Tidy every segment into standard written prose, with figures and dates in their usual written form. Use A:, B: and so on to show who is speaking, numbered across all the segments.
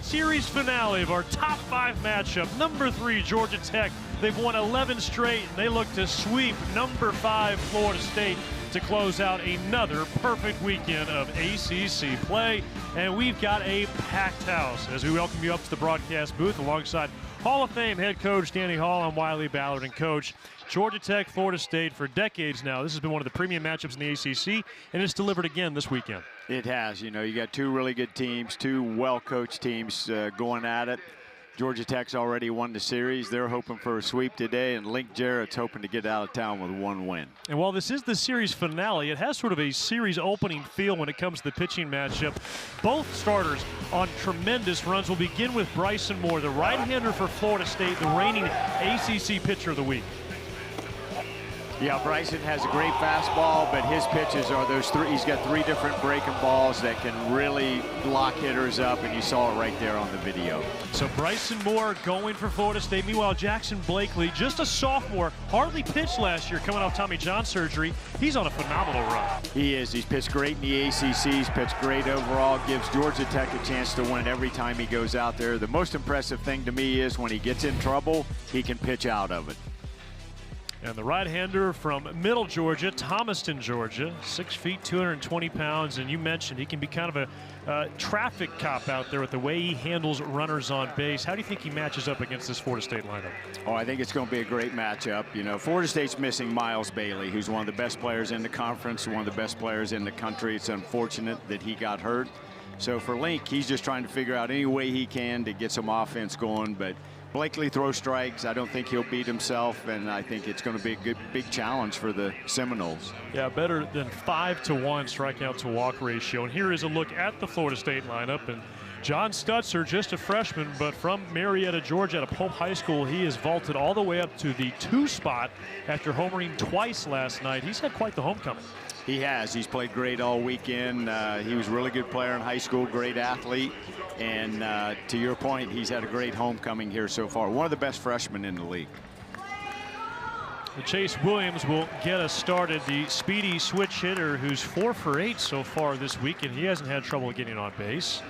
A: series finale of our top 5 matchup. Number 3, Georgia Tech. They've won 11 straight, and they look to sweep number 5, Florida State, to close out another perfect weekend of ACC play. And we've got a packed house as we welcome you up to the broadcast booth alongside Hall of Fame head coach Danny Hall. I'm Wiley Ballard, and coach, Georgia Tech, Florida State, for decades now. This has been one of the premium matchups in the ACC, and it's delivered again this weekend.
B: It has. You know, you got two really good teams, two well-coached teams going at it. Georgia Tech's already won the series. They're hoping for a sweep today, and Link Jarrett's hoping to get out of town with one win.
A: And while this is the series finale, it has sort of a series opening feel when it comes to the pitching matchup. Both starters on tremendous runs. We'll begin with Bryson Moore, the right-hander for Florida State, the reigning ACC pitcher of the week.
B: Yeah, Bryson has a great fastball, but his pitches are those three. He's got 3 different breaking balls that can really lock hitters up, and you saw it right there on the video.
A: So Bryson Moore going for Florida State. Meanwhile, Jackson Blakely, just a sophomore, hardly pitched last year, coming off Tommy John surgery. He's on a phenomenal run.
B: He is. He's pitched great in the ACC. He's pitched great overall. Gives Georgia Tech a chance to win every time he goes out there. The most impressive thing to me is when he gets in trouble, he can pitch out of it.
A: And the right-hander from Middle Georgia, Thomaston, Georgia, 6 feet, 220 pounds. And you mentioned he can be kind of a traffic cop out there with the way he handles runners on base. How do you think he matches up against this Florida State lineup?
B: Oh, I think it's going to be a great matchup. You know, Florida State's missing Miles Bailey, who's one of the best players in the conference, one of the best players in the country. It's unfortunate that he got hurt. So for Link, he's just trying to figure out any way he can to get some offense going. But Blakely throws strikes. I don't think he'll beat himself, and I think it's going to be a good, big challenge for the Seminoles.
A: Yeah, better than 5-to-1 strikeout to walk ratio. And here is a look at the Florida State lineup. And John Stutzer, just a freshman, but from Marietta, Georgia, at Pope High School, he has vaulted all the way up to the 2 spot after homering twice last night. He's had quite the homecoming.
B: He has. He's played great all weekend. He was a really good player in high school, great athlete. And to your point, he's had a great homecoming here so far. One of the best freshmen in the league.
A: Chase Williams will get us started, the speedy switch hitter who's 4 for 8 so far this week, and he hasn't had trouble getting on base.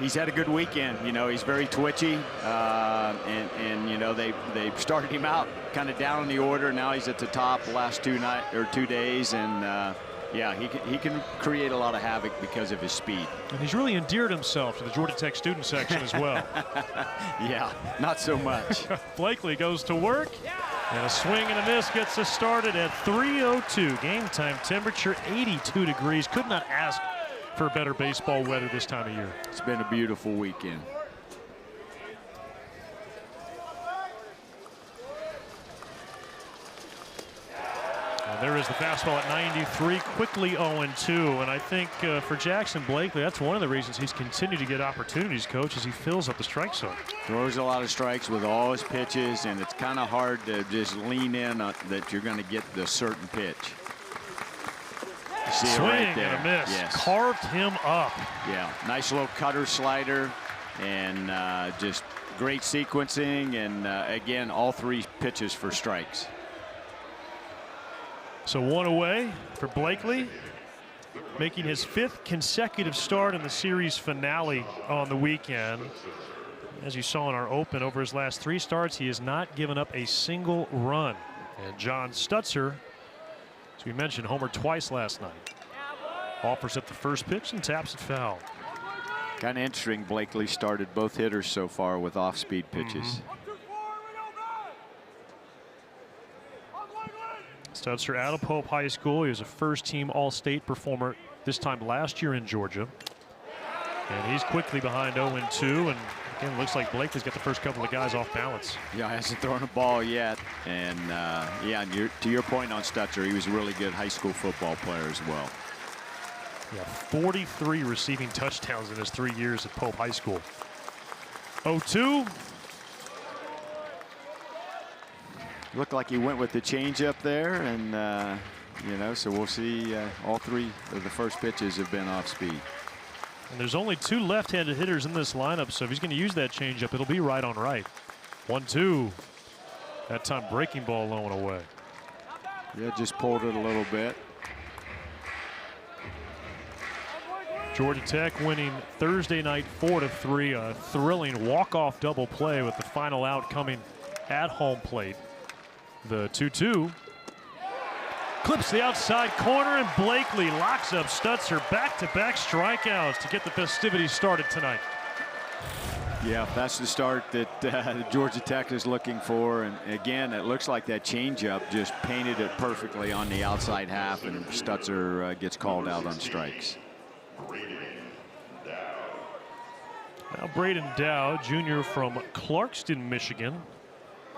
B: He's had a good weekend. You know, he's very twitchy, and you know, they started him out kind of down in the order. Now he's at the top the last 2 days, and yeah, he can create a lot of havoc because of his speed.
A: And he's really endeared himself to the Georgia Tech student section as well.
B: Yeah, not so much.
A: Blakely goes to work, and a swing and a miss gets us started at 3:02. Game time temperature 82 degrees. Could not ask for better baseball weather this time of year.
B: It's been a beautiful weekend.
A: And there is the fastball at 93, quickly 0-2. And I think for Jackson Blakely, that's one of the reasons he's continued to get opportunities, coach, as he fills up the strike zone.
B: Throws a lot of strikes with all his pitches, and it's kind of hard to just lean in that you're going to get the certain pitch. See
A: Swing
B: right there.
A: And a miss.
B: Yes.
A: Carved him up.
B: Yeah, nice little cutter slider, and just great sequencing, and again, all 3 pitches for strikes.
A: So 1 away for Blakely, making his 5th consecutive start in the series finale on the weekend. As you saw in our open, over his last 3 starts, he has not given up a single run. And John Stutzer, as we mentioned, homered twice last night. Offers up the first pitch and taps it foul.
B: Kind of interesting, Blakely started both hitters so far with off-speed pitches.
A: Stutzer out of Pope High School. He was a first-team All-State performer this time last year in Georgia. And he's quickly behind 0-2. And again, looks like Blakely's got the first couple of guys off balance.
B: Yeah, hasn't thrown a ball yet. And yeah, to your point on Stutzer, he was a really good high school football player as well.
A: Yeah, 43 receiving touchdowns in his 3 years at Pope High School. 0-2.
B: Looked like he went with the changeup there, and you know, so we'll see. All 3 of the first pitches have been off speed.
A: And there's only 2 left-handed hitters in this lineup, so if he's going to use that changeup, it'll be right on right. 1-2. That time breaking ball low and away.
B: Yeah, just pulled it a little bit.
A: Georgia Tech winning Thursday night 4-3, a thrilling walk-off double play with the final out coming at home plate. The 2-2 clips the outside corner, and Blakely locks up Stutzer. Back-to-back strikeouts to get the festivities started tonight.
B: Yeah, that's the start that Georgia Tech is looking for. And again, it looks like that changeup just painted it perfectly on the outside half, and Stutzer gets called out on strikes.
A: Now Braden Dow, junior from Clarkston, Michigan,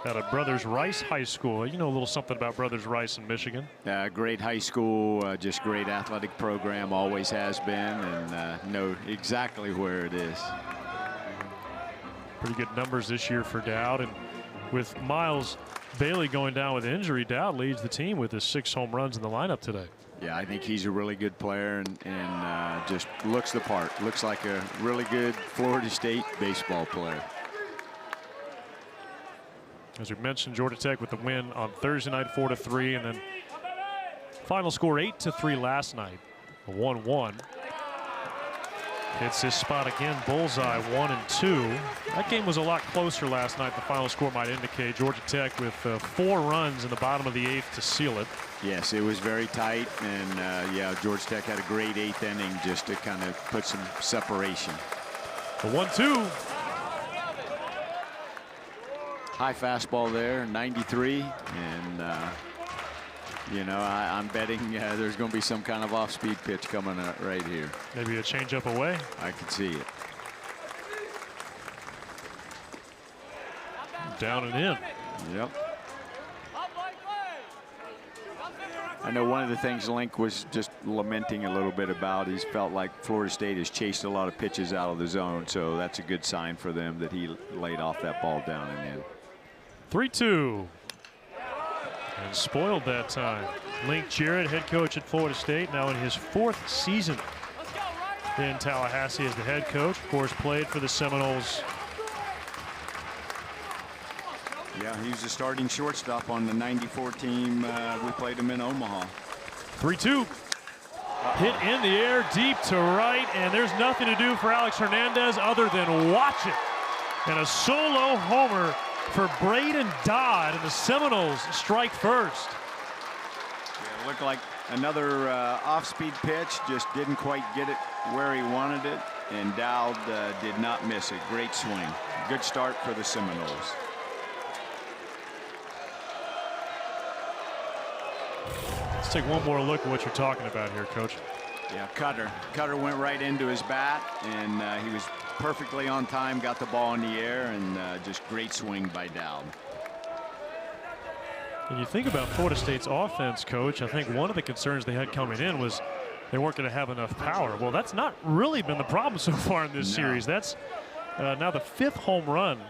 A: out of Brothers Rice High School. You know a little something about Brothers Rice in Michigan.
B: Great high school, just great athletic program, always has been, and know exactly where it is.
A: Pretty good numbers this year for Dowd, and with Miles Bailey going down with injury, Dowd leads the team with his 6 home runs in the lineup today.
B: Yeah, I think he's a really good player, and just looks the part. Looks like a really good Florida State baseball player.
A: As we mentioned, Georgia Tech with the win on Thursday night 4-3, and then final score 8-3 last night, a 1-1. Hits his spot again, bullseye 1-2. That game was a lot closer last night. The final score might indicate Georgia Tech with 4 runs in the bottom of the 8th to seal it.
B: Yes, it was very tight, and yeah, Georgia Tech had a great 8th inning just to kind of put some separation.
A: The 1-2.
B: High fastball there, 93, and you know, I'm betting there's going to be some kind of off-speed pitch coming out right here.
A: Maybe a changeup away.
B: I can see it.
A: Down and in.
B: Yep. I know one of the things Link was just lamenting a little bit about. He's felt like Florida State has chased a lot of pitches out of the zone, so that's a good sign for them that he laid off that ball down and in.
A: 3-2. And spoiled that time. Link Jarrett, head coach at Florida State, now in his 4th season in Tallahassee as the head coach. Of course, played for the Seminoles.
B: Yeah, he was the starting shortstop on the '94 team. We played him in Omaha.
A: 3-2. Hit in the air, deep to right, and there's nothing to do for Alex Hernandez other than watch it. And a solo homer for Braden Dodd, and the Seminoles strike first.
B: Yeah, it looked like another off-speed pitch, just didn't quite get it where he wanted it, and Dowd did not miss it. Great swing. Good start for the Seminoles.
A: Let's take one more look at what you're talking about here, Coach.
B: Yeah, Cutter went right into his bat, and he was perfectly on time, got the ball in the air, and just great swing by Dowd.
A: When you think about Florida State's offense, Coach, I think one of the concerns they had coming in was they weren't going to have enough power. Well, that's not really been the problem so far in this series. That's now the 5th home run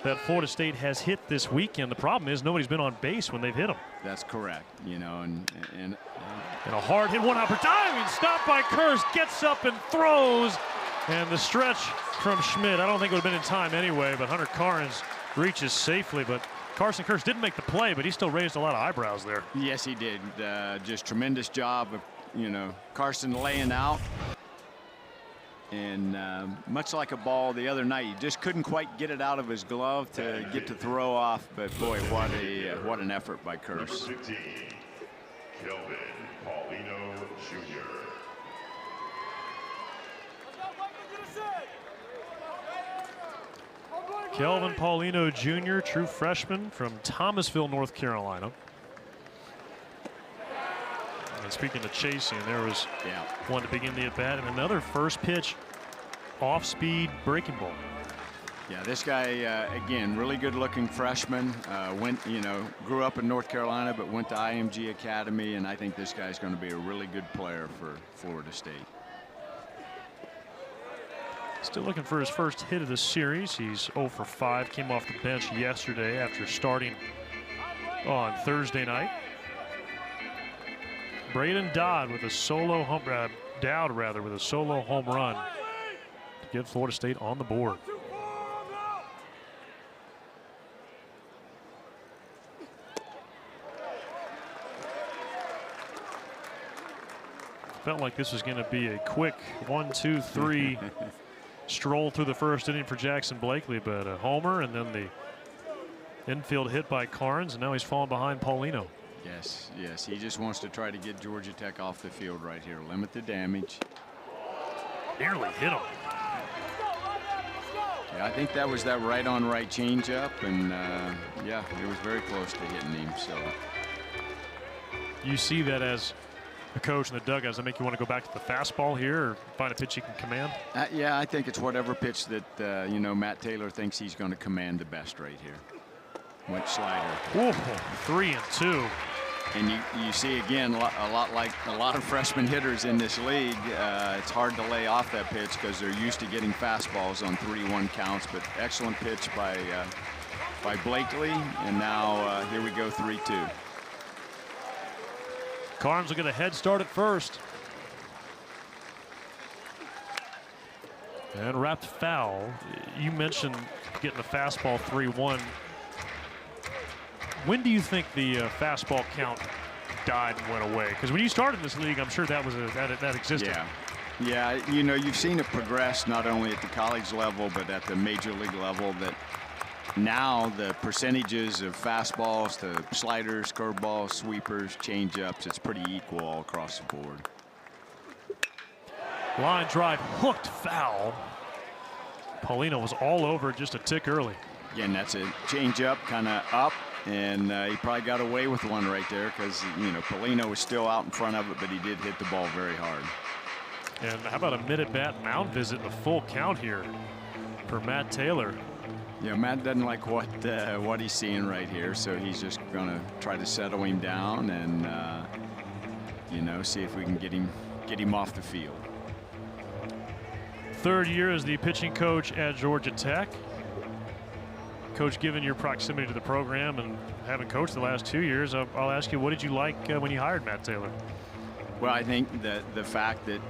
A: that Florida State has hit this weekend. The problem is nobody's been on base when they've hit them.
B: That's correct. You know, and
A: a hard hit, one opportunity, diving, stopped by Kearse, gets up and throws. And the stretch from Schmidt, I don't think it would have been in time anyway, but Hunter Carnes reaches safely. But Carson Kearse didn't make the play, but he still raised a lot of eyebrows there.
B: Yes, he did. Just tremendous job of, you know, Carson laying out. And much like a ball the other night, he just couldn't quite get it out of his glove to get to throw off. But boy, what an effort by Kearse.
C: Kelvin Paulino Jr.
A: Kelvin Paulino Jr., true freshman from Thomasville, North Carolina. And speaking of chasing, there was one to begin the at-bat, and another first pitch off-speed breaking ball.
B: Yeah, this guy, again, really good-looking freshman. Grew up in North Carolina, but went to IMG Academy, and I think this guy's going to be a really good player for Florida State.
A: Still looking for his first hit of the series. He's 0 for 5, came off the bench yesterday after starting on Thursday night. Braden Dodd with a solo Dowd with a solo home run to get Florida State on the board. Felt like this was going to be a quick 1, 2, 3 stroll through the first inning for Jackson Blakely, but a homer and then the infield hit by Carnes, and now he's falling behind Paulino.
B: Yes, yes, he just wants to try to get Georgia Tech off the field right here, limit the damage.
A: Nearly hit him.
B: Yeah, I think that was that right-on-right changeup, and yeah, it was very close to hitting him. So
A: you see that as a coach in the dugout, does that make you want to go back to the fastball here or find a pitch you can command?
B: Yeah, I think it's whatever pitch that you know, Matt Taylor thinks he's going to command the best right here. Went slider.
A: Ooh, 3 and 2.
B: And you see again a lot like a lot of freshman hitters in this league. It's hard to lay off that pitch because they're used to getting fastballs on 3-1 counts. But excellent pitch by Blakely, and now here we go 3-2.
A: Carnes will get a head start at first. And wrapped foul. You mentioned getting the fastball 3-1. When do you think the fastball count died and went away? Because when you started in this league, I'm sure that was that existed.
B: Yeah. Yeah, you know, you've seen it progress not only at the college level but at the major league level, that now the percentages of fastballs to sliders, curveballs, sweepers, changeups, it's pretty equal all across the board.
A: Line drive, hooked foul. Paulino was all over just a tick early.
B: Again, that's a changeup, kind of up, and he probably got away with one right there because, you know, Paulino was still out in front of it, but he did hit the ball very hard.
A: And how about a mid-at-bat mound visit and a full count here for Matt Taylor?
B: Yeah, Matt doesn't like what he's seeing right here, so he's just going to try to settle him down and, you know, see if we can get him off the field.
A: Third year as the pitching coach at Georgia Tech. Coach, given your proximity to the program and having coached the last 2 years, I'll ask you, what did you like when you hired Matt Taylor?
B: Well, I think that the fact that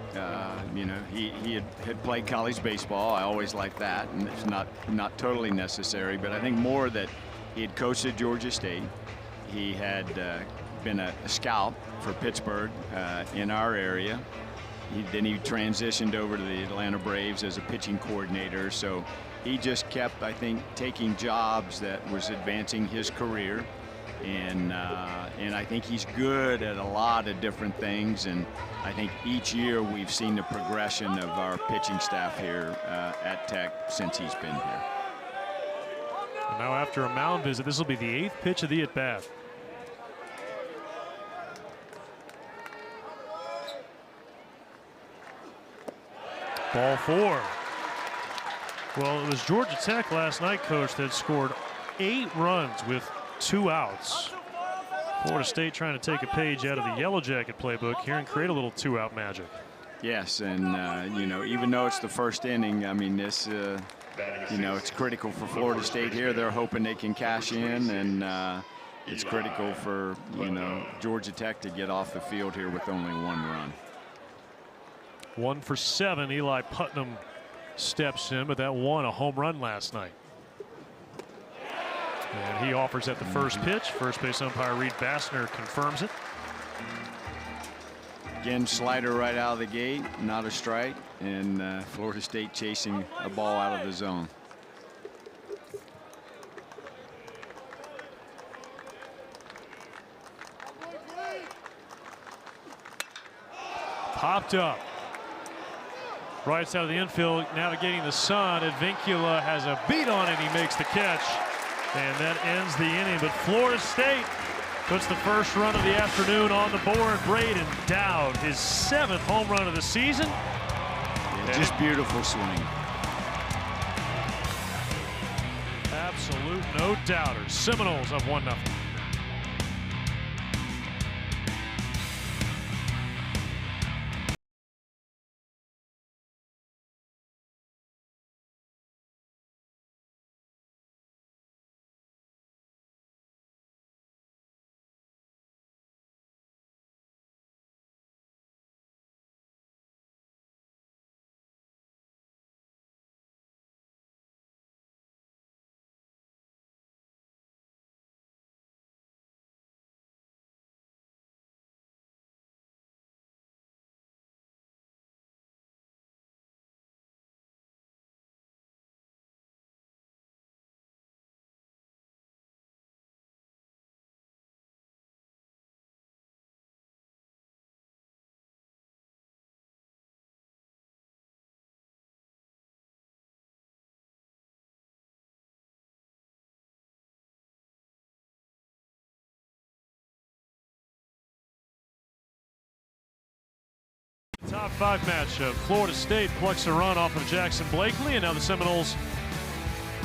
B: you know, he had played college baseball, I always liked that, and it's not totally necessary, but I think more that he had coached at Georgia State. He had been a scout for Pittsburgh in our area. Then he transitioned over to the Atlanta Braves as a pitching coordinator. So he just kept, I think, taking jobs that was advancing his career. And I think he's good at a lot of different things. And I think each year we've seen the progression of our pitching staff here at Tech since he's been here.
A: And now after a mound visit, this will be the 8th pitch of the at-bat. Ball 4. Well, it was Georgia Tech last night, Coach, that scored 8 runs with 2 outs. Florida State trying to take a page out of the Yellow Jacket playbook here and create a little 2-out magic.
B: Yes, and you know, even though it's the first inning, I mean, this you know, it's critical for Florida State here. They're hoping they can cash in, and it's critical for, you know, Georgia Tech to get off the field here with only 1 run.
A: 1 for 7. Eli Putnam steps in, but that won a home run last night. And he offers at the first pitch. First base umpire Reed Bassner confirms it.
B: Again, slider right out of the gate, not a strike, and Florida State chasing a ball out of the zone.
A: Popped up. Right side of the infield, navigating the sun. Advincula has a beat on it. He makes the catch. And that ends the inning. But Florida State puts the first run of the afternoon on the board. Braden Dowd, his 7th home run of the season.
B: Yeah, just beautiful swing.
A: Absolute no doubters. Seminoles up 1-0. Top 5 matchup. Florida State plucks a run off of Jackson Blakely, and now the Seminoles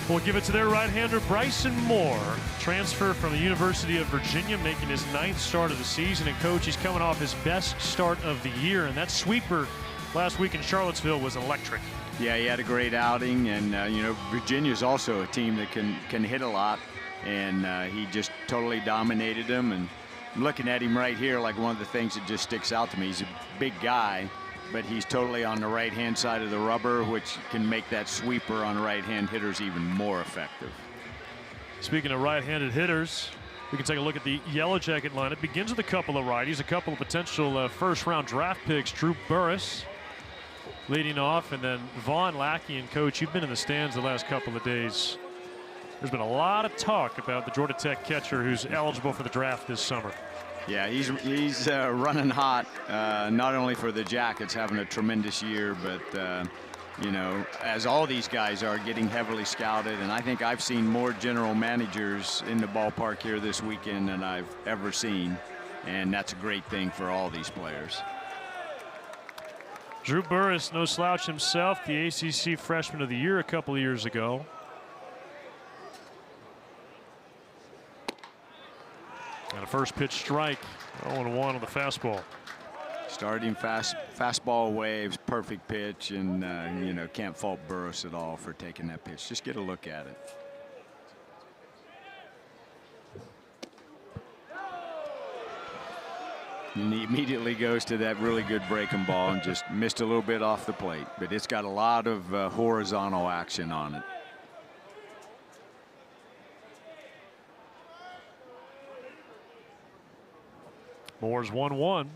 A: will give it to their right-hander, Bryson Moore. Transfer from the University of Virginia, making his 9th start of the season. And coach, he's coming off his best start of the year, and that sweeper last week in Charlottesville was electric.
B: Yeah, he had a great outing, and you know, Virginia's also a team that can hit a lot, and he just totally dominated them. And I'm looking at him right here, like one of the things that just sticks out to me. He's a big guy, but he's totally on the right-hand side of the rubber, which can make that sweeper on right-hand hitters even more effective.
A: Speaking of right-handed hitters, we can take a look at the Yellow Jacket line. It begins with a couple of righties, a couple of potential first-round draft picks. Drew Burress leading off, and then Vaughn Lackey. And coach, you've been in the stands the last couple of days. There's been a lot of talk about the Georgia Tech catcher who's eligible for the draft this summer.
B: Yeah, he's running hot, not only for the Jackets having a tremendous year, but you know, as all these guys are getting heavily scouted. And I think I've seen more general managers in the ballpark here this weekend than I've ever seen, and that's a great thing for all these players.
A: Drew Burress, no slouch himself, the ACC Freshman of the Year a couple of years ago. And a first pitch strike, 0-1 on the fastball.
B: Starting fastball waves, perfect pitch, and you know, can't fault Burress at all for taking that pitch. Just get a look at it. And he immediately goes to that really good breaking ball and just missed a little bit off the plate, but it's got a lot of horizontal action on it.
A: Moore's 1-1.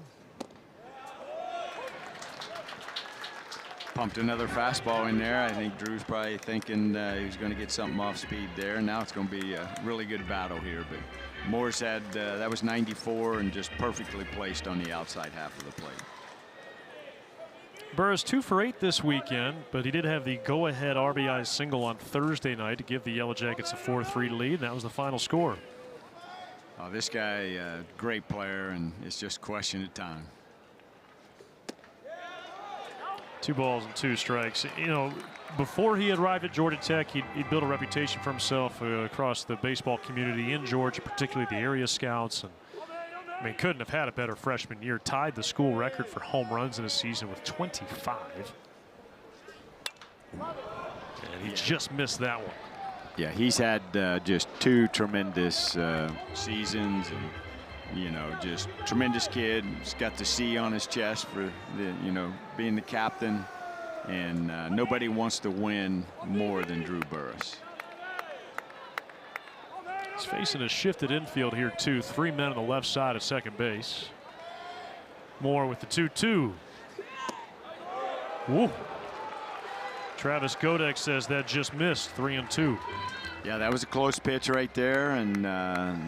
B: Pumped another fastball in there. I think Drew's probably thinking he was going to get something off speed there. Now it's going to be a really good battle here. But Moore's had, that was 94 and just perfectly placed on the outside half of the plate.
A: Burress 2 for 8 this weekend, but he did have the go-ahead RBI single on Thursday night to give the Yellow Jackets a 4-3 lead. That was the final score.
B: Oh, this guy, great player, and it's just a question of time.
A: 2 balls and 2 strikes. You know, before he arrived at Georgia Tech, he'd built a reputation for himself across the baseball community in Georgia, particularly the area scouts. And I mean, couldn't have had a better freshman year. Tied the school record for home runs in a season with 25. And he just missed that one.
B: Yeah, he's had just 2 tremendous seasons, and you know, just tremendous kid. He's got the C on his chest for the, you know, being the captain, and nobody wants to win more than Drew Burress.
A: He's facing a shifted infield here too. 3 men on the left side of second base. Moore with the 2-2. Woo. Travis Godek says that just missed. 3-2.
B: Yeah, that was a close pitch right there, and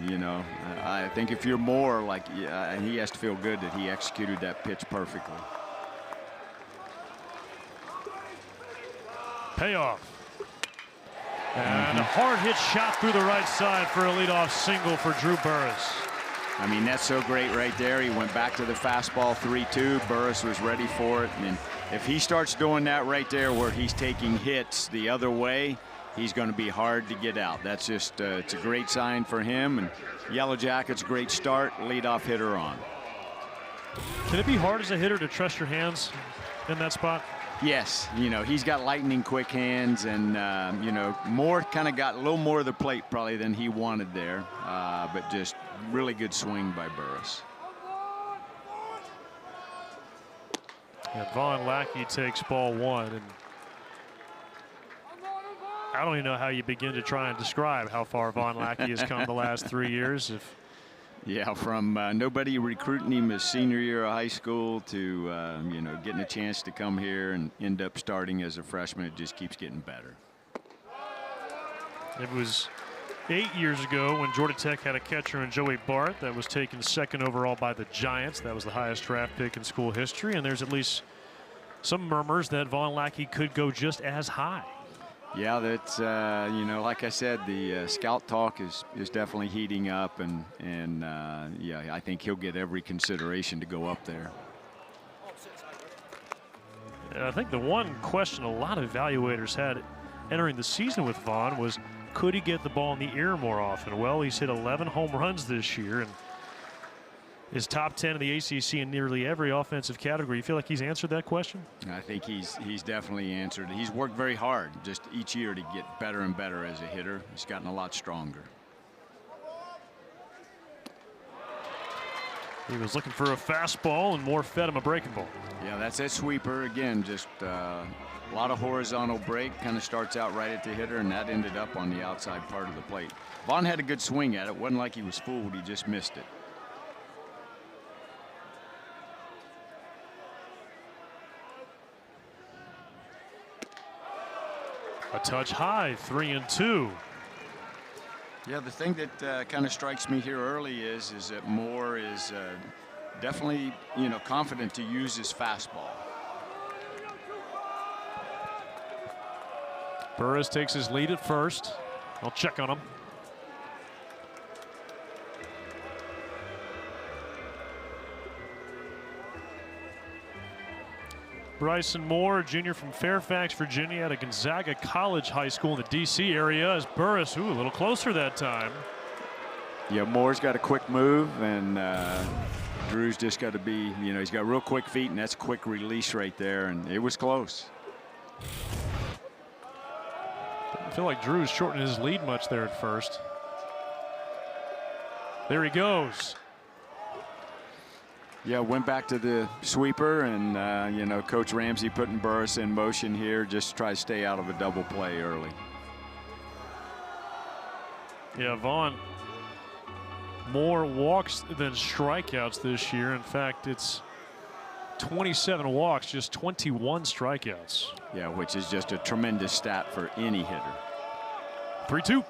B: you know, I think if you're Moore, like, he has to feel good that he executed that pitch perfectly.
A: Payoff. And a hard hit shot through the right side for a leadoff single for Drew Burress.
B: I mean, that's so great right there. He went back to the fastball 3-2. Burress was ready for it. And if he starts doing that right there where he's taking hits the other way, he's going to be hard to get out. That's just, it's a great sign for him. And Yellow Jackets, great start, leadoff hitter on.
A: Can it be hard as a hitter to trust your hands in that spot?
B: Yes, you know, he's got lightning quick hands, and you know, Moore kind of got a little more of the plate probably than he wanted there, but just really good swing by Burress.
A: And Vaughn Lackey takes ball 1, and I don't even know how you begin to try and describe how far Vaughn Lackey has come the last 3 years.
B: Yeah, from nobody recruiting him his senior year of high school to you know, getting a chance to come here and end up starting as a freshman, it just keeps getting better.
A: It was 8 years ago when Georgia Tech had a catcher in Joey Bart that was taken 2nd overall by the Giants. That was the highest draft pick in school history, and there's at least some murmurs that Vaughn Lackey could go just as high.
B: Yeah, that's you know, like I said, the scout talk is definitely heating up, and yeah, I think he'll get every consideration to go up there.
A: And I think the one question a lot of evaluators had entering the season with Vaughn was, could he get the ball in the air more often? Well, he's hit 11 home runs this year and is top 10 in the ACC in nearly every offensive category. You feel like he's answered that question?
B: I think he's definitely answered. He's worked very hard just each year to get better and better as a hitter. He's gotten a lot stronger.
A: He was looking for a fastball and Moore fed him a breaking ball.
B: Yeah, that's that sweeper again. Just a lot of horizontal break. Kind of starts out right at the hitter, and that ended up on the outside part of the plate. Vaughn had a good swing at it. Wasn't like he was fooled. He just missed it.
A: A touch high, 3-2.
B: Yeah, the thing that kind of strikes me here early is that Moore is definitely, confident to use his fastball.
A: Burris takes his lead at first. I'll check on him. Bryson Moore, junior from Fairfax, Virginia, out of Gonzaga College High School in the D.C. area. As Burris, a little closer that time.
B: Yeah, Moore's got a quick move, and Drew's just got to be, he's got real quick feet, and that's a quick release right there, and it was close.
A: I feel like Drew's shortened his lead much there at first. There he goes.
B: Yeah, went back to the sweeper, and Coach Ramsey putting Burris in motion here just to try to stay out of a double play early.
A: Yeah, Vaughn, more walks than strikeouts this year. In fact, it's 27 walks, just 21 strikeouts.
B: Yeah, which is just a tremendous stat for any hitter.
A: 3-2.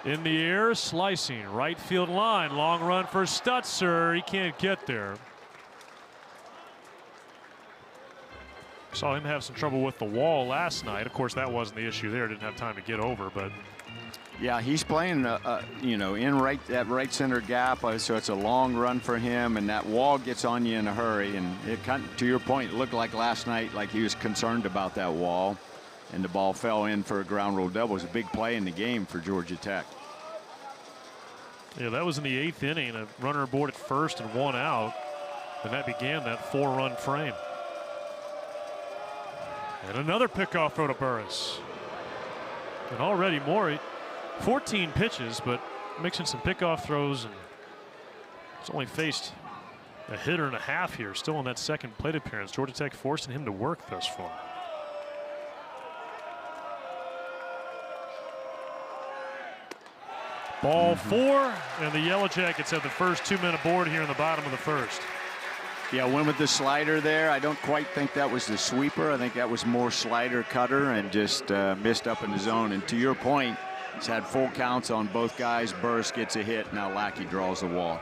A: In the air, slicing, right field line, long run for Stutzer. He can't get there. Saw him have some trouble with the wall last night. Of course, that wasn't the issue there. Didn't have time to get over, but.
B: Yeah, he's playing, in that right center gap, so it's a long run for him, and that wall gets on you in a hurry. And it to your point, it looked like last night like he was concerned about that wall, and the ball fell in for a ground rule double. It was a big play in the game for Georgia Tech.
A: Yeah, that was in the 8th inning. A runner aboard at first and 1 out, and that began that 4-run frame. And another pickoff throw to Burris. And already Moore, 14 pitches, but mixing some pickoff throws, and he's only faced a hitter and a half here, still on that second plate appearance. Georgia Tech forcing him to work thus far. Ball 4, and the Yellow Jackets have the first 2 men aboard here in the bottom of the first.
B: Yeah, went with the slider there. I don't quite think that was the sweeper. I think that was more slider cutter and just missed up in the zone. And to your point, he's had full counts on both guys. Burris gets a hit. Now Lackey draws the walk.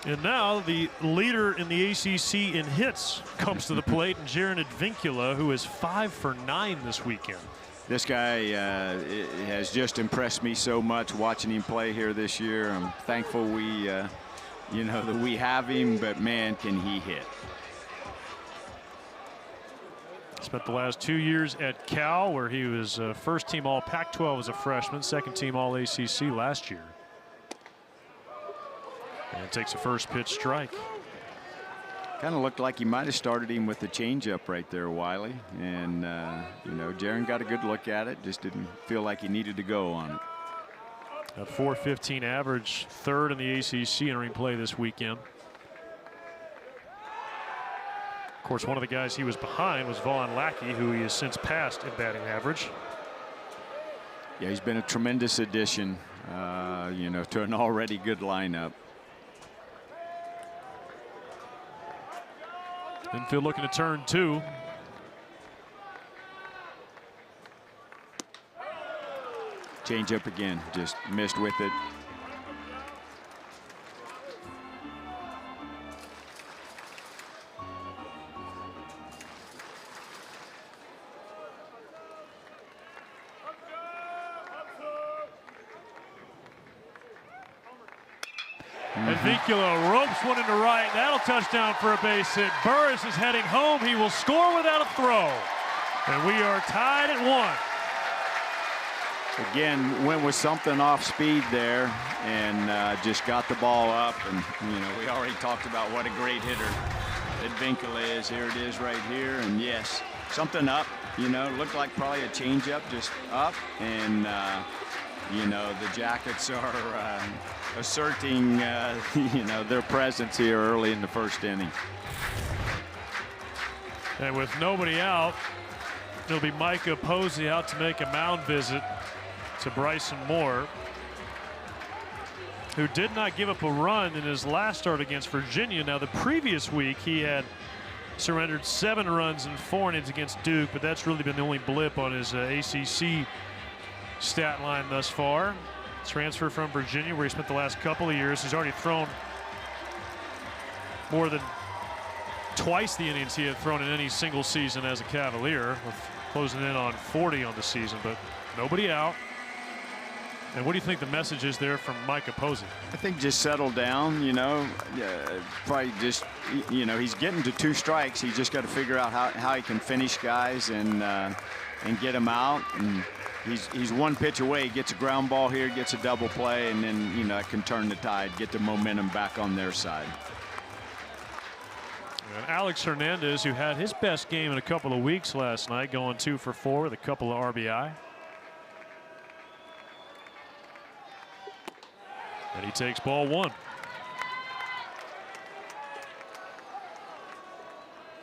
A: And now the leader in the ACC in hits comes to the plate, and Jaron Advincula, who is 5 for 9 this weekend.
B: This guy has just impressed me so much watching him play here this year. I'm thankful that we have him, but man, can he hit.
A: Spent the last 2 years at Cal, where he was first team all Pac-12 as a freshman, second team all ACC last year. And takes a first pitch strike.
B: Kind of looked like he might have started him with the changeup right there, Wiley. And, Jaron got a good look at it. Just didn't feel like he needed to go on it.
A: A .415 average, 3rd in the ACC entering play this weekend. Of course, one of the guys he was behind was Vaughn Lackey, who he has since passed in batting average.
B: Yeah, he's been a tremendous addition, to an already good lineup.
A: Infield looking to turn 2.
B: Change up again, just missed with it.
A: Advíncula ropes one into right. That'll touchdown for a base hit. Burris is heading home. He will score without a throw. And we are tied at 1.
B: Again, went with something off speed there and just got the ball up. And, you know, we already talked about what a great hitter Advíncula is. Here it is right here. And, yes, something up. You know, looked like probably a changeup, just up. And, you know, the Jackets are asserting, you know, their presence here early in the first inning.
A: And with nobody out, it'll be Micah Posey out to make a mound visit to Bryson Moore, who did not give up a run in his last start against Virginia. Now, the previous week, he had surrendered 7 runs in 4 innings against Duke, but that's really been the only blip on his ACC stat line thus far. Transfer from Virginia, where he spent the last couple of years. He's already thrown more than twice the innings he had thrown in any single season as a Cavalier, with closing in on 40 on the season, but nobody out. And what do you think the message is there from Micah Posey?
B: I think just settle down, you know, probably just, you know, he's getting to 2 strikes. He's just got to figure out how he can finish guys and get them out. And he's 1 pitch away, gets a ground ball here, gets a double play, and then, you know, can turn the tide, get the momentum back on their side.
A: And Alex Hernandez, who had his best game in a couple of weeks last night, going 2 for 4 with a couple of RBI. And he takes ball 1.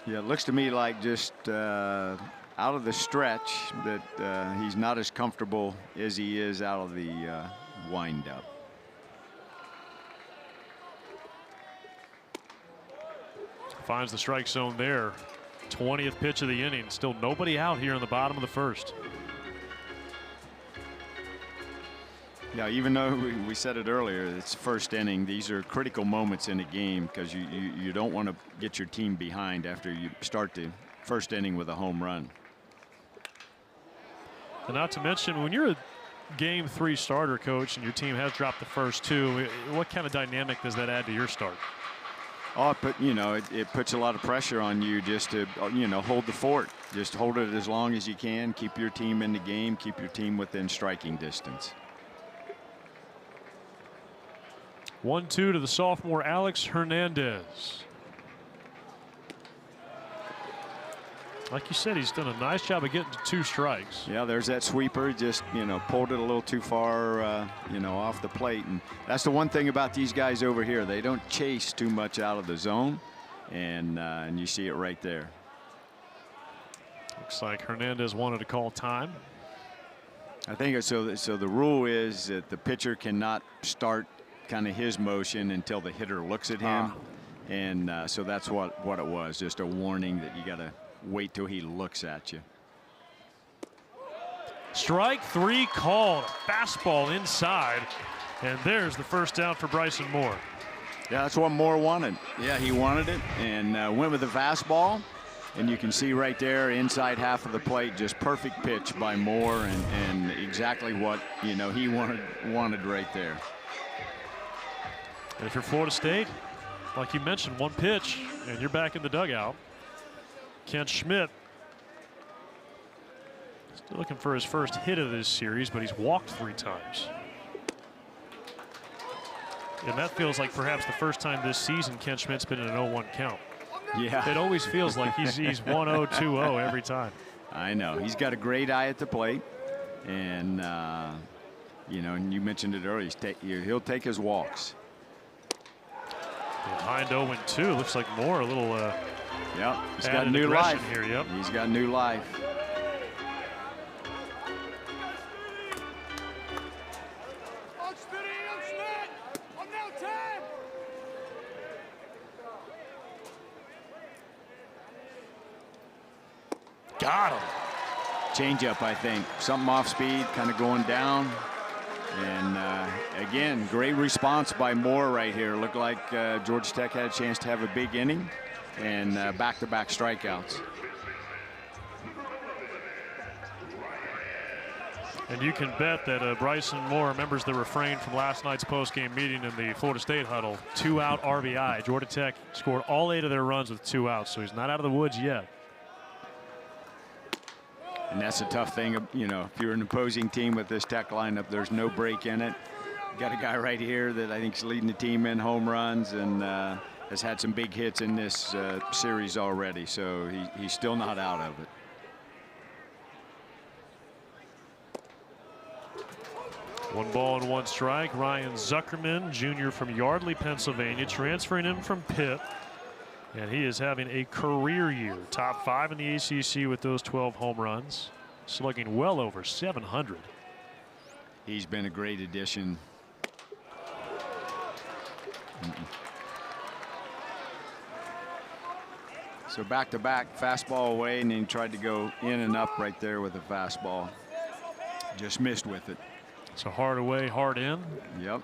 B: Yeah, it looks to me like just out of the stretch that he's not as comfortable as he is out of the windup.
A: Finds the strike zone there. 20th pitch of the inning. Still nobody out here in the bottom of the first.
B: Yeah, even though we said it earlier, it's first inning. These are critical moments in a game because you don't want to get your team behind after you start the first inning with a home run.
A: And not to mention, when you're a Game 3 starter, coach, and your team has dropped the first 2, what kind of dynamic does that add to your start?
B: Oh, but you know, it puts a lot of pressure on you just to, you know, hold the fort. Just hold it as long as you can. Keep your team in the game. Keep your team within striking distance.
A: 1-2 to the sophomore Alex Hernandez. Like you said, he's done a nice job of getting to 2 strikes.
B: Yeah, there's that sweeper. Just, you know, pulled it a little too far, you know, off the plate. And that's the one thing about these guys over here. They don't chase too much out of the zone. And you see it right there.
A: Looks like Hernandez wanted to call time.
B: I think so the rule is that the pitcher cannot start kind of his motion until the hitter looks at him. And so that's what it was. Just a warning that you got to wait till he looks at you.
A: Strike 3 called. Fastball inside. And there's the first down for Bryson Moore.
B: Yeah, that's what Moore wanted. Yeah, he wanted it and went with the fastball. And you can see right there inside half of the plate, just perfect pitch by Moore and exactly what, you know, he wanted right there.
A: And if you're Florida State, like you mentioned, 1 pitch and you're back in the dugout. Kent Schmidt still looking for his first hit of this series, but he's walked 3 times. And that feels like perhaps the first time this season Kent Schmidt's been in an 0-1 count.
B: Yeah.
A: It always feels like he's 1-0, 2-0 every time.
B: I know. He's got a great eye at the plate. And, you know, and you mentioned it earlier, he'll take his walks.
A: Behind 0-2, looks like Moore a little
B: yep, he's got new life
A: here. Yep,
B: he's got new life.
A: Got him.
B: Changeup, I think. Something off speed, kind of going down. And again, great response by Moore right here. Looked like Georgia Tech had a chance to have a big inning and
A: And you can bet that Bryson Moore remembers the refrain from last night's postgame meeting in the Florida State huddle. 2-out RBI. Georgia Tech scored all 8 of their runs with 2 outs, so he's not out of the woods yet.
B: And that's a tough thing, you know, if you're an opposing team with this Tech lineup, there's no break in it. You got a guy right here that I think is leading the team in home runs and has had some big hits in this series already, so he's still not out of it.
A: One ball and one strike. Ryan Zuckerman, junior from Yardley, Pennsylvania, transferring in from Pitt. And he is having a career year. Top 5 in the ACC with those 12 home runs. Slugging well over 700.
B: He's been a great addition. So back-to-back, fastball away, and then he tried to go in and up right there with a fastball. Just missed with it.
A: So hard away, hard in.
B: Yep.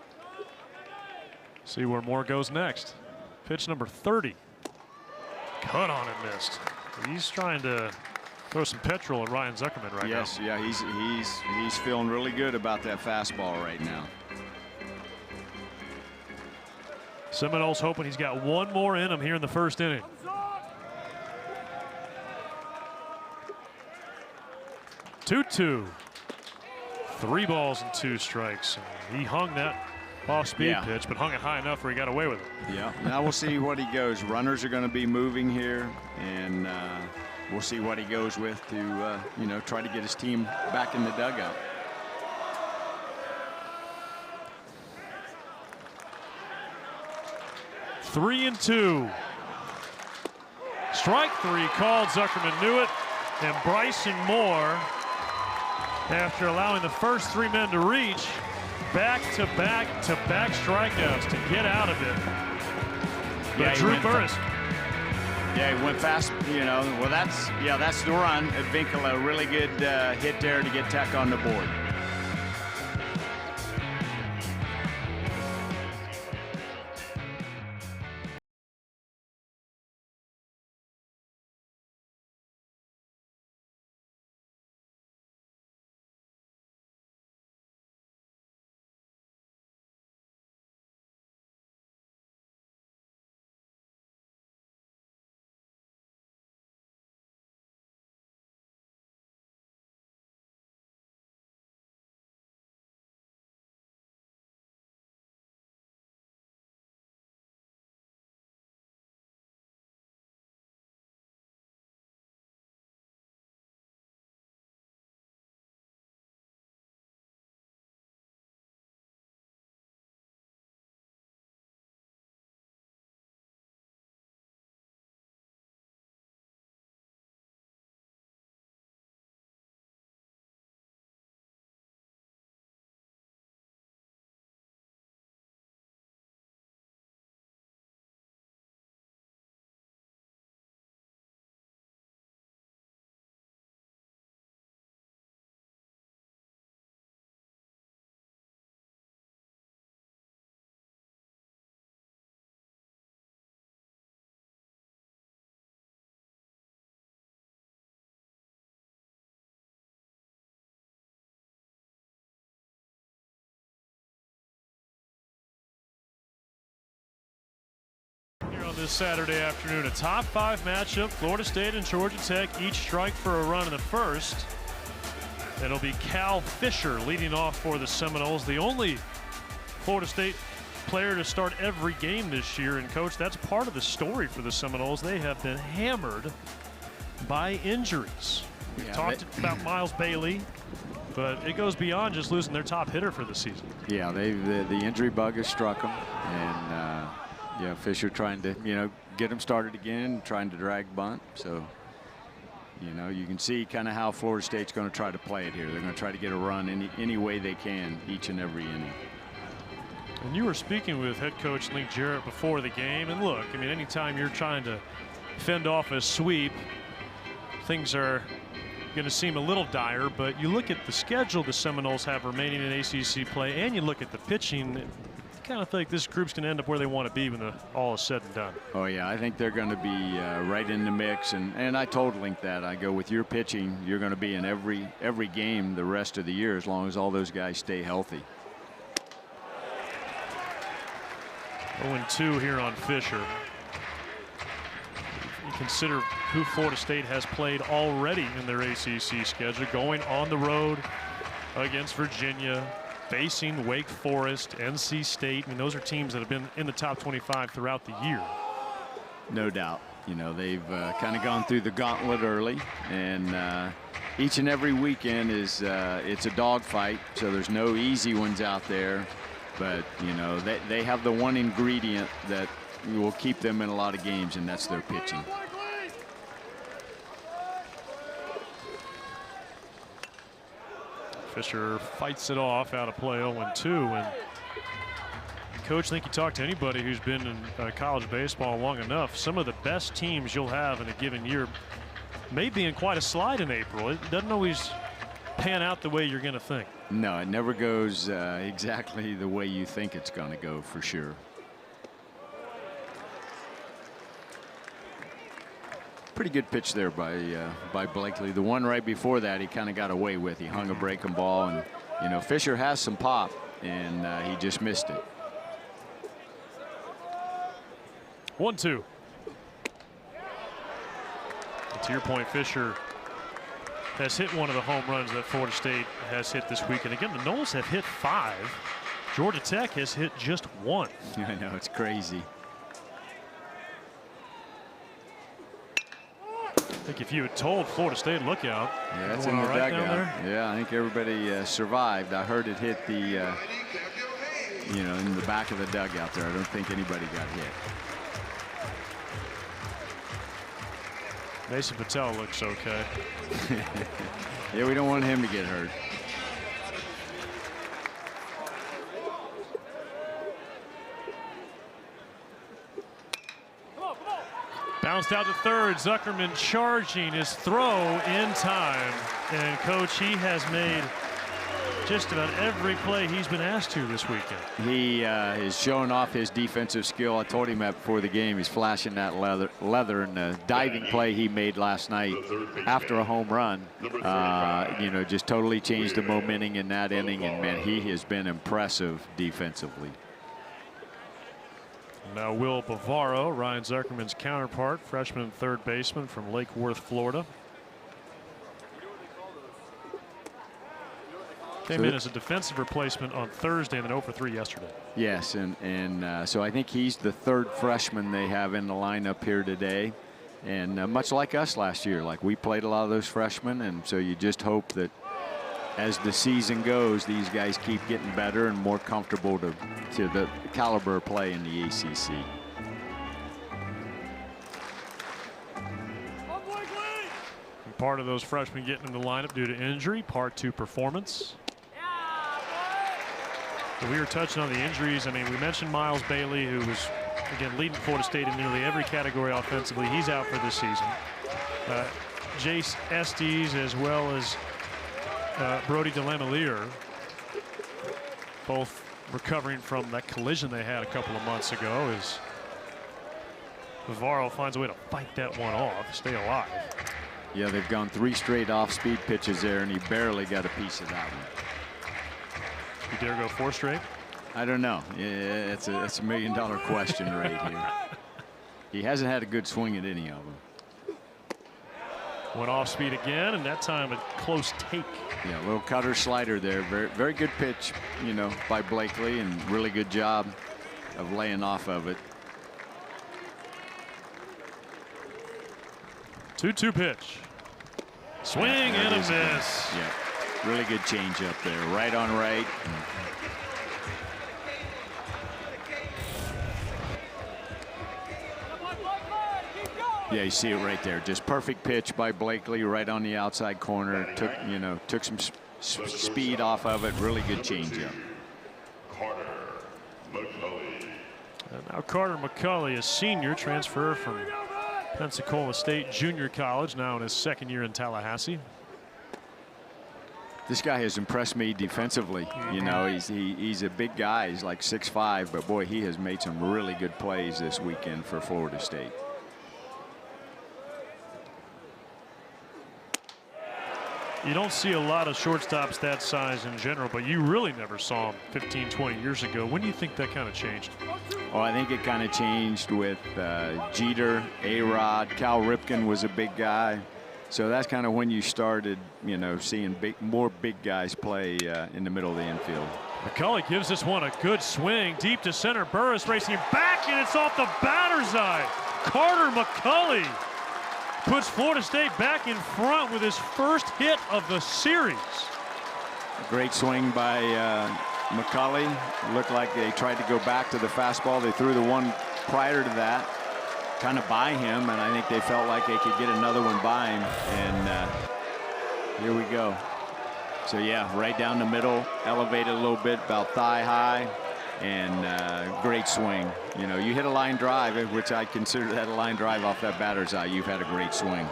A: See where Moore goes next. Pitch number 30. Cut on and missed. He's trying to throw some petrol at Ryan Zuckerman right now.
B: Yes, yeah, he's feeling really good about that fastball right now.
A: Seminoles hoping he's got one more in him here in the first inning. Two. 3 balls and 2 strikes. And he hung that off-speed pitch, but hung it high enough where he got away with it.
B: Yeah. Now we'll see what he goes. Runners are going to be moving here, and we'll see what he goes with to you know, try to get his team back in the dugout.
A: Three and 2. Strike 3 called. Zuckerman knew it, and Bryson Moore, after allowing the first 3 men to reach, back-to-back strikeouts to get out of it. But Drew Burris.
B: Yeah, he went fast, you know. Well, that's the run at Vinkela. A really good hit there to get Tech on the board.
A: On this Saturday afternoon, a top 5 matchup. Florida State and Georgia Tech each strike for a run in the first. It'll be Cal Fisher leading off for the Seminoles, the only Florida State player to start every game this year. And coach, that's part of the story for the Seminoles. They have been hammered by injuries. We talked about Miles Bailey, but it goes beyond just losing their top hitter for the season.
B: Yeah, the injury bug has struck them, and yeah, Fisher trying to, you know, get him started again, trying to drag bunt. So, you know, you can see kind of how Florida State's going to try to play it here. They're going to try to get a run any way they can each and every inning.
A: And you were speaking with head coach Link Jarrett before the game, and look, I mean, anytime you're trying to fend off a sweep, things are going to seem a little dire. But you look at the schedule the Seminoles have remaining in ACC play, and you look at the pitching kind of think this group's going to end up where they want to be when all is said and done.
B: Oh, yeah, I think they're going to be right in the mix. And I told Link that. I go, with your pitching, you're going to be in every game the rest of the year as long as all those guys stay healthy.
A: 0-2 here on Fisher. You consider who Florida State has played already in their ACC schedule, going on the road against Virginia, facing Wake Forest, NC State. I mean, those are teams that have been in the top 25 throughout the year.
B: No doubt. You know, they've kind of gone through the gauntlet early, and each and every weekend is it's a dogfight, so there's no easy ones out there. But, you know, they have the one ingredient that will keep them in a lot of games, and that's their pitching.
A: Fisher fights it off out of play, 0-2. And Coach, I think you talk to anybody who's been in college baseball long enough, some of the best teams you'll have in a given year may be in quite a slide in April. It doesn't always pan out the way you're going to think.
B: No, it never goes exactly the way you think it's going to go, for sure. Pretty good pitch there by Blakely. The one right before that, he kind of got away with. He hung a breaking ball, and you know, Fisher has some pop, and he just missed it.
A: 1-2. To your point, Fisher has hit one of the home runs that Florida State has hit this week. And again, the Noles have hit 5. Georgia Tech has hit just 1.
B: I know, it's crazy.
A: I think if you had told Florida State, look out.
B: Yeah, that's in the dugout. Yeah, I think everybody survived. I heard it hit the, you know, in the back of the dugout there. I don't think anybody got hit.
A: Mason Patel looks okay.
B: Yeah, we don't want him to get hurt.
A: Bounced out to third. Zuckerman charging his throw in time. And Coach, he has made just about every play he's been asked to this weekend.
B: He is showing off his defensive skill. I told him that before the game. He's flashing that leather, and the diving play he made last night after a home run, you know, just totally changed the momentum in that inning. And man, he has been impressive defensively.
A: Now Will Bavaro, Ryan Zuckerman's counterpart, freshman and third baseman from Lake Worth, Florida. Came in as a defensive replacement on Thursday and then 0 for 3 yesterday.
B: Yes, and so I think he's the third freshman they have in the lineup here today. And much like us last year, like we played a lot of those freshmen, and so you just hope that as the season goes, these guys keep getting better and more comfortable to the caliber of play in the ACC.
A: And part of those freshmen getting in the lineup due to injury, part to performance. So we were touching on the injuries. I mean, we mentioned Miles Bailey, who was, again, leading Florida State in nearly every category offensively. He's out for this season. Jace Estes, as well as Brody DeLamielleure, both recovering from that collision they had a couple of months ago, as Bavaro finds a way to fight that one off, stay alive.
B: Yeah, they've gone 3 straight off-speed pitches there, and he barely got a piece of that one.
A: You dare go 4 straight?
B: I don't know. Yeah, it's a $1 million question right here. He hasn't had a good swing at any of them.
A: Went off speed again, and that time a close take.
B: Yeah, a little cutter slider there. Very good pitch, you know, by Blakely, and really good job of laying off of it.
A: 2-2 pitch. Swing and a miss.
B: Yeah. Really good change up there, right on right. Yeah, you see it right there. Just perfect pitch by Blakely, right on the outside corner. Took some speed off of it. Really good changeup.
C: Carter McCulley.
A: And now Carter McCulley, a senior, transfer from Pensacola State Junior College, now in his second year in Tallahassee.
B: This guy has impressed me defensively. You know, he's a big guy. He's like 6'5", but boy, he has made some really good plays this weekend for Florida State.
A: You don't see a lot of shortstops that size in general, but you really never saw them 15, 20 years ago. When do you think that kind of changed?
B: Oh, I think it kind of changed with Jeter, A-Rod. Cal Ripken was a big guy. So that's kind of when you started, you know, seeing more big guys play in the middle of the infield.
A: McCulley gives this one a good swing. Deep to center. Burris racing back, and it's off the batter's eye. Carter McCulley puts Florida State back in front with his first hit of the series.
B: Great swing by McCulley. Looked like they tried to go back to the fastball. They threw the one prior to that, kind of by him, and I think they felt like they could get another one by him. And here we go. So yeah, right down the middle, elevated a little bit, about thigh high, and great swing. You know, you hit a line drive, which I consider that a line drive off that batter's eye. You've had a great swing.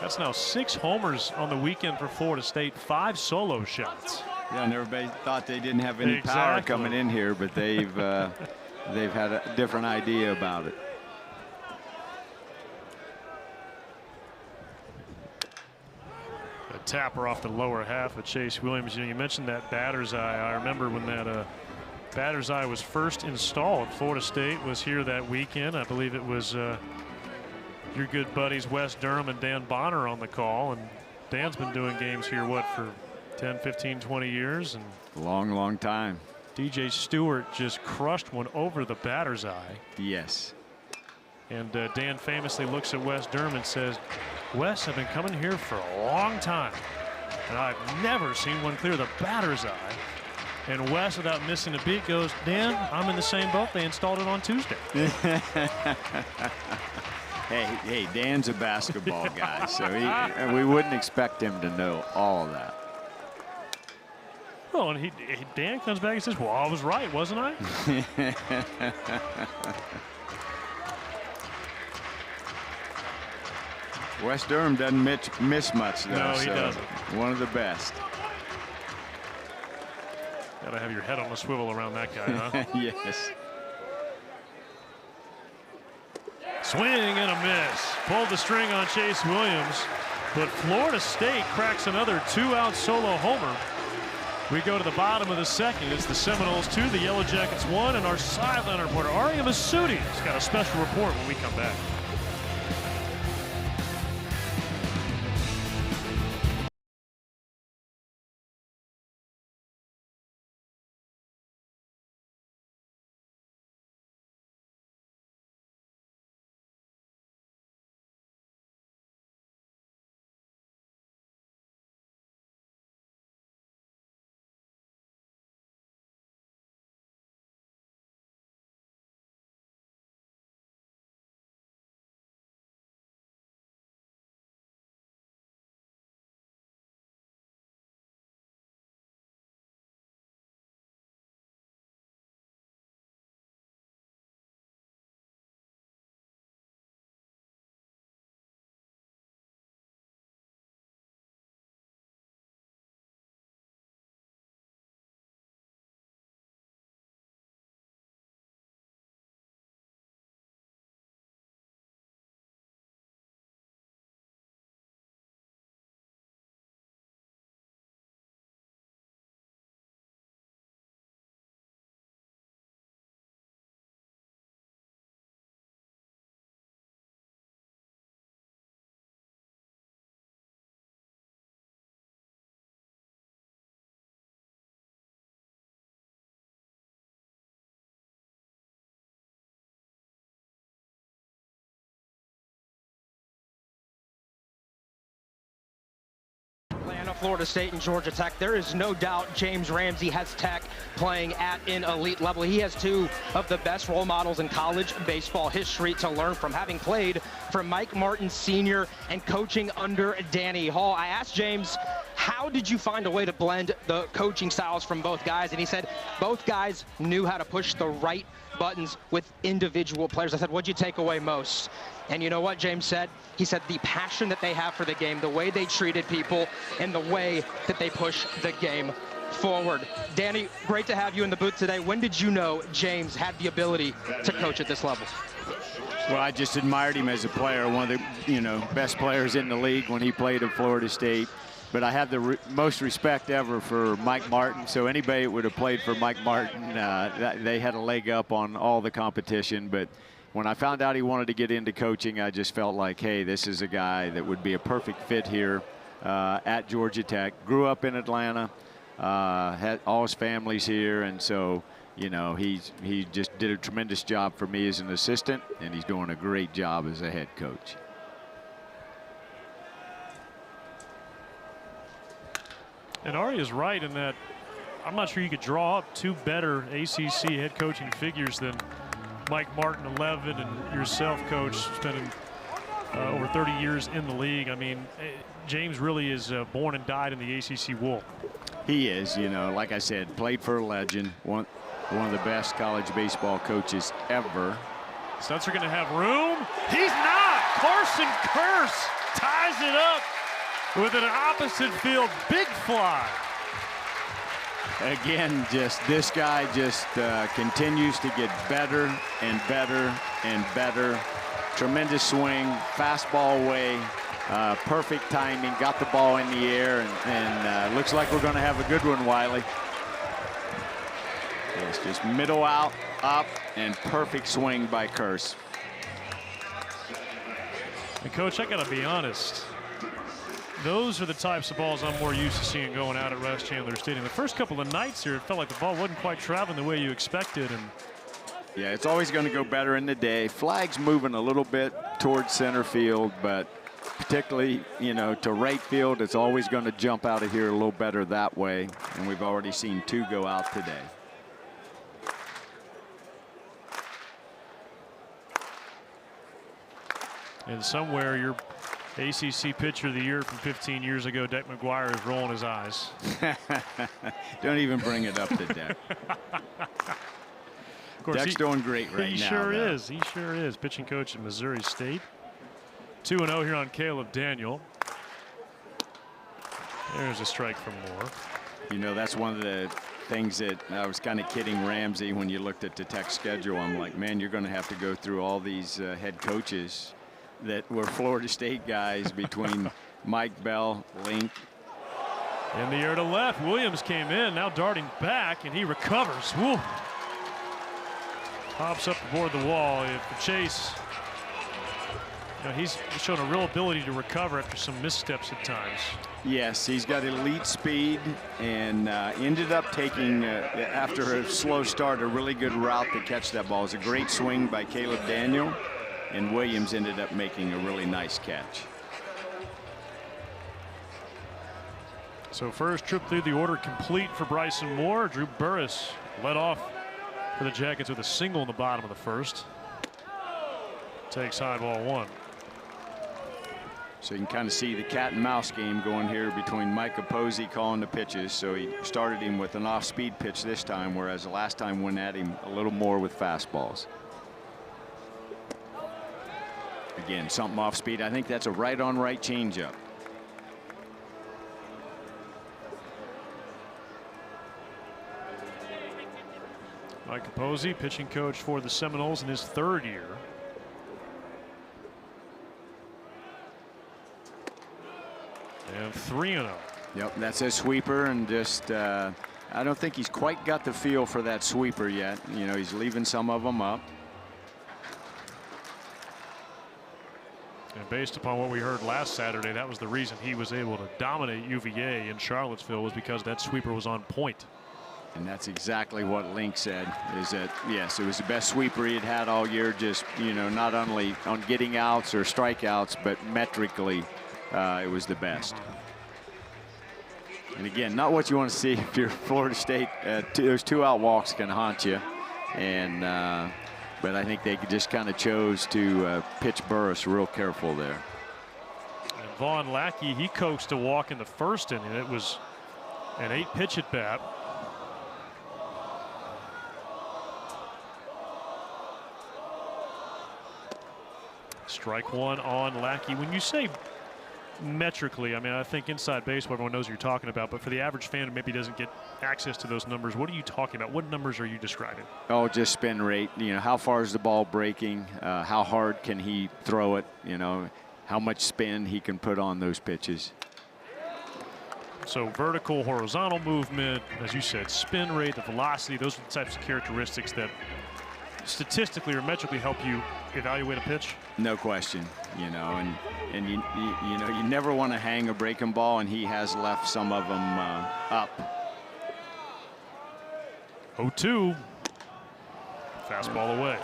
A: That's now 6 homers on the weekend for Florida State, 5 solo shots.
B: Yeah, and everybody thought they didn't have any power coming in here, but they've they've had a different idea about it.
A: A tapper off the lower half of Chase Williams. You know, you mentioned that batter's eye. I remember when that batter's eye was first installed. Florida State was here that weekend. I believe it was your good buddies Wes Durham and Dan Bonner on the call, and Dan's been doing games here, what, for 10, 15, 20 years? And
B: long time.
A: DJ Stewart just crushed one over the batter's eye.
B: Yes.
A: And Dan famously looks at Wes Durham and says, Wes, I've been coming here for a long time, and I've never seen one clear the batter's eye. And Wes, without missing a beat, goes, Dan, I'm in the same boat. They installed it on Tuesday.
B: Hey, Dan's a basketball guy, so and we wouldn't expect him to know all of that.
A: Oh, and Dan comes back and says, well, I was right, wasn't I?
B: Wes Durham doesn't miss much, though.
A: No, he doesn't.
B: One of the best.
A: Got to have your head on a swivel around that guy, huh?
B: Yes.
A: Swing and a miss. Pulled the string on Chase Williams, but Florida State cracks another 2-out solo homer. We go to the bottom of the second. It's the Seminoles 2, the Yellow Jackets 1, and our sideline reporter Aria Masudi has got a special report when we come back.
D: Florida State and Georgia Tech. There is no doubt James Ramsey has Tech playing at an elite level. He has 2 of the best role models in college baseball history to learn from, having played for Mike Martin Sr. and coaching under Danny Hall. I asked James, how did you find a way to blend the coaching styles from both guys? And he said both guys knew how to push the right buttons with individual players. I said, what'd you take away most? And you know what James said? He said the passion that they have for the game, the way they treated people, and the way that they push the game forward. Danny, great to have you in the booth today. When did you know James had the ability to coach at this level?
B: Well, I just admired him as a player, one of the best players in the league when he played at Florida State. But I have the most respect ever for Mike Martin. So anybody that would have played for Mike Martin, they had a leg up on all the competition. But when I found out he wanted to get into coaching, I just felt like, hey, this is a guy that would be a perfect fit here at Georgia Tech. Grew up in Atlanta, had all his family's here, and so he just did a tremendous job for me as an assistant, and he's doing a great job as a head coach.
A: And Ari is right in that I'm not sure you could draw up two better ACC head coaching figures than Mike Martin, 11, and yourself, Coach, spending over 30 years in the league. I mean, James really is born and died in the ACC wool.
B: He is, like I said, played for a legend, one of the best college baseball coaches ever.
A: Stutzer going to have room. He's not. Carson Kearse ties it up with an opposite field big fly.
B: Again, this guy continues to get better and better and better. Tremendous swing, fastball away, perfect timing, got the ball in the air, and looks like we're going to have a good one, Wiley. It's just middle out, up, and perfect swing by Kearse.
A: And Coach, I got to be honest. Those are the types of balls I'm more used to seeing going out at Russ Chandler Stadium. The first couple of nights here, it felt like the ball wasn't quite traveling the way you expected. And
B: yeah, it's always going to go better in the day. Flag's moving a little bit towards center field, but particularly, to right field, it's always going to jump out of here a little better that way. And we've already seen two go out today.
A: And somewhere your ACC Pitcher of the Year from 15 years ago, Deck McGuire, is rolling his eyes.
B: Don't even bring it up to Deck. Deck's doing great right now.
A: He sure is. He sure is. Pitching coach at Missouri State. 2-0 here on Caleb Daniel. There's a strike from Moore.
B: That's one of the things that I was kind of kidding Ramsey when you looked at the Tech schedule. I'm like, man, you're going to have to go through all these head coaches that were Florida State guys between Mike Bell, Link.
A: In the air to left. Williams came in, now darting back, and he recovers. Woo. Hops up aboard the wall. If Chase, he's shown a real ability to recover after some missteps at times.
B: Yes, he's got elite speed and ended up taking, after a slow start, a really good route to catch that ball. It was a great swing by Caleb Daniel, and Williams ended up making a really nice catch.
A: So first trip through the order complete for Bryson Moore. Drew Burris led off for the Jackets with a single in the bottom of the first. Takes high, ball one.
B: So you can kind of see the cat and mouse game going here between Micah Posey calling the pitches. So he started him with an off-speed pitch this time, whereas the last time went at him a little more with fastballs. Again, something off speed. I think that's a right-on-right changeup.
A: Mike Posey, pitching coach for the Seminoles in his third year. And 3-0.
B: Yep, that's a sweeper, and just I don't think he's quite got the feel for that sweeper yet. He's leaving some of them up.
A: And based upon what we heard last Saturday, that was the reason he was able to dominate UVA in Charlottesville, was because that sweeper was on point.
B: And that's exactly what Link said, is that, yes, it was the best sweeper he had all year, just, not only on getting outs or strikeouts, but metrically, it was the best. And again, not what you want to see if you're Florida State. Those two-out walks can haunt you. And but I think they just kind of chose to pitch Burris real careful there.
A: And Vaughn Lackey, he coaxed a walk in the first inning. It was an 8-pitch at bat. Strike one on Lackey. When you say metrically, I mean, I think inside baseball, everyone knows what you're talking about, but for the average fan who maybe doesn't get access to those numbers, what are you talking about? What numbers are you describing?
B: Oh, just spin rate. You know, how far is the ball breaking? How hard can he throw it? You know, how much spin he can put on those pitches.
A: So vertical, horizontal movement, as you said, spin rate, the velocity, those are the types of characteristics that statistically or metrically help you evaluate a pitch.
B: No question, you know, and you know, you never want to hang a breaking ball, and he has left some of them up.
A: 0-2, fastball away.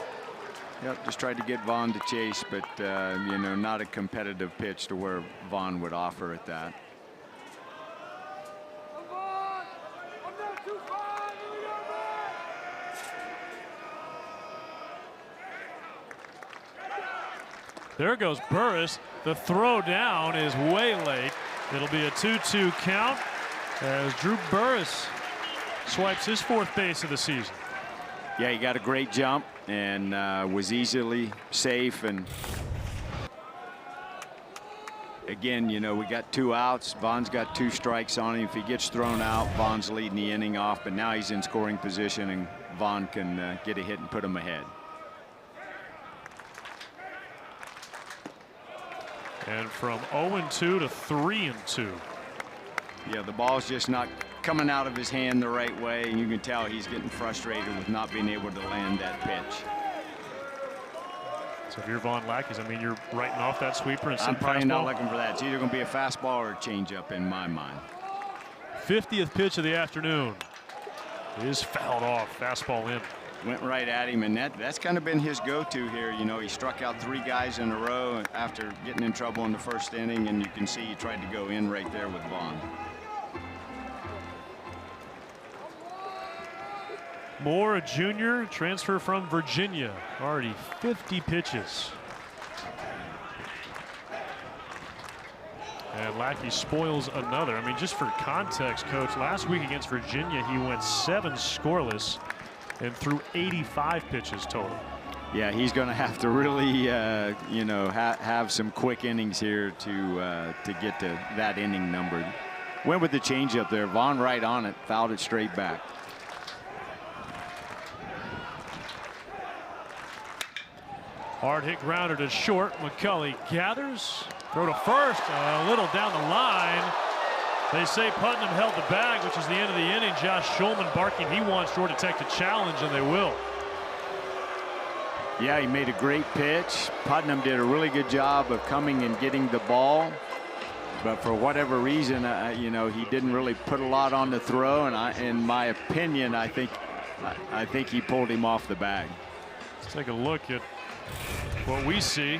B: Yep, just tried to get Vaughn to chase, but you know, not a competitive pitch to where Vaughn would offer at that.
A: There goes Burris. The throw down is way late. It'll be a 2-2 count as Drew Burris swipes his 4th base of the season.
B: Yeah, he got a great jump and was easily safe. And again, you know, we got 2 outs. Vaughn's got 2 strikes on him. If he gets thrown out, Vaughn's leading the inning off, but now he's in scoring position, and Vaughn can get a hit and put him ahead.
A: And from 0-2 to 3-2.
B: Yeah, the ball's just not coming out of his hand the right way, and you can tell he's getting frustrated with not being able to land that pitch.
A: So if you're Vaughn Lackey, I mean, you're writing off that sweeper and
B: I'm probably not
A: fastball.
B: looking for that. It's either going to be a fastball or a changeup in my mind.
A: 50th pitch of the afternoon is fouled off. Fastball in.
B: Went right at him, and that's kind of been his go-to here. You know, he struck out 3 guys in a row after getting in trouble in the 1st inning, and you can see he tried to go in right there with Vaughn.
A: Moore, a junior, transfer from Virginia. Already 50 pitches. And Lackey spoils another. I mean, just for context, Coach, last week against Virginia, he went 7 scoreless and threw 85 pitches total.
B: Yeah, he's going to have to really, you know, have some quick innings here to get to that inning number. Went with the changeup there. Vaughn right on it, fouled it straight back.
A: Hard hit grounder to short. McCulley gathers. Throw to first. A little down the line. They say Putnam held the bag, which is the end of the inning. Josh Schulman barking he wants Georgia Tech to challenge, and they will.
B: Yeah, he made a great pitch. Putnam did a really good job of coming and getting the ball. But for whatever reason, you know, he didn't really put a lot on the throw. And in my opinion, I think he pulled him off the bag.
A: Let's take a look at what we see.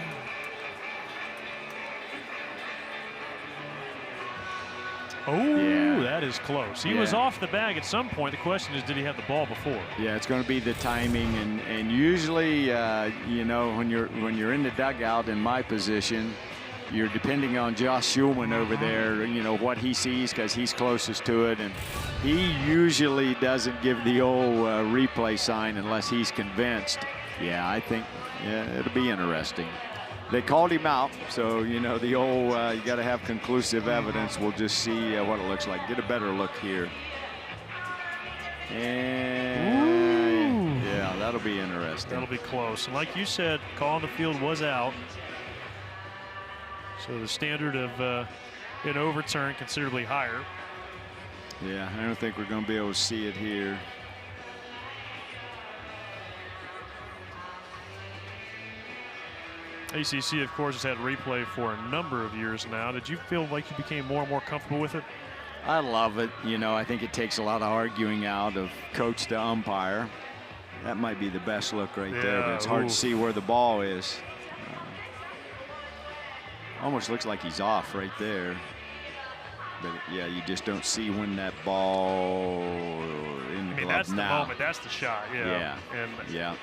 A: Oh, yeah. That is close. He was off the bag at some point. The question is, did he have the ball before?
B: Yeah, it's going to be the timing, and usually, you know, when you're in the dugout in my position, you're depending on Josh Schulman over there. You know what he sees because he's closest to it, and he usually doesn't give the old replay sign unless he's convinced. Yeah, I think it'll be interesting. They called him out, so you know the old you got to have conclusive evidence. We'll just see what it looks like. Get a better look here. And yeah, that'll be interesting.
A: That'll be close. And like you said, call on the field was out. So the standard of an overturn considerably higher.
B: Yeah, I don't think we're going to be able to see it here.
A: ACC, of course, has had replay for a number of years now. Did you feel like you became more and more comfortable with it?
B: I love it. You know, I think it takes a lot of arguing out of coach to umpire. That might be the best look right there, but it's hard to see where the ball is. Almost looks like he's off right there. But yeah, you just don't see when that ball in the glove
A: that's
B: now.
A: the moment. That's the shot. Yeah. And
B: yeah.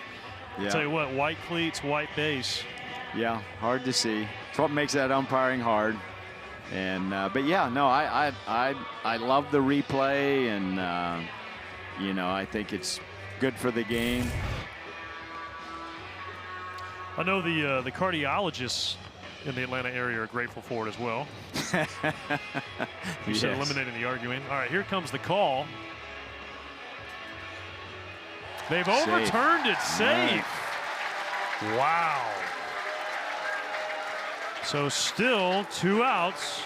A: I'll tell you what, white cleats, white base.
B: Yeah, hard to see. It's what makes that umpiring hard. And but yeah, no, I love the replay, and you know, I think it's good for the game.
A: I know the cardiologists in the Atlanta area are grateful for it as well. You said eliminating the arguing. All right, here comes the call. They've overturned it. Safe. Wow. So still 2 outs.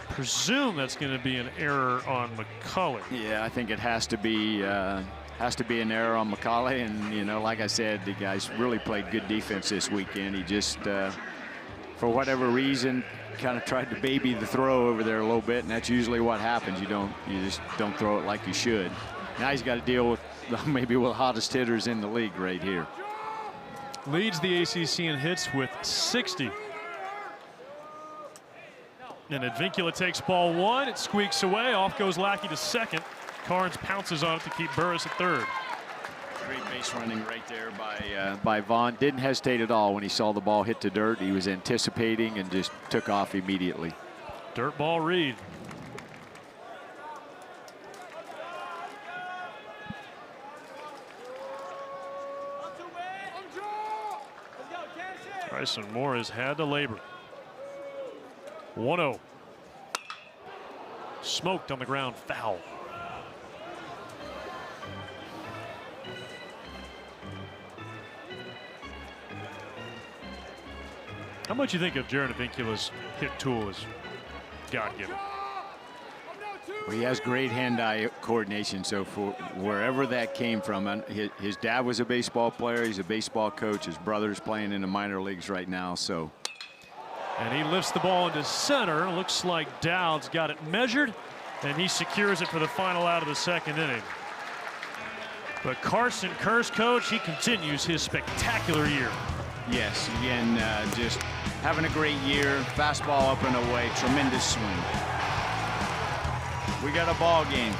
A: Presume that's going to be an error on McCulley.
B: Yeah, I think it has to be an error on McCulley. And, you know, like I said, the guys really played good defense this weekend. He just, for whatever reason, kind of tried to baby the throw over there a little bit, and that's usually what happens. You just don't throw it like you should. Now he's got to deal with maybe one of the hottest hitters in the league right here.
A: Leads the ACC in hits with 60. And Advincula takes ball 1. It squeaks away. Off goes Lackey to second. Carnes pounces on it to keep Burris at third.
B: Great base running right there by Vaughn. Didn't hesitate at all when he saw the ball hit the dirt. He was anticipating and just took off immediately.
A: Dirt ball Reed. Bryson Moore has had to labor. 1-0. Smoked on the ground, foul. How much you think of Jaron Advincula's hit tool is God-given?
B: Well, he has great hand-eye coordination, so for wherever that came from, and his dad was a baseball player, he's a baseball coach, his brother's playing in the minor leagues right now, so.
A: And he lifts the ball into center. Looks like Dowd's got it measured, and he secures it for the final out of the second inning. But Carson Curse, coach, he continues his spectacular year.
B: Yes, again, just having a great year. Fastball up and away, tremendous swing. We got a ball game.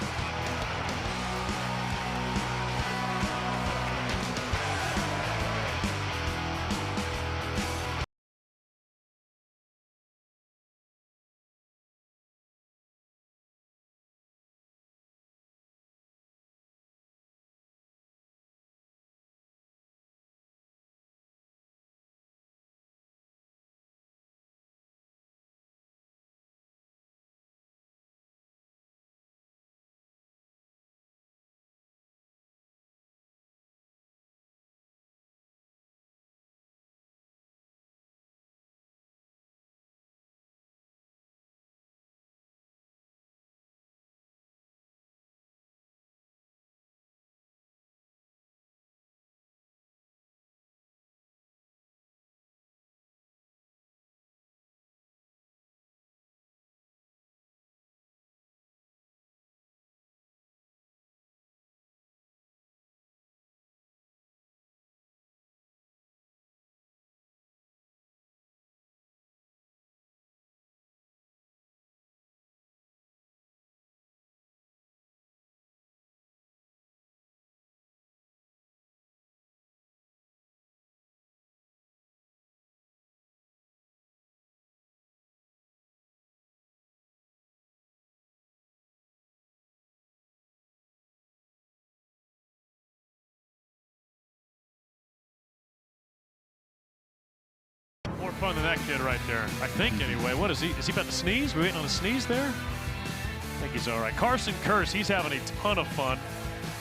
A: More fun than that kid right there, I think, anyway. What is he? Is he about to sneeze? We waiting on a sneeze there? I think he's all right. Carson Curse, he's having a ton of fun.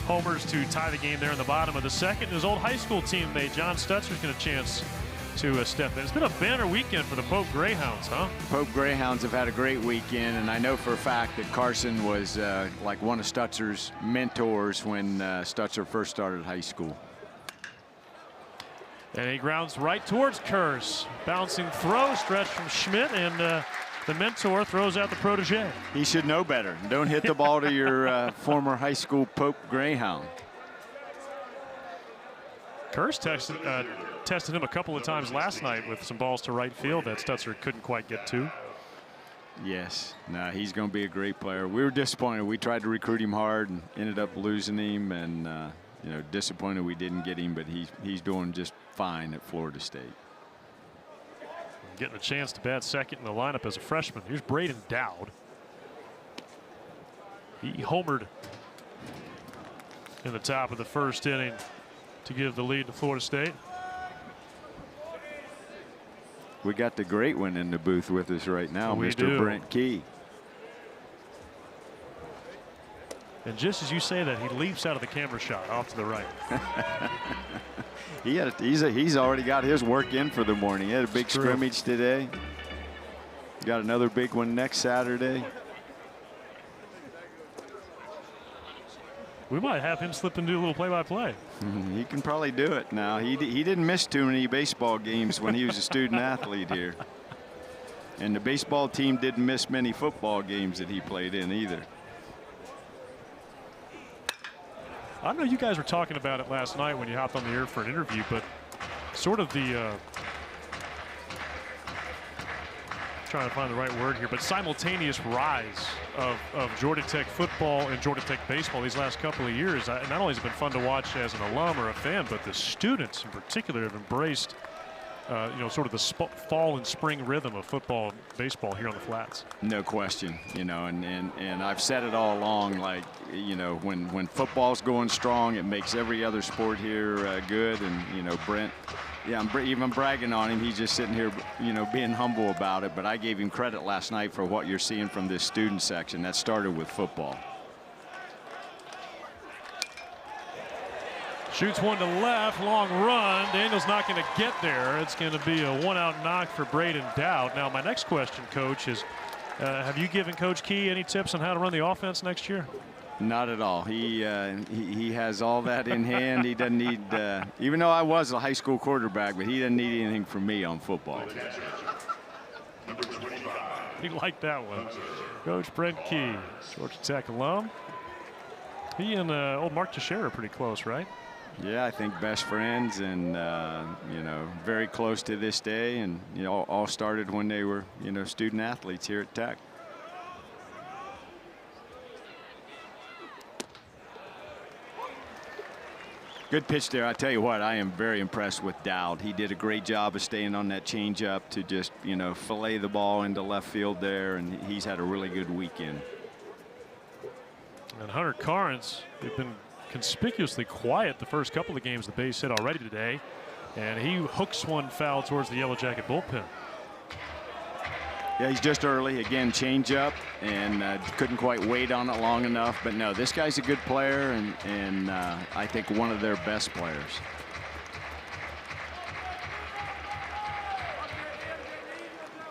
A: Homers to tie the game there in the bottom of the second. His old high school teammate, John Stutzer's getting a chance to step in. It's been a banner weekend for the Pope Greyhounds, huh?
B: Pope Greyhounds have had a great weekend, and I know for a fact that Carson was like one of Stutzer's mentors when Stutzer first started high school.
A: And he grounds right towards Curse. Bouncing throw, stretch from Schmidt, and the mentor throws out the protege.
B: He should know better. Don't hit the ball to your former high school Pope Greyhound.
A: Curse tested him a couple of times last night with some balls to right field that Stutzer couldn't quite get to.
B: Yes, no, he's going to be a great player. We were disappointed. We tried to recruit him hard and ended up losing him, and you know, disappointed we didn't get him, but he's doing just fine at Florida State.
A: Getting a chance to bat second in the lineup as a freshman. Here's Braden Dowd. He homered in the top of the first inning to give the lead to Florida State.
B: We got the great one in the booth with us right now,
A: We
B: Mr.
A: do.
B: Brent Key.
A: And just as you say that, he leaps out of the camera shot off to the right.
B: He's already got his work in for the morning. He had a big
A: True.
B: scrimmage today. Got another big one next Saturday.
A: We might have him slip and do a little play-by-play.
B: He can probably do it now. He didn't miss too many baseball games when he was a student athlete here. And the baseball team didn't miss many football games that he played in either.
A: I know you guys were talking about it last night when you hopped on the air for an interview, but sort of the trying to find the right word here, but simultaneous rise of Georgia Tech football and Georgia Tech baseball these last couple of years. Not only has it been fun to watch as an alum or a fan, but the students in particular have embraced sort of the fall and spring rhythm of football and baseball here on the flats.
B: No question, and I've said it all along, like, when football's going strong, it makes every other sport here good. And, Brent, yeah, I'm even bragging on him. He's just sitting here, being humble about it. But I gave him credit last night for what you're seeing from this student section. That started with football.
A: Shoots one to left, long run. Daniel's not going to get there. It's going to be a one-out knock for Braden Dowd. Now, my next question, Coach, is have you given Coach Key any tips on how to run the offense next year?
B: Not at all. He has all that in hand. He doesn't need, even though I was a high school quarterback, but he doesn't need anything from me on football.
A: He liked that one. Coach Brent Key, Georgia Tech alum. He and old Mark Teixeira are pretty close, right?
B: Yeah, I think best friends, and very close to this day, and all started when they were student athletes here at Tech. Good pitch there. I tell you what, I am very impressed with Dowd. He did a great job of staying on that changeup to just fillet the ball into left field there, and he's had a really good weekend.
A: And Hunter Carnes, they've been conspicuously quiet the first couple of games the base hit already today, and he hooks one foul towards the Yellow Jacket bullpen.
B: Yeah, he's just early. Again, changeup, and couldn't quite wait on it long enough. But no, this guy's a good player, and I think one of their best players.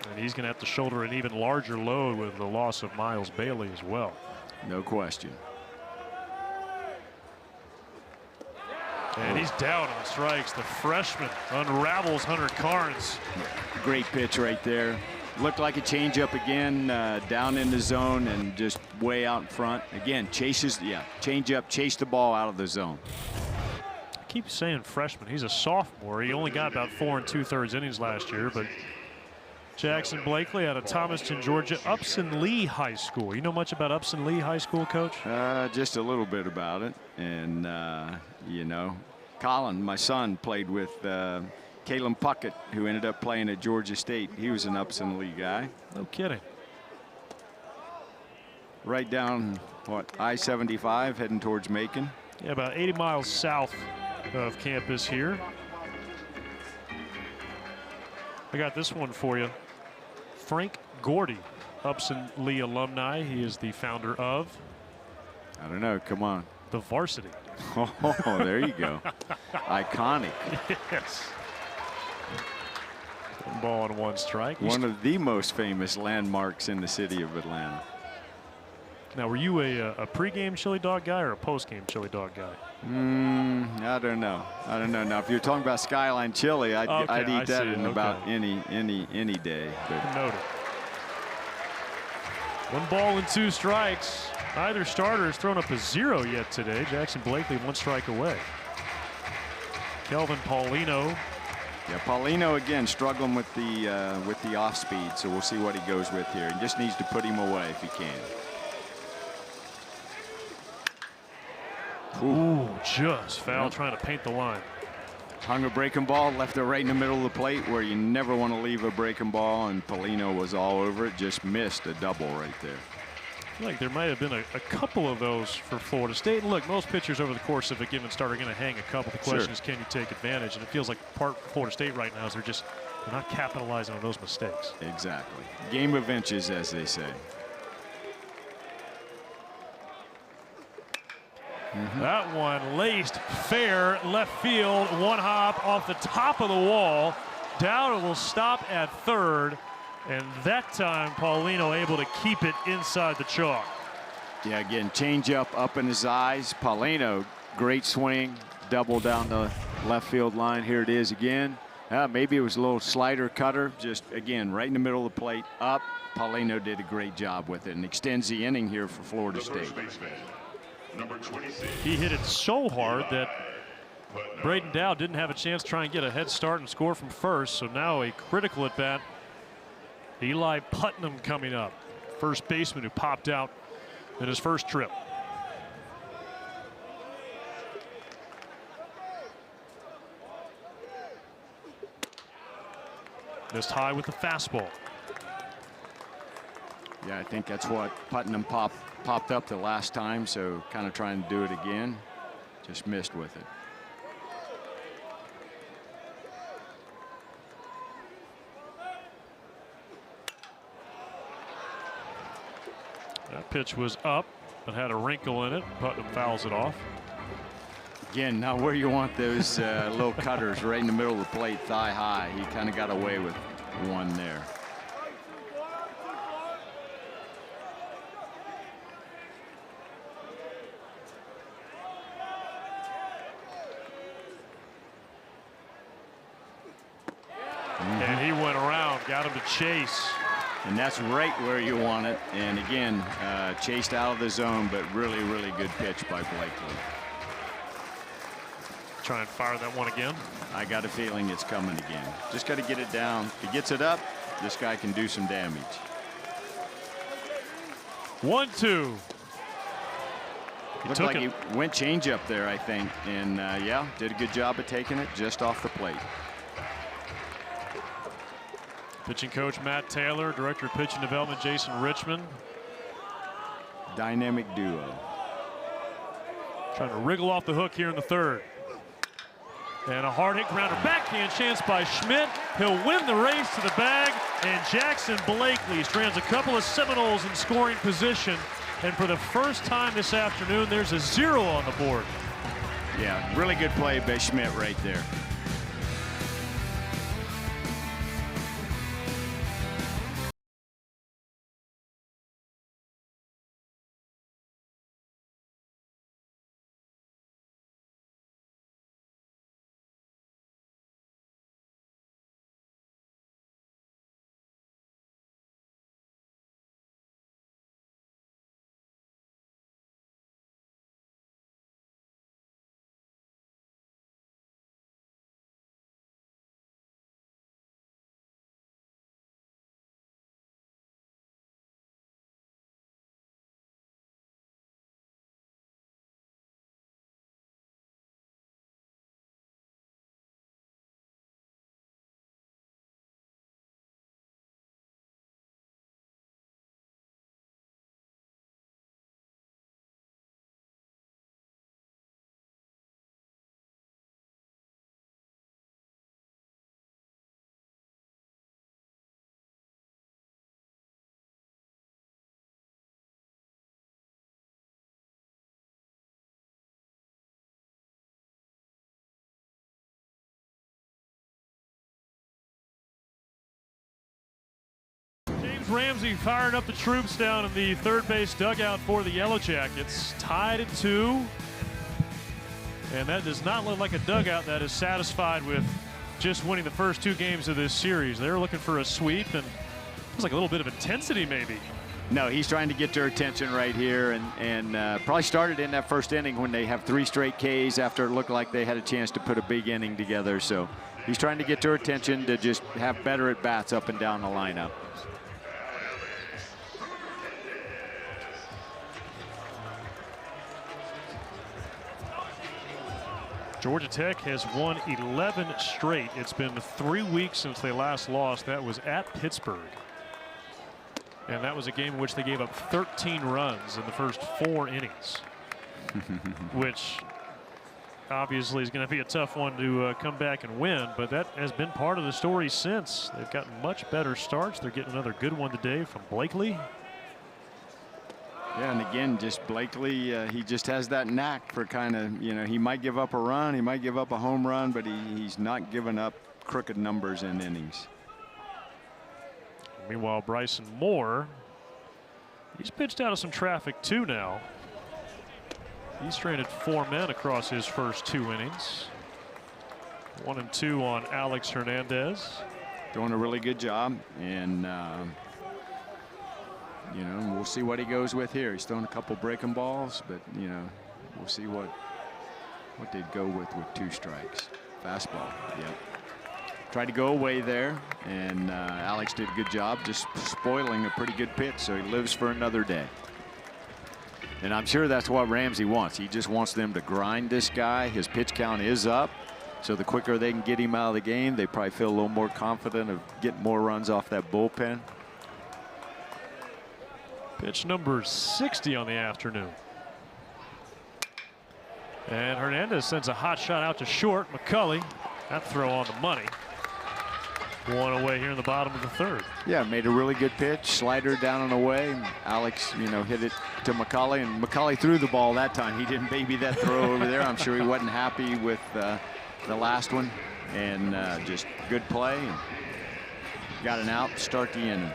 A: And he's going to have to shoulder an even larger load with the loss of Miles Bailey as well.
B: No question.
A: And he's down on strikes. The freshman unravels Hunter Carnes.
B: Great pitch right there. Looked like a changeup again, down in the zone and just way out in front. Again, changeup, chase the ball out of the zone.
A: I keep saying freshman. He's a sophomore. He only got about 4 2/3 innings last year, but Jackson Blakely out of Thomaston, Georgia, Upson Lee High School. You know much about Upson Lee High School, Coach?
B: Just a little bit about it. And, Colin, my son, played with Caleb Puckett, who ended up playing at Georgia State. He was an Upson Lee guy.
A: No kidding.
B: Right down, I-75 heading towards Macon.
A: Yeah, about 80 miles south of campus here. I got this one for you. Frank Gordy, Upson Lee alumni. He is the founder of,
B: I don't know, come on.
A: the Varsity.
B: Oh, there you go. Iconic.
A: Yes. 1 ball and 1 strike.
B: One of the most famous landmarks in the city of Atlanta.
A: Now, were you a pregame chili dog guy or a postgame chili dog guy?
B: I don't know. Now, if you're talking about Skyline chili, I'd eat that in about any day. But.
A: Noted. 1 ball and 2 strikes. Neither starter has thrown up a 0 yet today. Jackson Blakely 1 strike away. Kelvin Paulino.
B: Yeah, Paulino again struggling with the off speed, so we'll see what he goes with here. He just needs to put him away if he can.
A: Ooh, just foul, trying to paint the line.
B: Hung a breaking ball, left it right in the middle of the plate where you never want to leave a breaking ball, and Paulino was all over it, just missed a double right there.
A: feel like there might have been a couple of those for Florida State. And look, most pitchers over the course of a given start are going to hang a couple. The question is, can you take advantage? And it feels like part of Florida State right now is they're not capitalizing on those mistakes.
B: Exactly. Game of inches, as they say.
A: That one laced fair left field. One hop off the top of the wall. Dowd will stop at third. And that time, Paulino able to keep it inside the chalk.
B: Yeah, again, changeup up in his eyes. Paulino, great swing, double down the left field line. Here it is again. Maybe it was a little slider cutter, just again, right in the middle of the plate, up. Paulino did a great job with it and extends the inning here for Florida State.
C: Number 26.
A: He hit it so hard that Braden Dowd didn't have a chance to try and get a head start and score from first. So now a critical at bat. Eli Putnam coming up, first baseman who popped out in his first trip. Missed high with the fastball.
B: Yeah, I think that's what Putnam popped up the last time, so kind of trying to do it again. Just missed with it.
A: That pitch was up, but had a wrinkle in it. Putnam fouls it off.
B: Again, not where you want those little cutters, right in the middle of the plate, thigh high. He kind of got away with one there.
A: And he went around, got him to chase.
B: And that's right where you want it. And again, chased out of the zone, but really, really good pitch by Blakely.
A: Try and fire that one again.
B: I got a feeling it's coming again. Just got to get it down. If he gets it up, this guy can do some damage.
A: 1-2.
B: Looked like he went changeup there, I think. And yeah, did a good job of taking it just off the plate.
A: Pitching coach Matt Taylor, director of pitching development Jason Richmond.
B: Dynamic duo.
A: Trying to wriggle off the hook here in the third. And a hard hit grounder, backhand chance by Schmidt. He'll win the race to the bag. And Jackson Blakely strands a couple of Seminoles in scoring position. And for the first time this afternoon, there's a 0 on the board.
B: Yeah, really good play by Schmidt right there.
A: Ramsey firing up the troops down in the third base dugout for the Yellow Jackets. Tied at 2. And that does not look like a dugout that is satisfied with just winning the first 2 games of this series. They're looking for a sweep, and feels like a little bit of intensity maybe.
B: No, he's trying to get their attention right here, and probably started in that first inning when they have 3 straight Ks after it looked like they had a chance to put a big inning together. So he's trying to get their attention to just have better at-bats up and down the lineup.
A: Georgia Tech has won 11 straight. It's been 3 weeks since they last lost. That was at Pittsburgh. And that was a game in which they gave up 13 runs in the first 4 innings, which obviously is going to be a tough one to come back and win, but that has been part of the story since. They've gotten much better starts. They're getting another good one today from Blakely.
B: Yeah, and again, just Blakely, he just has that knack for kind of, you know, he might give up a run, he might give up a home run, but he's not giving up crooked numbers in innings.
A: Meanwhile, Bryson Moore, he's pitched out of some traffic too now. He's stranded 4 men across his first 2 innings. 1 and 2 on Alex Hernandez.
B: Doing a really good job, and you know, we'll see what he goes with here. He's thrown a couple breaking balls, but you know, we'll see what they'd go with 2 strikes. Fastball, yep. Tried to go away there, and Alex did a good job just spoiling a pretty good pitch, so he lives for another day. And I'm sure that's what Ramsey wants. He just wants them to grind this guy. His pitch count is up, so the quicker they can get him out of the game, they probably feel a little more confident of getting more runs off that bullpen.
A: Pitch number 60 on the afternoon. And Hernandez sends a hot shot out to short. McCulley, that throw on the money. 1 away here in the bottom of the 3rd.
B: Yeah, made a really good pitch. Slider down and away. Alex, you know, hit it to McCulley, and McCulley threw the ball that time. He didn't baby that throw over there. I'm sure he wasn't happy with the last one, and just good play. And got an out to start the inning.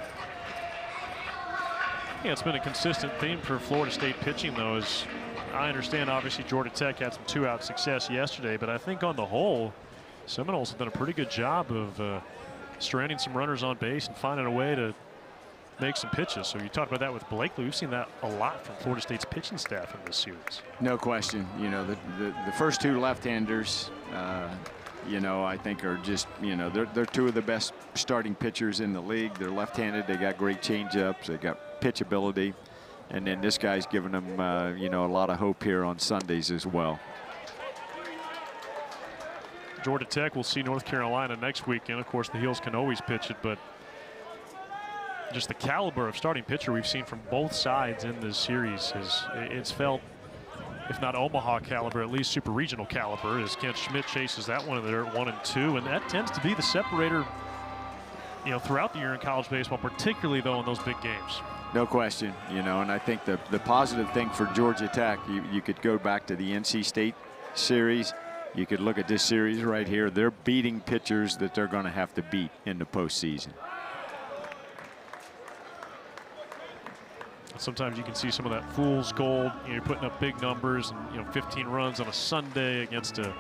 A: Yeah, it's been a consistent theme for Florida State pitching, though. As I understand, obviously Georgia Tech had some 2-out success yesterday, but I think on the whole, Seminoles have done a pretty good job of stranding some runners on base and finding a way to make some pitches. So you talked about that with Blakely. We've seen that a lot from Florida State's pitching staff in this series.
B: No question. You know, the first 2 left-handers, you know, I think are just, you know, they're 2 of the best starting pitchers in the league. They're left-handed. They got great changeups. They got pitch ability. And then this guy's giving them, you know, a lot of hope here on Sundays as well.
A: Georgia Tech will see North Carolina next weekend. Of course, the Heels can always pitch it, but just the caliber of starting pitcher we've seen from both sides in this series it's felt, if not Omaha caliber, at least super regional caliber, as Kent Schmidt chases that one there at 1 and 2, and that tends to be the separator, you know, throughout the year in college baseball, particularly though in those big games.
B: No question, you know, and I think the positive thing for Georgia Tech, you could go back to the NC State series. You could look at this series right here. They're beating pitchers that they're going to have to beat in the postseason.
A: Sometimes you can see some of that fool's gold. You know, you're putting up big numbers, and you know, 15 runs on a Sunday against a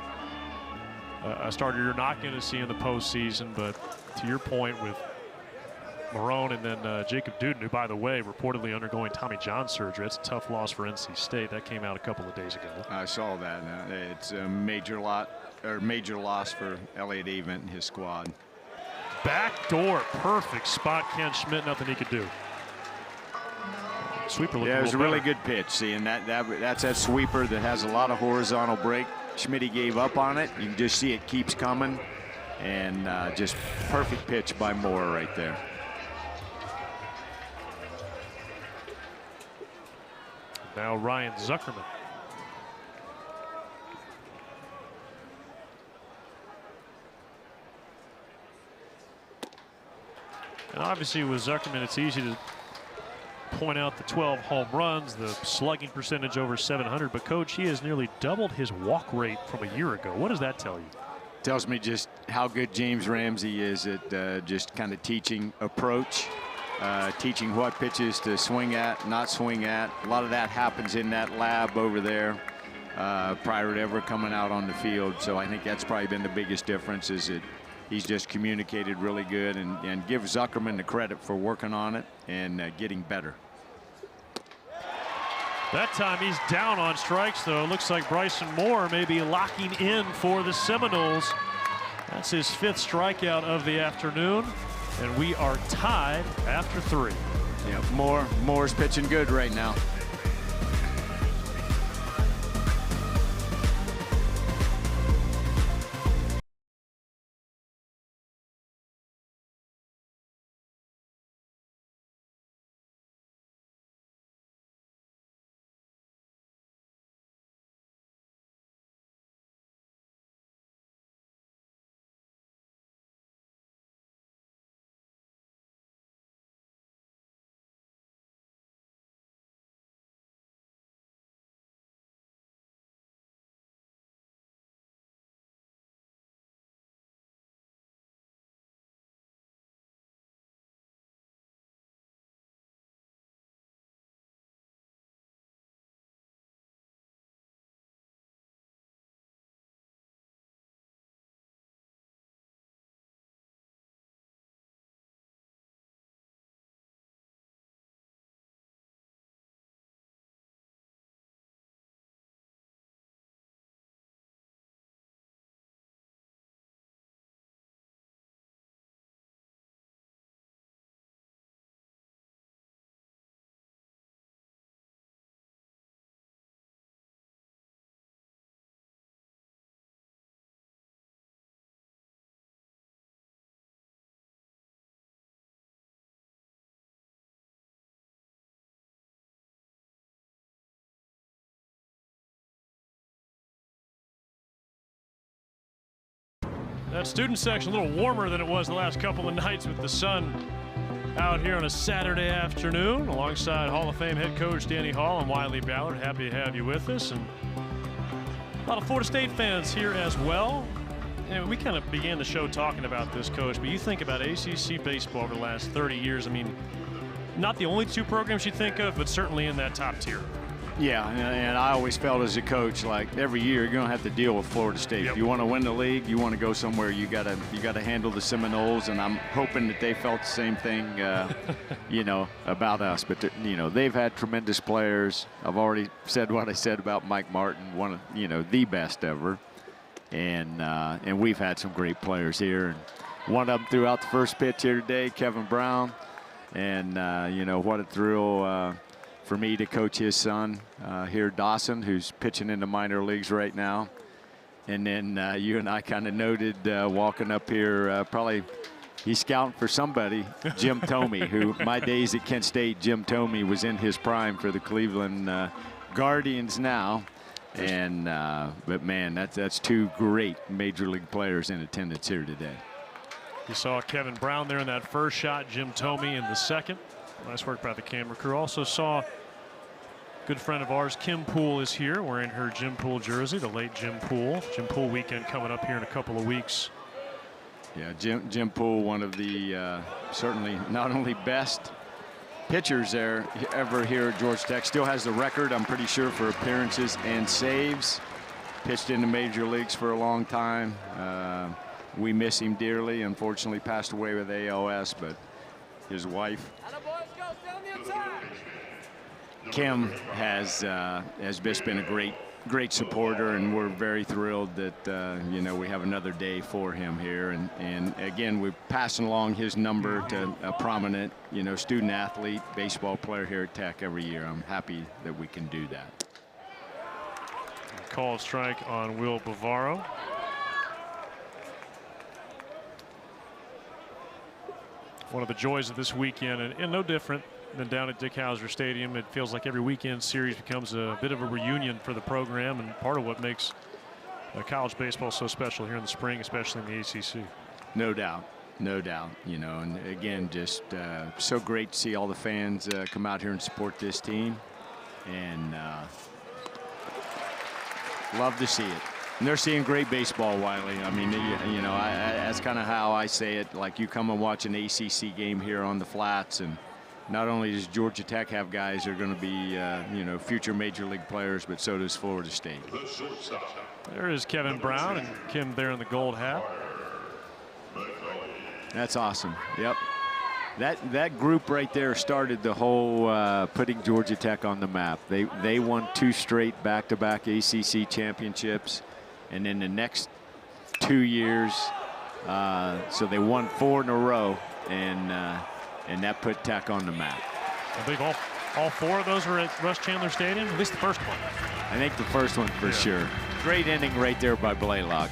A: starter you're not going to see in the postseason. But to your point with Marone and then Jacob Duden, who, by the way, reportedly undergoing Tommy John surgery. That's a tough loss for NC State. That came out a couple of days ago.
B: I saw that. It's a major loss for Elliott Avent and his squad.
A: Backdoor, perfect spot. Ken Schmidt, nothing he could do. Sweeper looking
B: yeah, it was a really
A: better.
B: good pitch. See, and that's that sweeper that has a lot of horizontal break. Schmidt gave up on it. You can just see it keeps coming, and just perfect pitch by Moore right there.
A: Now Ryan Zuckerman. And obviously with Zuckerman, it's easy to point out the 12 home runs, the slugging percentage over 700, but coach, he has nearly doubled his walk rate from a year ago. What does that tell you?
B: Tells me just how good James Ramsey is at just kind of teaching approach. Teaching what pitches to swing at, not swing at. A lot of that happens in that lab over there prior to ever coming out on the field. So I think that's probably been the biggest difference, is that he's just communicated really good, and give Zuckerman the credit for working on it and getting better.
A: That time he's down on strikes, though. Looks like Bryson Moore may be locking in for the Seminoles. That's his 5th strikeout of the afternoon. And we are tied after 3.
B: Yeah, Moore's pitching good right now.
A: student section a little warmer than it was the last couple of nights with the sun out here on a Saturday afternoon alongside Hall of Fame head coach Danny Hall and Wiley Ballard. Happy to have you with us. And a lot of Florida State fans here as well. And we kind of began the show talking about this, Coach, but you think about ACC baseball over the last 30 years. I mean, not the only two programs you think of, but certainly in that top tier.
B: Yeah, and I always felt as a coach, like every year you're going to have to deal with Florida State.
A: Yep.
B: If you want to win the league, you want to go somewhere, you got to handle the Seminoles, and I'm hoping that they felt the same thing, you know, about us. But you know, they've had tremendous players. I've already said what I said about Mike Martin, one of the best ever, and we've had some great players here. And one of them throughout the first pitch here today, Kevin Brown, and you know, what a thrill. For me to coach his son here, Dawson, who's pitching in the minor leagues right now. And then you and I kind of noted walking up here, probably he's scouting for somebody, Jim Thome, who my days at Kent State, Jim Thome was in his prime for the Cleveland Guardians now. And but man, that's two great major league players in attendance here today.
A: You saw Kevin Brown there in that first shot, Jim Thome in the second. Nice work by the camera crew. Also saw good friend of ours, Kim Poole, is here wearing her Jim Poole jersey, the late Jim Poole. Jim Poole weekend coming up here in a couple of weeks.
B: Yeah, Jim Poole, one of the certainly not only best pitchers there ever here at Georgia Tech, still has the record, I'm pretty sure, for appearances and saves. Pitched in the major leagues for a long time. We miss him dearly. Unfortunately, passed away with ALS, but his wife, Kim, has just been a great supporter, and we're very thrilled that you know, we have another day for him here. And again, we're passing along his number to a prominent, you know, student athlete, baseball player here at Tech every year. I'm happy that we can do that.
A: Call strike on Will Bavaro. One of the joys of this weekend, and no different than down at Dick Howser Stadium. It feels like every weekend series becomes a bit of a reunion for the program, and part of what makes college baseball so special here in the spring, especially in the ACC.
B: No doubt. No doubt. You know, and again, just so great to see all the fans come out here and support this team, and love to see it. And they're seeing great baseball, Wiley. I mean, you know, that's kind of how I say it. Like, you come and watch an ACC game here on the flats, and not only does Georgia Tech have guys that are going to be, you know, future major league players, but so does Florida State.
A: There is Kevin Brown, and Kim there in the gold hat.
B: That's awesome. Yep. That group right there started the whole putting Georgia Tech on the map. They won 2 straight back-to-back ACC championships, and then the next 2 years, so they won 4 in a row, and that put Tech on the map.
A: I think all 4 of those were at Russ Chandler Stadium, at least the first one.
B: I think the first one for sure. Great inning right there by Blaylock.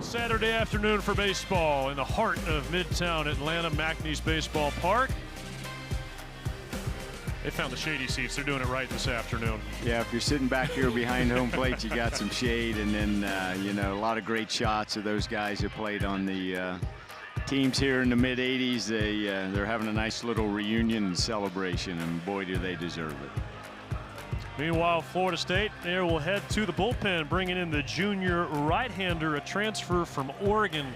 A: Saturday afternoon for baseball in the heart of Midtown Atlanta, McNeese Baseball Park. They found the shady seats. They're doing it right this afternoon.
B: Yeah, if you're sitting back here behind home plate, you got some shade, and then you know, a lot of great shots of those guys who played on the teams here in the mid '80s. They're having a nice little reunion and celebration, and boy, do they deserve it.
A: Meanwhile, Florida State there will head to the bullpen, bringing in the junior right-hander, a transfer from Oregon,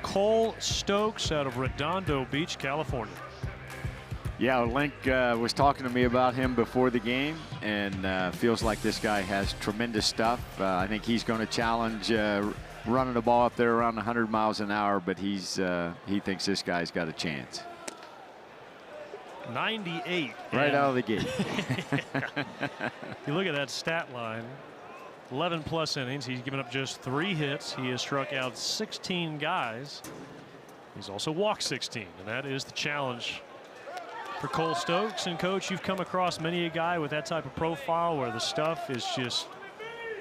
A: Cole Stokes out of Redondo Beach, California.
B: Yeah, Link was talking to me about him before the game, and feels like this guy has tremendous stuff. I think he's going to challenge running the ball up there around 100 miles an hour, but he thinks this guy's got a chance.
A: 98.
B: Right out of the gate.
A: You look at that stat line, 11+ innings. He's given up just 3 hits. He has struck out 16 guys. He's also walked 16, and that is the challenge for Cole Stokes. And Coach, you've come across many a guy with that type of profile where the stuff is just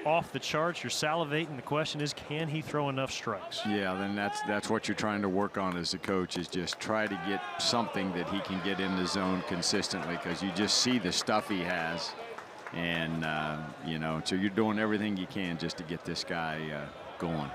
A: off the charts. You're salivating. The question is, can he throw enough strikes?
B: Yeah, then that's what you're trying to work on as a coach, is just try to get something that he can get in the zone consistently, because you just see the stuff he has, and you know, so you're doing everything you can just to get this guy going.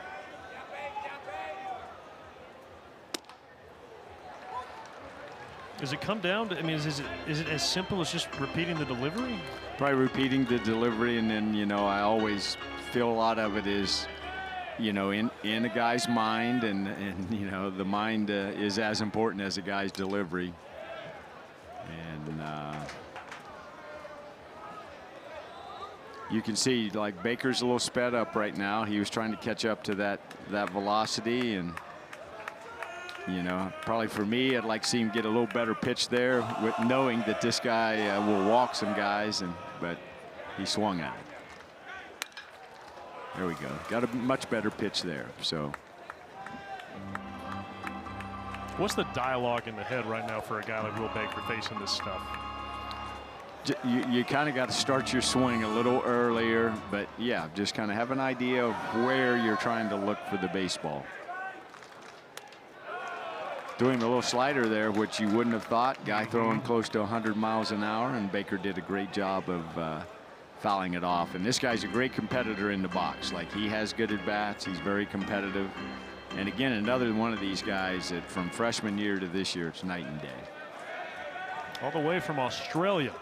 A: Does it come down to, I mean, is it as simple as just repeating the delivery?
B: Probably repeating the delivery, and then, you know, I always feel a lot of it is, you know, in a guy's mind, and you know, the mind is as important as a guy's delivery. And you can see, like, Baker's a little sped up right now. He was trying to catch up to that velocity, and you know, probably for me, I'd like to see him get a little better pitch there, with knowing that this guy will walk some guys, but he swung at it. There we go. Got a much better pitch there. So,
A: what's the dialogue in the head right now for a guy like Will Baker facing this stuff?
B: You kind of got to start your swing a little earlier, but yeah, just kind of have an idea of where you're trying to look for the baseball. Doing a little slider there, which you wouldn't have thought. Guy throwing close to 100 miles an hour, and Baker did a great job of fouling it off. And this guy's a great competitor in the box. Like, he has good at bats. He's very competitive. And again, another one of these guys that from freshman year to this year, it's night and day.
A: All the way from Australia.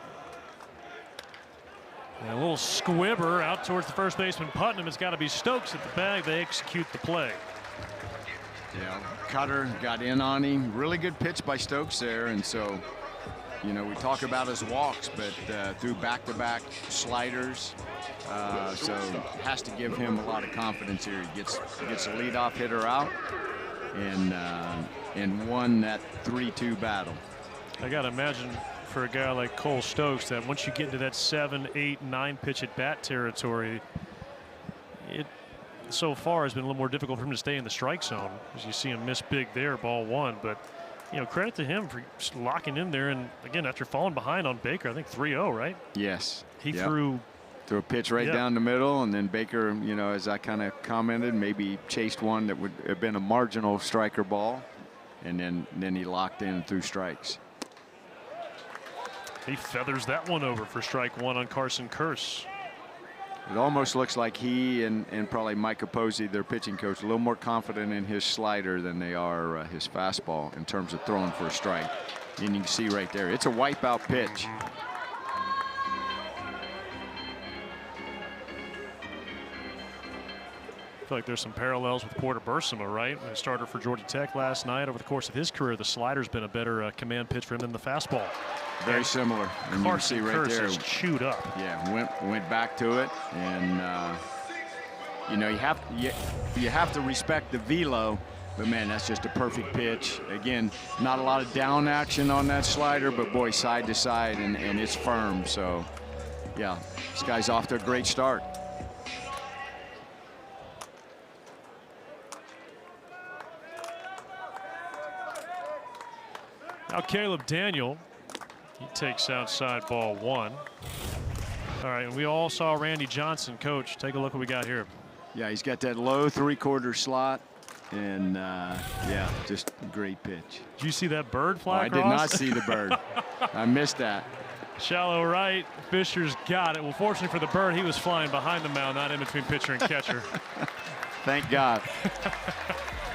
A: And a little squibber out towards the first baseman Putnam. It's got to be Stokes at the bag. They execute the play.
B: Yeah, cutter got in on him. Really good pitch by Stokes there. And so, you know, we talk about his walks, but through back-to-back sliders, so has to give him a lot of confidence here. He gets a leadoff hitter out, and won that 3-2 battle.
A: I got to imagine for a guy like Cole Stokes that once you get into that 7, 8, 9 pitch at bat territory, it so far has been a little more difficult for him to stay in the strike zone, as you see him miss big there, ball 1. But, you know, credit to him for locking in there. And again, after falling behind on Baker, I think 3-0, right?
B: Yes.
A: He threw
B: a pitch right down the middle, and then Baker, you know, as I kind of commented, maybe chased one that would have been a marginal striker ball, and then he locked in through strikes.
A: He feathers that one over for strike 1 on Carson Kearse.
B: It almost looks like he and probably Mike Capozzi, their pitching coach, a little more confident in his slider than they are his fastball in terms of throwing for a strike. And you can see right there, it's a wipeout pitch.
A: I feel like there's some parallels with Porter Bursama, right? A starter for Georgia Tech last night. Over the course of his career, the slider's been a better command pitch for him than the fastball.
B: Very similar. And you can see right
A: Kearse
B: there,
A: is chewed up.
B: Yeah, went back to it, and you know, you have to respect the velo, but man, that's just a perfect pitch. Again, not a lot of down action on that slider, but boy, side to side, and it's firm. So yeah, this guy's off to a great start.
A: Now Caleb Daniel, he takes outside ball 1. All right, and we all saw Randy Johnson. Coach, take a look what we got here.
B: Yeah, he's got that low 3/4 slot, And, yeah, just a great pitch.
A: Did you see that bird fly across?
B: I did not see the bird. I missed that.
A: Shallow right. Fisher's got it. Well, fortunately for the bird, he was flying behind the mound, not in between pitcher and catcher.
B: Thank God.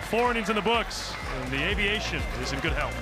A: 4 innings in the books, and the aviation is in good health.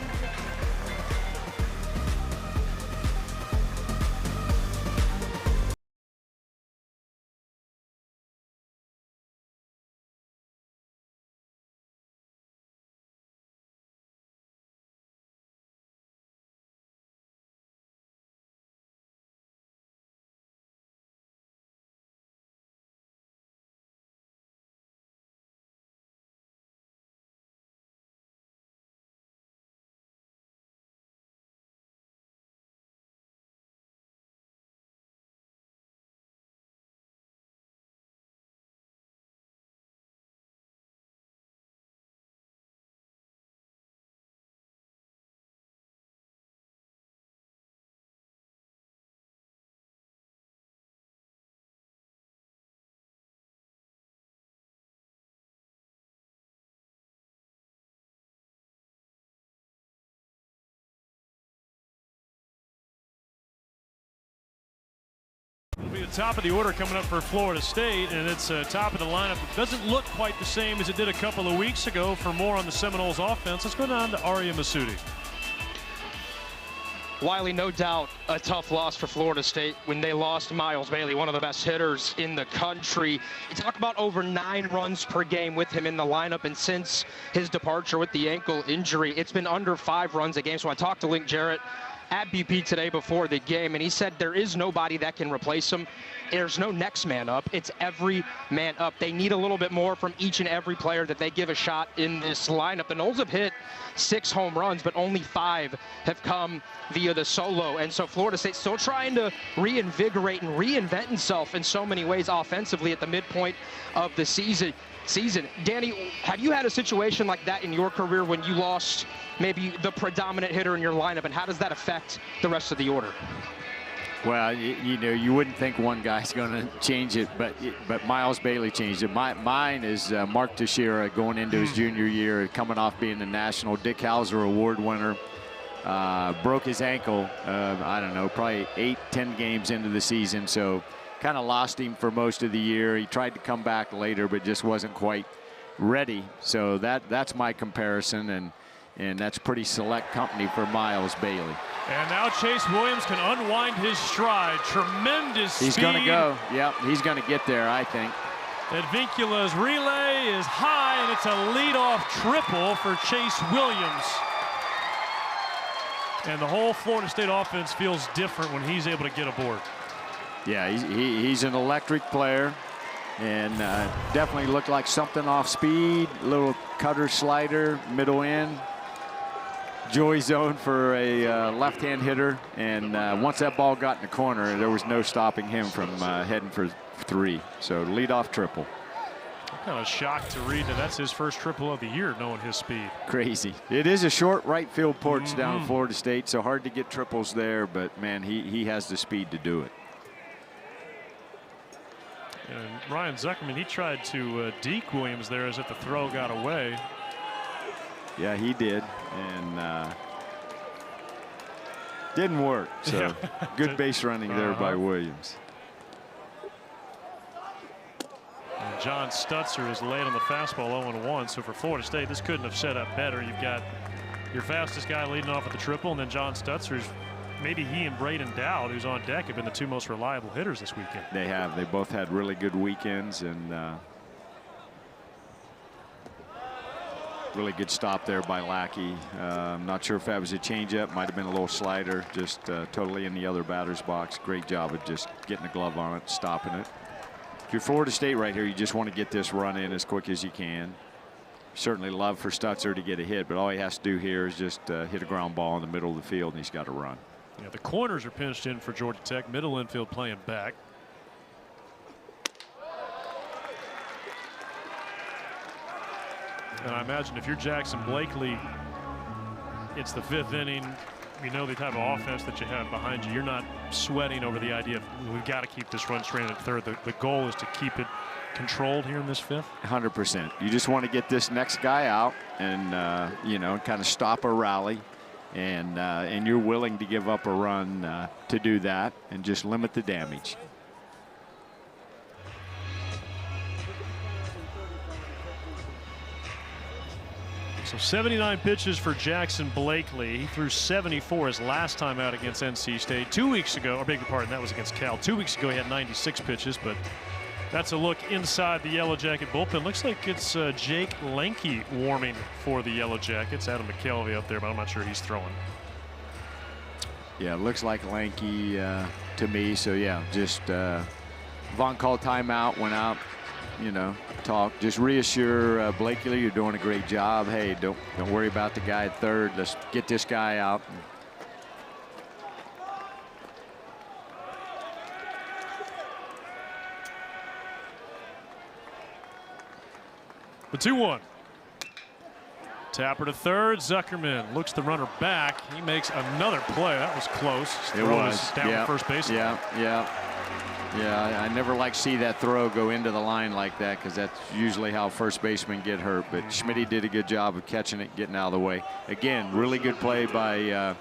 A: It'll be the top of the order coming up for Florida State, and it's top of the lineup. It doesn't look quite the same as it did a couple of weeks ago. For more on the Seminoles offense, let's go down to Arya Masudi.
D: Wiley, no doubt a tough loss for Florida State when they lost Miles Bailey, one of the best hitters in the country. You talk about over 9 runs per game with him in the lineup, and since his departure with the ankle injury, it's been under 5 runs a game. So I talked to Link Jarrett at BP today before the game, and he said there is nobody that can replace him. There's no next man up. It's every man up. They need a little bit more from each and every player that they give a shot in this lineup. The Noles have hit 6 home runs, but only 5 have come via the solo. And so Florida State still trying to reinvigorate and reinvent itself in so many ways offensively at the midpoint of the season. Danny, have you had a situation like that in your career when you lost maybe the predominant hitter in your lineup, and how does that affect the rest of the order?
B: Well, you know, you wouldn't think one guy's going to change it, but Miles Bailey changed it. Mine is Mark Teixeira going into his junior year, coming off being the National Dick Hauser Award winner. Broke his ankle, I don't know, probably 8-10 games into the season, so kind of lost him for most of the year. He tried to come back later, but just wasn't quite ready. So that's my comparison, and that's pretty select company for Miles Bailey.
A: And now Chase Williams can unwind his stride. Tremendous speed.
B: He's going to go. Yep, he's going to get there, I think.
A: Advincula's relay is high, and it's a leadoff triple for Chase Williams. And the whole Florida State offense feels different when he's able to get aboard.
B: Yeah, he's an electric player, and definitely looked like something off speed, little cutter slider, middle end. Joy zone for a left-hand hitter, and once that ball got in the corner, there was no stopping him from heading for 3. So leadoff triple.
A: I'm kind of shocked to read that that's his first triple of the year, knowing his speed.
B: Crazy. It is a short right field porch down in Florida State, so hard to get triples there, but man, he has the speed to do it.
A: And Ryan Zuckerman, he tried to deke Williams there as if the throw got away.
B: Yeah, he did, and didn't work. So good base running there by Williams.
A: And John Stutzer is late on the fastball 0-1. So for Florida State, this couldn't have set up better. You've got your fastest guy leading off with the triple, and then John Stutzer's. Maybe he and Braden Dowd, who's on deck, have been the 2 most reliable hitters this weekend.
B: They have. They both had really good weekends, and really good stop there by Lackey. I'm not sure if that was a changeup. Might have been a little slider, just totally in the other batter's box. Great job of just getting the glove on it, stopping it. If you're Florida State right here, you just want to get this run in as quick as you can. Certainly love for Stutzer to get a hit, but all he has to do here is just hit a ground ball in the middle of the field, and he's got to run.
A: Yeah, the corners are pinched in for Georgia Tech. Middle infield playing back. And I imagine if you're Jackson Blakely, it's the 5th inning. You know the type of offense that you have behind you. You're not sweating over the idea of we've got to keep this run straight at third. The goal is to keep it controlled here in this fifth?
B: 100%. You just want to get this next guy out and, you know, kind of stop a rally. And you're willing to give up a run to do that and just limit the damage.
A: So 79 pitches for Jackson Blakely. He threw 74 his last time out against NC State. 2 weeks ago, or beg your pardon, that was against Cal. 2 weeks ago he had 96 pitches, but that's a look inside the Yellow Jacket bullpen. Looks like it's Jake Lanky warming for the Yellow Jackets. Adam McKelvey up there, but I'm not sure he's throwing.
B: Yeah, it looks like Lanky to me. So yeah, just Vaughn called timeout, went out, you know, talked, just reassure Blakely, you're doing a great job. Hey, don't worry about the guy at third. Let's get this guy out.
A: The 2-1. Tapper to third. Zuckerman looks the runner back. He makes another play. That was close.
B: It was
A: down to first base.
B: Yeah. I never like to see that throw go into the line like that because that's usually how first basemen get hurt. But Schmitty did a good job of catching it, getting out of the way. Again, really good play by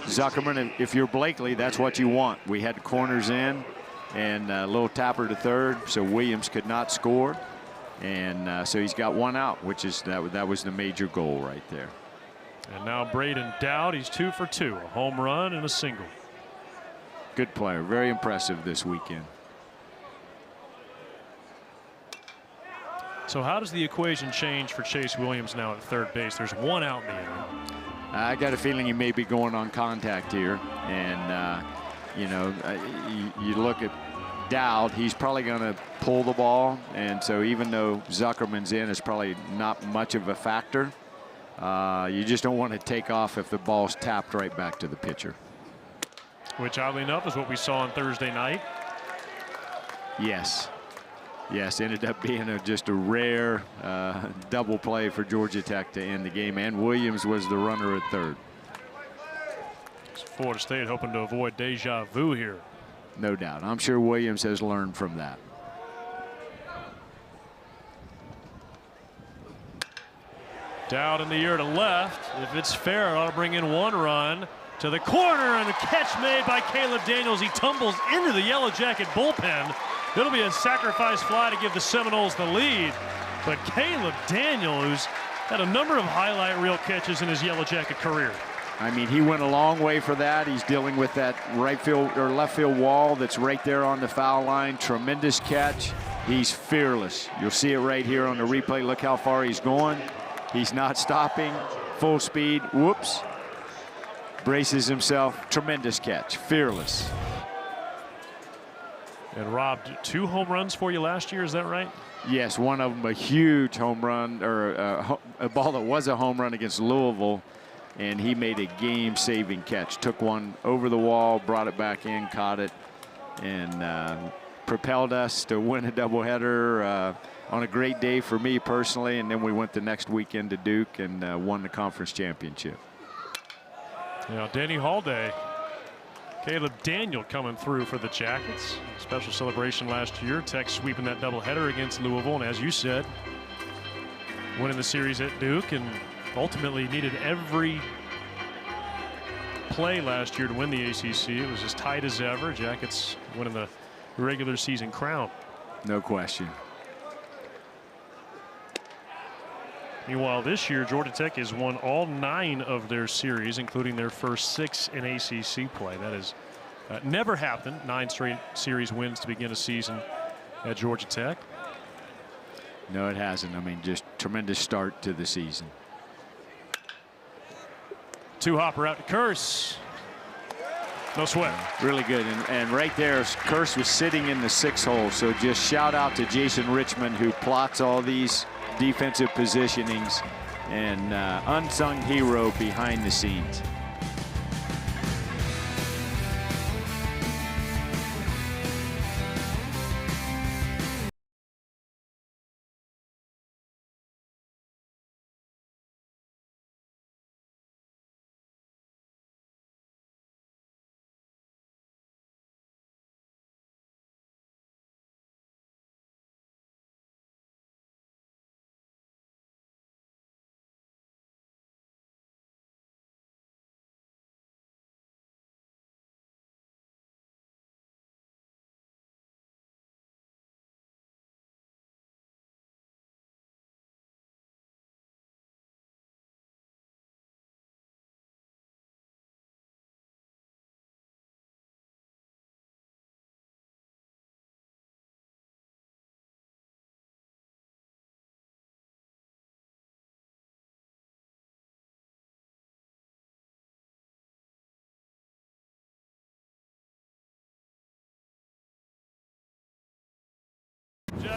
B: Zuckerman. And if you're Blakely, that's what you want. We had the corners in and a little tapper to third, so Williams could not score. And so he's got one out, which is that was the major goal right there.
A: And now Braden Dowd, he's 2 for 2, a home run and a single.
B: Good player, very impressive this weekend.
A: So how does the equation change for Chase Williams now at third base? There's one out in the inning.
B: I got a feeling he may be going on contact here, and you know, you look at Dowd, he's probably going to pull the ball, and so even though Zuckerman's in, it's probably not much of a factor. You just don't want to take off if the ball's tapped right back to the pitcher.
A: Which, oddly enough, is what we saw on Thursday night.
B: Yes, ended up being just a rare double play for Georgia Tech to end the game, and Williams was the runner at third.
A: Florida State hoping to avoid deja vu here.
B: No doubt. I'm sure Williams has learned from that.
A: Dowd in the air to left. If it's fair, it ought to bring in one run to the corner, and a catch made by Caleb Daniels. He tumbles into the Yellow Jacket bullpen. It'll be a sacrifice fly to give the Seminoles the lead. But Caleb Daniels, who's had a number of highlight reel catches in his Yellow Jacket career.
B: I mean, he went a long way for that. He's dealing with that right field or left field wall that's right there on the foul line. Tremendous catch. He's fearless. You'll see it right here on the replay. Look how far he's going. He's not stopping. Full speed. Whoops. Braces himself. Tremendous catch. Fearless.
A: And Rob, 2 home runs for you last year, is that right?
B: Yes, one of them a huge home run, or a ball that was a home run against Louisville. And he made a game-saving catch. Took one over the wall, brought it back in, caught it, and propelled us to win a doubleheader on a great day for me personally. And then we went the next weekend to Duke and won the conference championship.
A: Now, Danny Hallday, Caleb Daniel coming through for the Jackets. Special celebration last year. Tech sweeping that doubleheader against Louisville, and as you said, winning the series at Duke, and ultimately needed every play last year to win the ACC. It was as tight as ever. Jackets winning the regular season crown.
B: No question.
A: Meanwhile, this year, Georgia Tech has won all 9 of their series, including their first 6 in ACC play. That has never happened. 9 straight series wins to begin a season at Georgia Tech.
B: No, it hasn't. I mean, just tremendous start to the season.
A: 2-hopper out to Kearse. No sweat.
B: Really good. And right there, Kearse was sitting in the 6th hole. So just shout out to Jason Richmond, who plots all these defensive positionings, and unsung hero behind the scenes.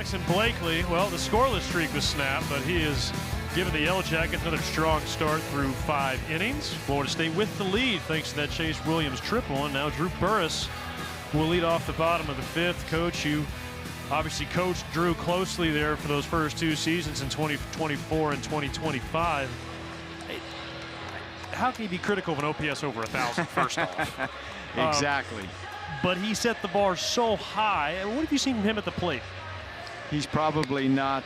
A: Jackson Blakely, well, the scoreless streak was snapped, but he is giving the Yellow Jackets another strong start through 5 innings. Florida State with the lead thanks to that Chase Williams triple, and now Drew Burress will lead off the bottom of the 5th. Coach, you obviously coached Drew closely there for those first 2 seasons in 2024 and 2025. How can you be critical of an OPS over 1,000, first off?
B: Exactly.
A: But he set the bar so high. What have you seen from him at the plate?
B: He's probably not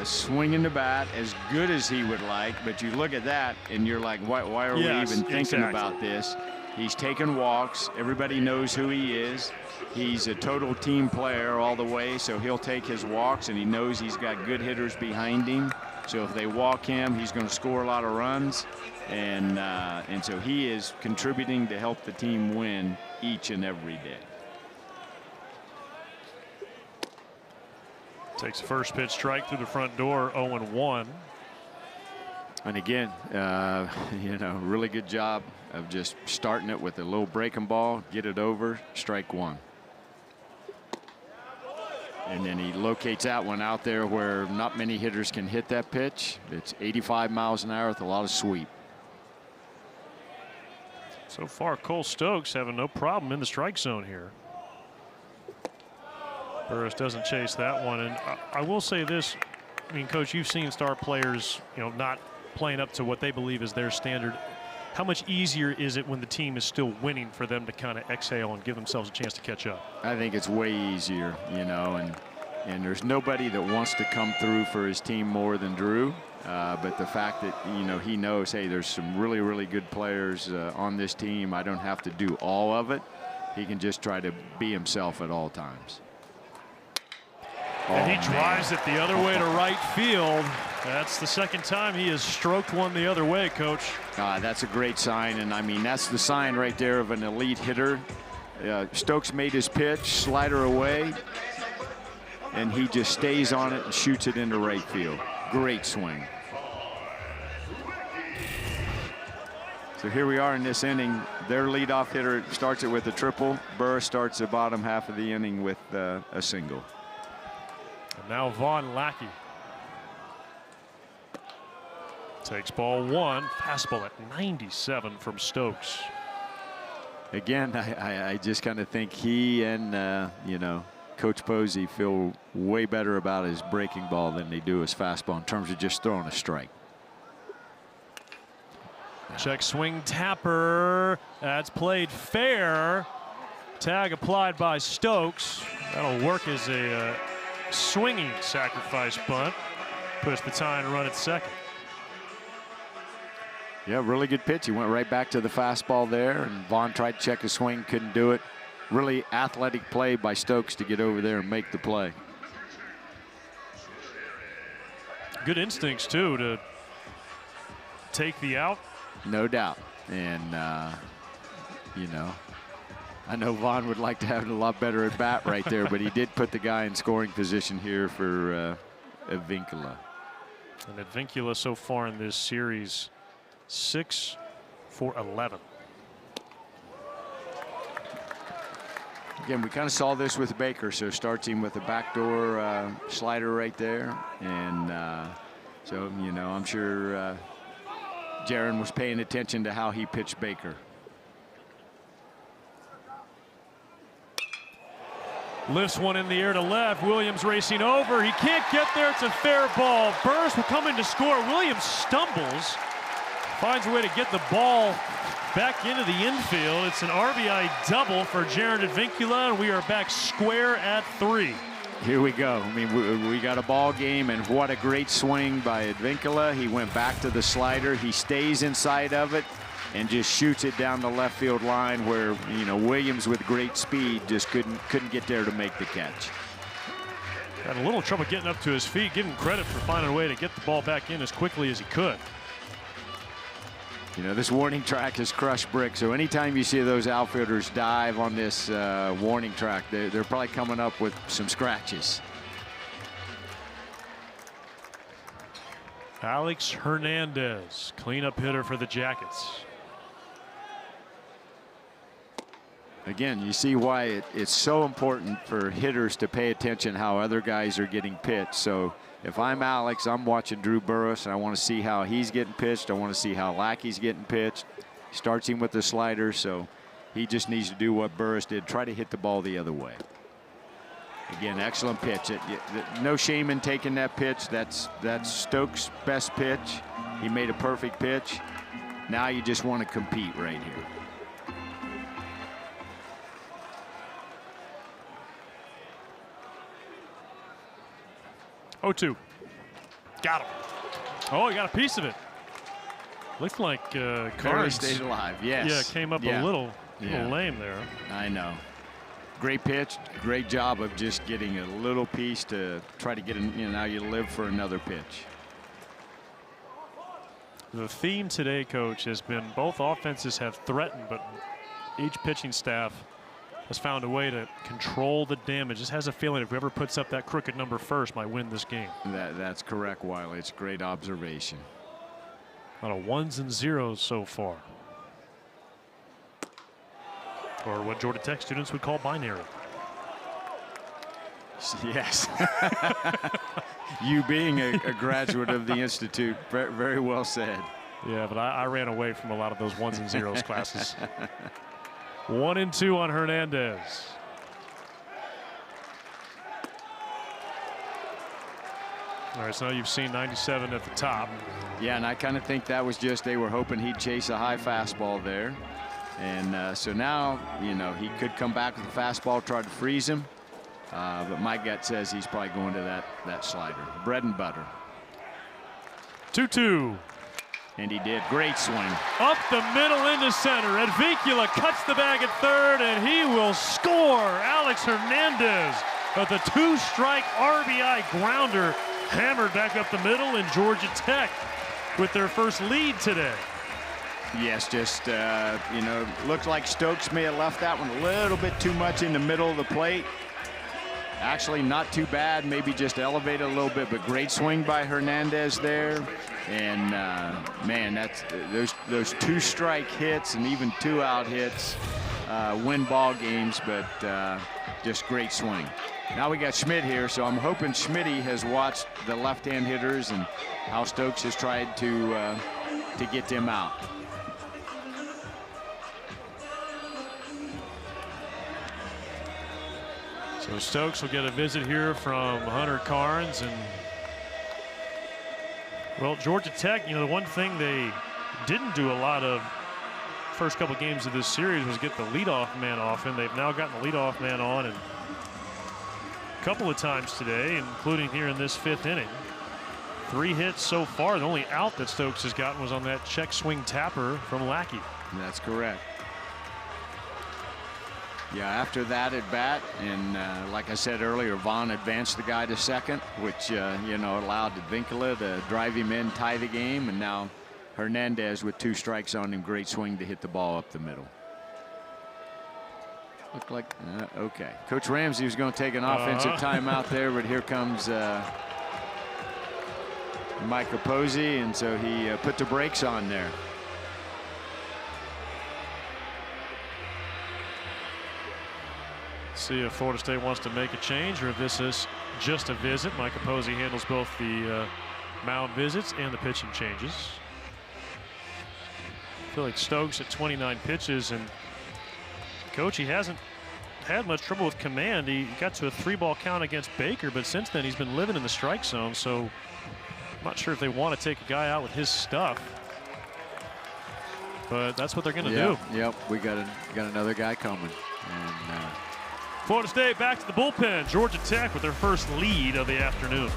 B: swinging the bat as good as he would like, but you look at that and you're like, why are we even thinking about this? He's taking walks. Everybody knows who he is. He's a total team player all the way, so he'll take his walks, and he knows he's got good hitters behind him. So if they walk him, he's going to score a lot of runs, and so he is contributing to help the team win each and every day.
A: Takes the first pitch, strike through the front door, 0-1.
B: And again, you know, really good job of just starting it with a little breaking ball, get it over, strike 1. And then he locates that one out there where not many hitters can hit that pitch. It's 85 miles an hour with a lot of sweep.
A: So far, Cole Stokes having no problem in the strike zone here. Burress doesn't chase that one. And I will say this, I mean, Coach, you've seen star players, you know, not playing up to what they believe is their standard. How much easier is it when the team is still winning for them to kind of exhale and give themselves a chance to catch up?
B: I think it's way easier, you know, and there's nobody that wants to come through for his team more than Drew. But the fact that, you know, he knows, hey, there's some really, really good players on this team. I don't have to do all of it. He can just try to be himself at all times.
A: And he drives it the other way to right field. That's the second time he has stroked one the other way, Coach.
B: That's a great sign, and I mean, that's the sign right there of an elite hitter. Stokes made his pitch, slider away, and he just stays on it and shoots it into right field. Great swing. So here we are in this inning. Their leadoff hitter starts it with a triple. Burress starts the bottom half of the inning with a single.
A: And now Vaughn Lackey takes ball 1. Fastball at 97 from Stokes.
B: Again, I just kind of think he and you know, Coach Posey feel way better about his breaking ball than they do his fastball in terms of just throwing a strike.
A: Check swing tapper. That's played fair. Tag applied by Stokes. That'll work as a swinging sacrifice bunt. Puts the tying run at second.
B: Yeah, really good pitch. He went right back to the fastball there, and Vaughn tried to check his swing, couldn't do it. Really athletic play by Stokes to get over there and make the play.
A: Good instincts, too, to take the out.
B: No doubt. And, you know, I know Vaughn would like to have a lot better at bat right there, but he did put the guy in scoring position here for Advincula.
A: And Advincula so far in this series, 6 for 11.
B: Again, we kind of saw this with Baker, so starts him with a backdoor slider right there. And so, you know, I'm sure Jaron was paying attention to how he pitched Baker.
A: Lifts one in the air to left. Williams racing over. He can't get there. It's a fair ball. Burress will come in to score. Williams stumbles. Finds a way to get the ball back into the infield. It's an RBI double for Jaron Advincula, and we are back square at 3.
B: Here we go. I mean, we got a ball game, and what a great swing by Advincula. He went back to the slider. He stays inside of it and just shoots it down the left field line where, you know, Williams with great speed just couldn't get there to make the catch.
A: Had a little trouble getting up to his feet. Give him credit for finding a way to get the ball back in as quickly as he could.
B: You know, this warning track is crushed brick, so anytime you see those outfielders dive on this warning track, they're probably coming up with some scratches.
A: Alex Hernandez, cleanup hitter for the Jackets.
B: Again, you see why it's so important for hitters to pay attention how other guys are getting pitched. So if I'm Alex, I'm watching Drew Burress, and I want to see how he's getting pitched. I want to see how Lackey's getting pitched. Starts him with the slider, so he just needs to do what Burress did, try to hit the ball the other way. Again, excellent pitch. No shame in taking that pitch. That's Stokes' best pitch. He made a perfect pitch. Now you just want to compete right here.
A: Oh, 2. Got him. Oh, he got a piece of it. Looked like
B: Carnes stayed alive. Yes.
A: Yeah, came up a little lame there.
B: I know. Great pitch. Great job of just getting a little piece to try to get in. You know, now you live for another pitch.
A: The theme today, Coach, has been both offenses have threatened, but each pitching staff has found a way to control the damage. Just has a feeling if whoever puts up that crooked number first might win this game.
B: That's correct, Wiley. It's a great observation.
A: A lot of 1s and 0s so far. Or what Georgia Tech students would call binary.
B: Yes. You being a graduate of the Institute, very well said.
A: Yeah, but I ran away from a lot of those 1s and 0s classes. 1 and 2 on Hernandez. All right, so now you've seen 97 at the top.
B: Yeah, and I kind of think that was just they were hoping he'd chase a high fastball there. And so now, you know, he could come back with a fastball, try to freeze him. But my gut says he's probably going to that slider. Bread and butter.
A: 2-2.
B: And he did. Great swing.
A: Up the middle into center. Advíncula cuts the bag at third, and he will score. Alex Hernandez with a 2-strike RBI grounder hammered back up the middle, and Georgia Tech with their first lead today.
B: Yes, just, you know, looked like Stokes may have left that one a little bit too much in the middle of the plate. Actually, not too bad, maybe just elevated a little bit, but great swing by Hernandez there. And, man, that's those 2-strike hits and even 2-out hits win ball games, but just great swing. Now we got Schmidt here, so I'm hoping Schmitty has watched the left-hand hitters and how Stokes has tried to get them out.
A: So Stokes will get a visit here from Hunter Carnes. And, well, Georgia Tech, you know, the one thing they didn't do a lot of first couple games of this series was get the leadoff man off, and they've now gotten the leadoff man on and a couple of times today, including here in this 5th inning. 3 hits so far. The only out that Stokes has gotten was on that check swing tapper from Lackey.
B: That's correct. Yeah, after that at bat, and like I said earlier, Vaughn advanced the guy to second, which you know, allowed Advíncula to drive him in, tie the game, and now Hernandez with 2 strikes on him. Great swing to hit the ball up the middle. Looked like okay. Coach Ramsey was going to take an offensive timeout there, but here comes Mike Capozzi, and so he put the brakes on there.
A: See if Florida State wants to make a change or if this is just a visit. Mike Capozzi handles both the mound visits and the pitching changes. I feel like Stokes at 29 pitches, and Coach, he hasn't had much trouble with command. He got to a 3-ball count against Baker, but since then he's been living in the strike zone, so I'm not sure if they want to take a guy out with his stuff. But that's what they're going to do.
B: Yep, we got another guy coming. And
A: Florida State back to the bullpen. Georgia Tech with their first lead of the afternoon.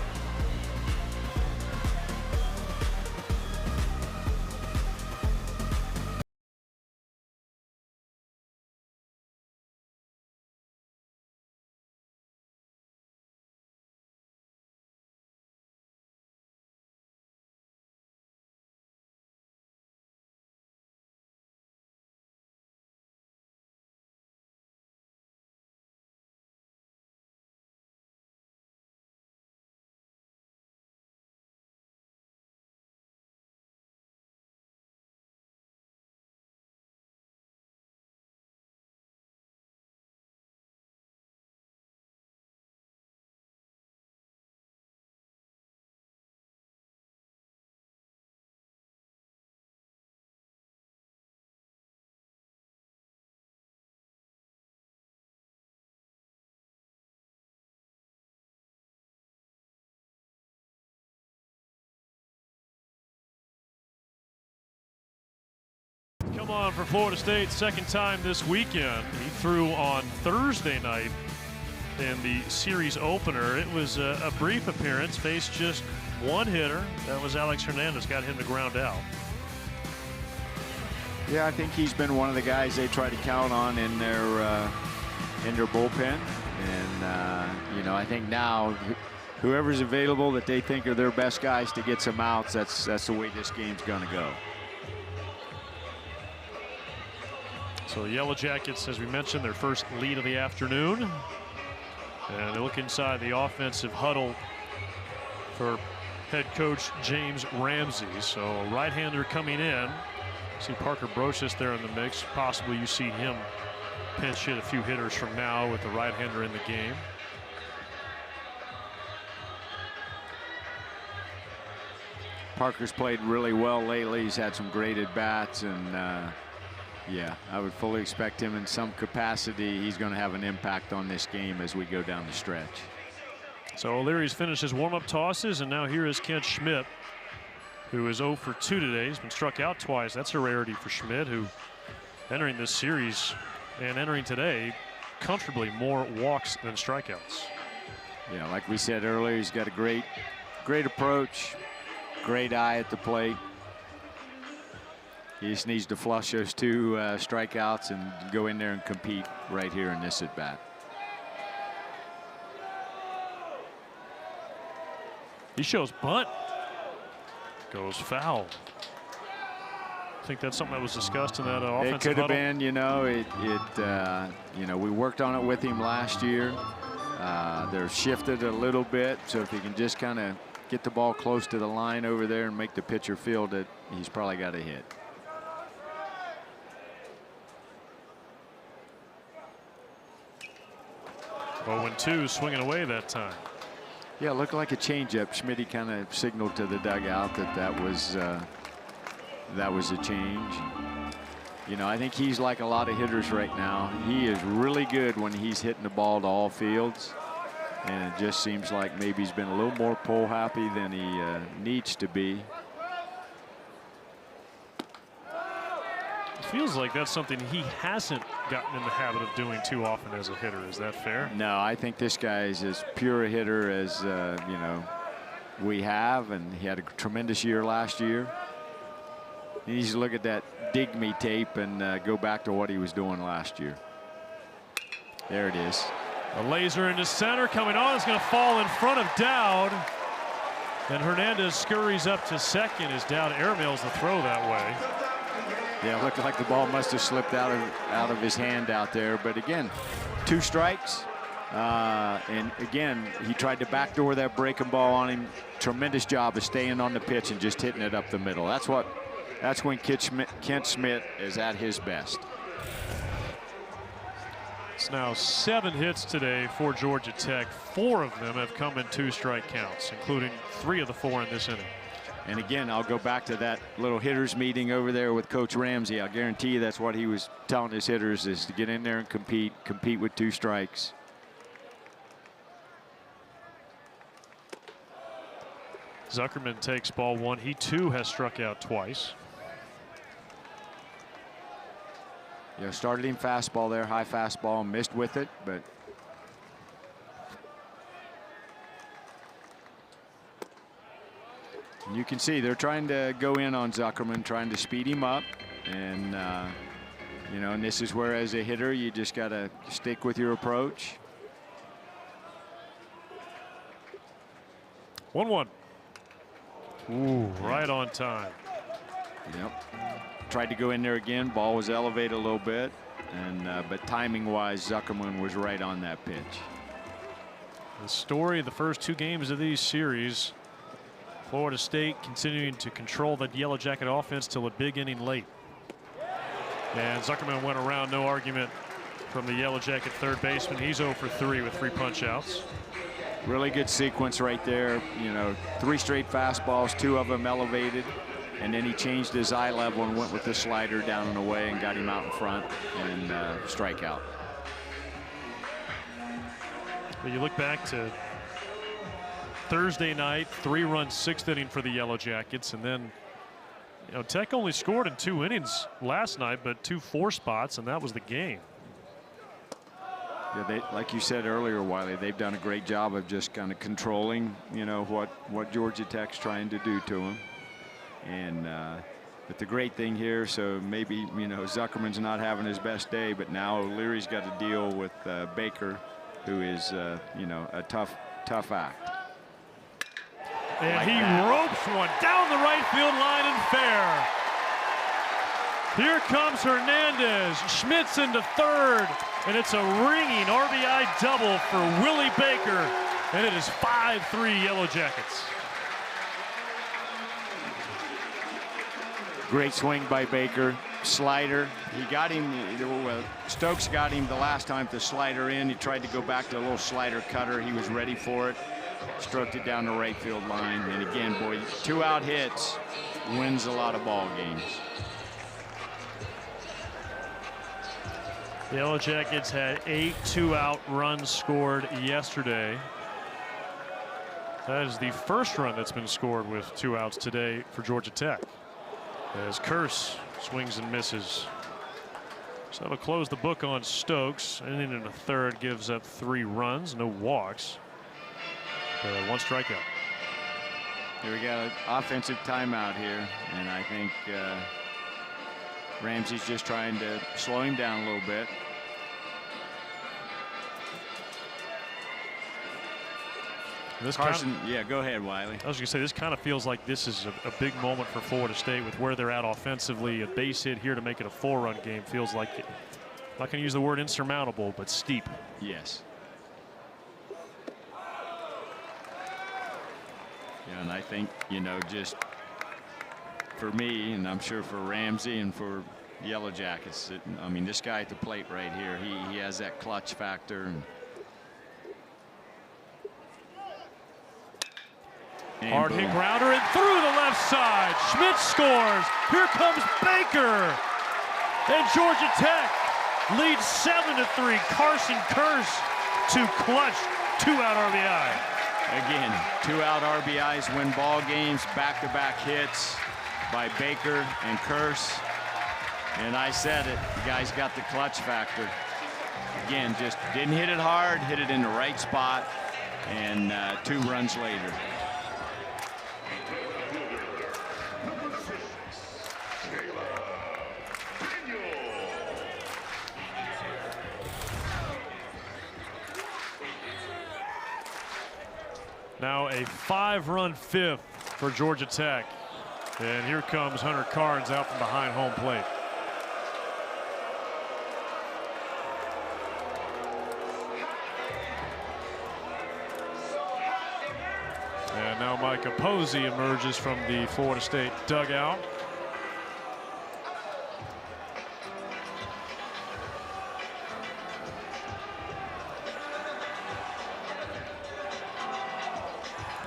A: Come on for Florida State, second time this weekend. He threw on Thursday night in the series opener. It was a brief appearance, faced just one hitter. That was Alex Hernandez, got him to ground out.
B: Yeah, I think he's been one of the guys they try to count on in their bullpen. And, you know, I think now whoever's available that they think are their best guys to get some outs, that's the way this game's going to go.
A: So the Yellow Jackets, as we mentioned, their first lead of the afternoon. And they look inside the offensive huddle for head coach James Ramsey. So a right-hander coming in. See Parker Brocious there in the mix. Possibly you see him pinch hit a few hitters from now with the right-hander in the game.
B: Parker's played really well lately. He's had some great at-bats, and yeah, I would fully expect him in some capacity. He's going to have an impact on this game as we go down the stretch.
A: So O'Leary's finished his warm-up tosses, and now here is Kent Schmidt, who is 0 for 2 today. He's been struck out twice. That's a rarity for Schmidt, who entering this series and entering today comfortably more walks than strikeouts.
B: Yeah, like we said earlier, he's got a great approach, great eye at the plate. He just needs to flush those 2 strikeouts and go in there and compete right here in this at bat.
A: He shows bunt. Goes foul. I think that's something that was discussed in that offensive
B: It could have
A: huddle.
B: been, you know, you know, we worked on it with him last year. They're shifted a little bit, so if he can just kind of get the ball close to the line over there and make the pitcher feel that he's probably got a hit.
A: Oh, 2 swinging away that time.
B: Yeah, it looked like a changeup. Schmidt kind of signaled to the dugout that was a change. You know, I think he's like a lot of hitters right now. He is really good when he's hitting the ball to all fields, and it just seems like maybe he's been a little more pull happy than he needs to be.
A: It feels like that's something he hasn't gotten in the habit of doing too often as a hitter. Is that fair?
B: No, I think this guy is as pure a hitter as you know, we have, and he had a tremendous year last year. He needs to look at that Dig Me tape and go back to what he was doing last year. There it is.
A: A laser into center coming on. It's going to fall in front of Dowd. And Hernandez scurries up to second as Dowd airmails the throw that way.
B: Yeah, it looked like the ball must have slipped out of his hand out there. But again, 2 strikes. And again, he tried to backdoor that breaking ball on him. Tremendous job of staying on the pitch and just hitting it up the middle. That's when Kent Schmidt is at his best.
A: It's now 7 hits today for Georgia Tech. 4 of them have come in 2-strike counts, including 3 of the 4 in this inning.
B: And again, I'll go back to that little hitters meeting over there with Coach Ramsey. I'll guarantee you that's what he was telling his hitters, is to get in there and compete with 2 strikes.
A: Zuckerman takes ball 1. He too has struck out twice.
B: Yeah, started him fastball there, high fastball, missed with it, but you can see they're trying to go in on Zuckerman, trying to speed him up, and you know, and this is where, as a hitter, you just got to stick with your approach.
A: 1-1. Ooh, right on time.
B: Yep. Tried to go in there again. Ball was elevated a little bit, and but timing-wise, Zuckerman was right on that pitch.
A: The story of the first 2 games of these series, Florida State continuing to control the Yellow Jacket offense till a big inning late. And Zuckerman went around, no argument from the Yellow Jacket third baseman. He's 0 for 3 with 3 punch-outs.
B: Really good sequence right there. You know, 3 straight fastballs, 2 of them elevated. And then he changed his eye level and went with the slider down and away and got him out in front and strikeout.
A: But you look back to Thursday night, 3-run 6th inning for the Yellow Jackets, and then know, Tech only scored in 2 innings last night, but 2 4 spots, and that was the game.
B: Yeah, they, like you said earlier, Wiley, they've done a great job of just kind of controlling, you know, what Georgia Tech's trying to do to them. And but the great thing here, so maybe, you know, Zuckerman's not having his best day, but now O'Leary's got to deal with Baker, who is, you know, a tough act.
A: And
B: Like
A: he
B: that.
A: ropes one down the right field line and fair. Here comes Hernandez. Schmitz into third, and it's a ringing RBI double for Willie Baker, and it is 5-3 Yellow Jackets.
B: Great swing by Baker. Slider. He got him. Stokes got him the last time to slider in. He tried to go back to a little slider cutter. He was ready for it. Stroked it down the right field line. And again, boy, 2 out hits wins a lot of ball games.
A: The Yellow Jackets had 8 2-out runs scored yesterday. That is the first run that's been scored with 2 outs today for Georgia Tech, as Curse swings and misses. So that'll close the book on Stokes. Inning in the third gives up 3 runs, no walks, 1 strikeout.
B: Here we got an offensive timeout here, and I think Ramsey's just trying to slow him down a little bit.
A: This
B: Carson, yeah, go ahead, Wiley.
A: I was going to say, this kind of feels like this is a big moment for Florida State with where they're at offensively. A base hit here to make it a 4-run game feels like, I'm not going to use the word insurmountable, but steep.
B: Yes. Yeah, and I think, you know, just for me, and I'm sure for Ramsey and for Yellow Jackets, I mean, this guy at the plate right here, he has that clutch factor. And
A: Hard
B: boom.
A: hit grounder and through the left side. Schmidt scores. Here comes Baker. And Georgia Tech leads 7-3. Carson Curse to clutch 2-out RBI.
B: Again, 2-out RBIs win ball games, back-to-back hits by Baker and Curse. And I said it, the guy's got the clutch factor. Again, just didn't hit it hard, hit it in the right spot, and 2 runs later.
A: Now a 5-run 5th for Georgia Tech. And here comes Hunter Carnes out from behind home plate. And now Micah Posey emerges from the Florida State dugout.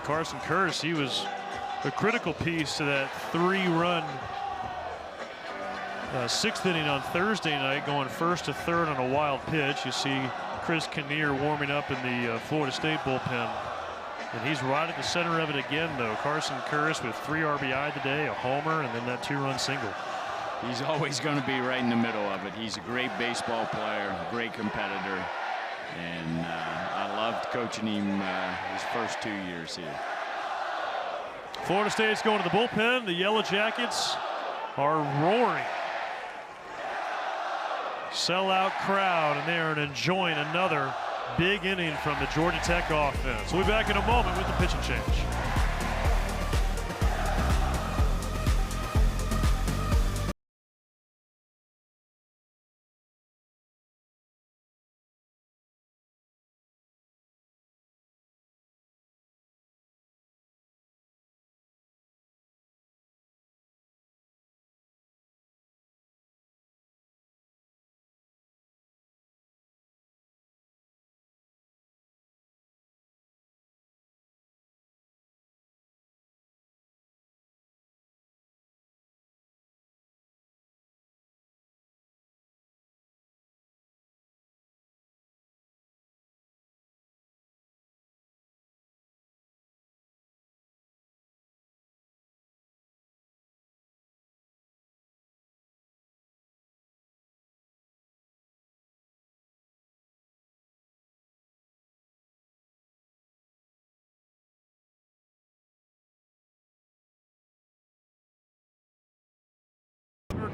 A: Carson Curse, he was a critical piece to that 3-run 6th inning on Thursday night, going 1st to 3rd on a wild pitch. You see Chris Kinnear warming up in the Florida State bullpen. And he's right at the center of it again, though. Carson Curse with 3 RBI today, a homer, and then that 2-run single.
B: He's always going to be right in the middle of it. He's a great baseball player, a great competitor. And I loved coaching him his first 2 years here.
A: Florida State's going to the bullpen. The Yellow Jackets are roaring. Sellout crowd, and they are enjoying another big inning from the Georgia Tech offense. We'll be back in a moment with the pitching change.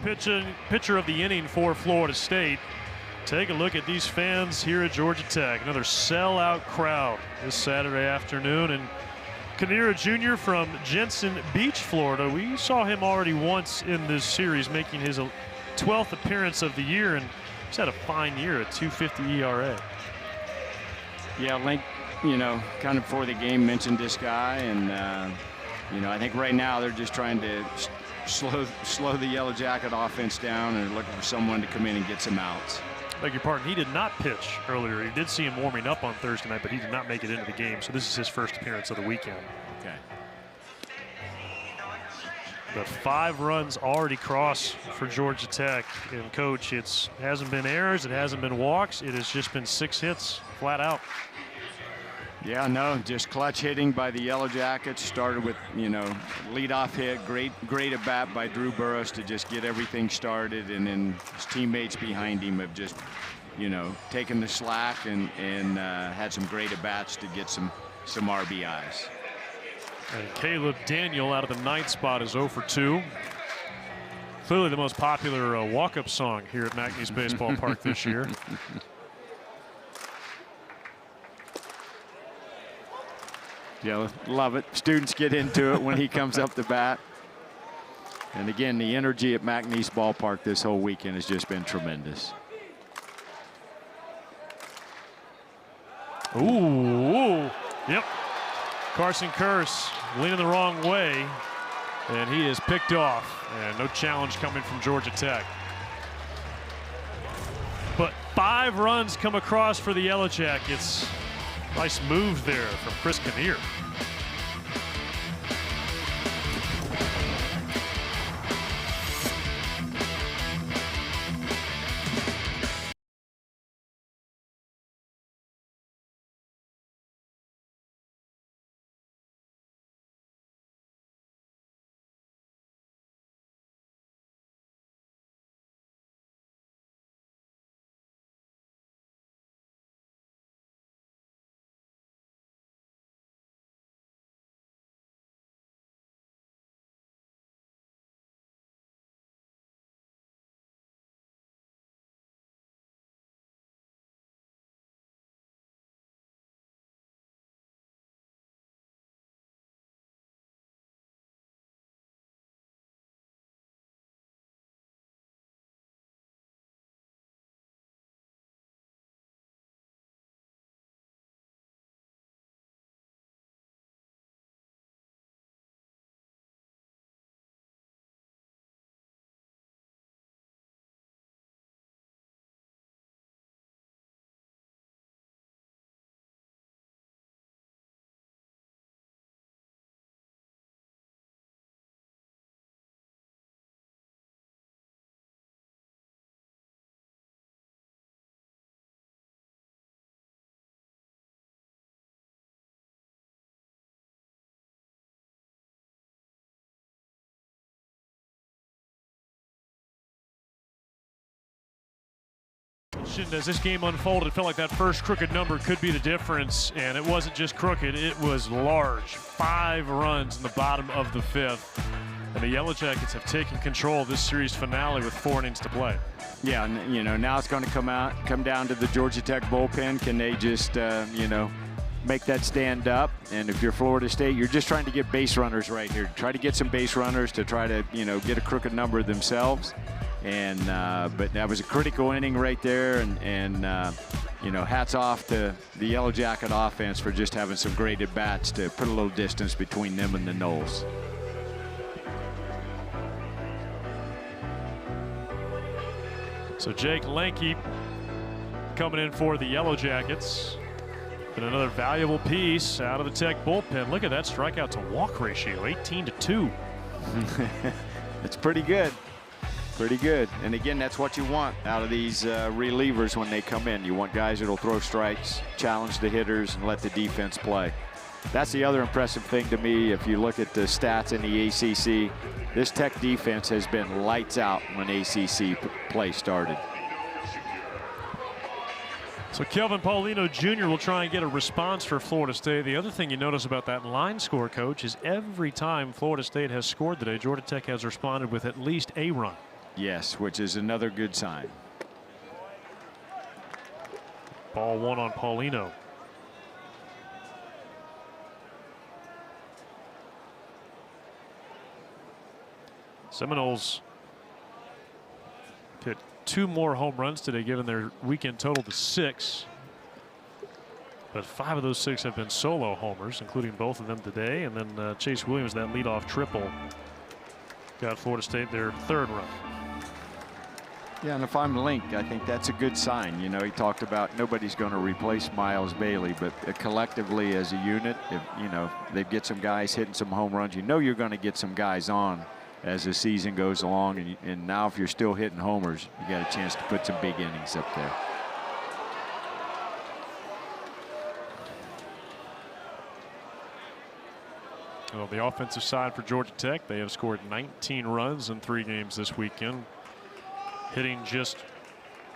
A: pitcher of the inning for Florida State. Take a look at these fans here at Georgia Tech. Another sellout crowd this Saturday afternoon. And Kaniera Jr. from Jensen Beach, Florida. We saw him already once in this series, making his 12th appearance of the year, and he's had a fine year, a 2.50 ERA.
B: Yeah, Link, you know, kind of before the game mentioned this guy, and you know, I think right now they're just trying to slow the Yellow Jacket offense down and looking for someone to come in and get some outs.
A: Beg your pardon, he did not pitch earlier. You did see him warming up on Thursday night, but he did not make it into the game, so this is his first appearance of the weekend.
B: Okay.
A: But 5 runs already crossed for Georgia Tech. And Coach, it hasn't been errors, it hasn't been walks, it has just been 6 hits flat out.
B: Yeah, no, just clutch hitting by the Yellow Jackets. Started with, you know, leadoff hit, great at bat by Drew Burress to just get everything started, and then his teammates behind him have just, you know, taken the slack and had some great at bats to get some RBIs.
A: And Caleb Daniel out of the 9th spot is 0 for 2. Clearly the most popular walk-up song here at McNeese Baseball Park this year.
B: Yeah, love it. Students get into it when he comes up the bat. And again, the energy at McNeese Ballpark this whole weekend has just been tremendous.
A: Ooh, yep. Carson Curse leaning the wrong way, and he is picked off. And no challenge coming from Georgia Tech. But 5 runs come across for the Yellow Jackets. Nice move there from Chris Kanier. As this game unfolded, it felt like that first crooked number could be the difference, and it wasn't just crooked, it was large. 5 runs in the bottom of the 5th, and the Yellow Jackets have taken control of this series finale with 4 innings to play.
B: Yeah, and you know, now it's going to come down to the Georgia Tech bullpen. Can they just, you know, make that stand up? And if you're Florida State, you're just trying to get base runners right here. Try to get some base runners to try to, you know, get a crooked number themselves. And but that was a critical inning right there, and you know, hats off to the Yellow Jacket offense for just having some great at bats to put a little distance between them and the Noles.
A: So Jake Lanke coming in for the Yellow Jackets. And another valuable piece out of the Tech bullpen. Look at that strikeout to walk ratio, 18-2.
B: It's pretty good. Pretty good. And again, that's what you want out of these relievers when they come in. You want guys that'll throw strikes, challenge the hitters, and let the defense play. That's the other impressive thing to me. If you look at the stats in the ACC, this Tech defense has been lights out when ACC play started.
A: So Kelvin Paulino Jr. will try and get a response for Florida State. The other thing you notice about that line score, Coach, is every time Florida State has scored today, Georgia Tech has responded with at least a run.
B: Yes, which is another good sign.
A: Ball one on Paulino. Seminoles hit 2 more home runs today, giving their weekend total to 6. But 5 of those 6 have been solo homers, including both of them today. And then Chase Williams, that leadoff triple, got Florida State their 3rd run.
B: Yeah, and if I'm Link, I think that's a good sign. You know, he talked about nobody's going to replace Miles Bailey, but collectively as a unit, if you know they get some guys hitting some home runs, you know you're going to get some guys on as the season goes along. And now if you're still hitting homers, you got a chance to put some big innings up there.
A: Well, the offensive side for Georgia Tech, they have scored 19 runs in 3 games this weekend, hitting just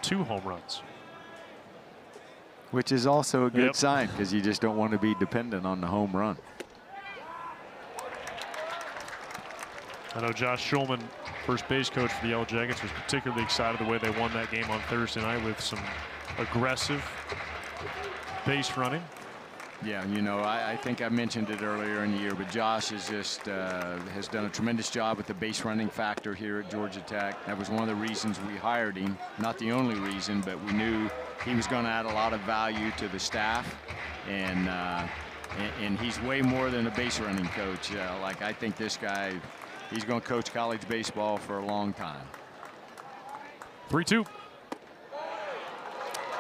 A: 2 home runs.
B: Which is also a good sign, because you just don't want to be dependent on the home run.
A: I know Josh Schulman, first base coach for the Yellow Jackets, was particularly excited the way they won that game on Thursday night with some aggressive base running.
B: Yeah, you know, I think I mentioned it earlier in the year, but Josh is just has done a tremendous job with the base running factor here at Georgia Tech. That was one of the reasons we hired him. Not the only reason, but we knew he was going to add a lot of value to the staff. And he's way more than a base running coach. Like, I think this guy, he's going to coach college baseball for a long time.
A: 3-2.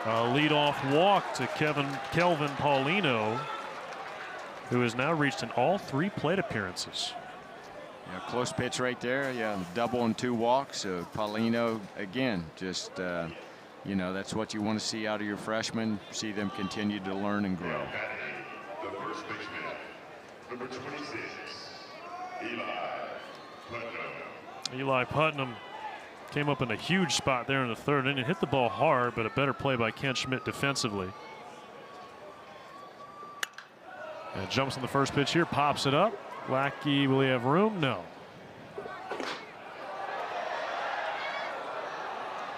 A: A leadoff walk to Kelvin Paulino, who has now reached in all 3 plate appearances.
B: Yeah, close pitch right there. Yeah, double and 2 walks. So Paulino, again, just, you know, that's what you want to see out of your freshmen. See them continue to learn and grow.
C: The first baseman, number 26, Eli Putnam.
A: Eli Putnam came up in a huge spot there in the 3rd inning. Hit the ball hard, but a better play by Kent Schmidt defensively. And jumps on the first pitch here, pops it up. Lackey, will he have room? No.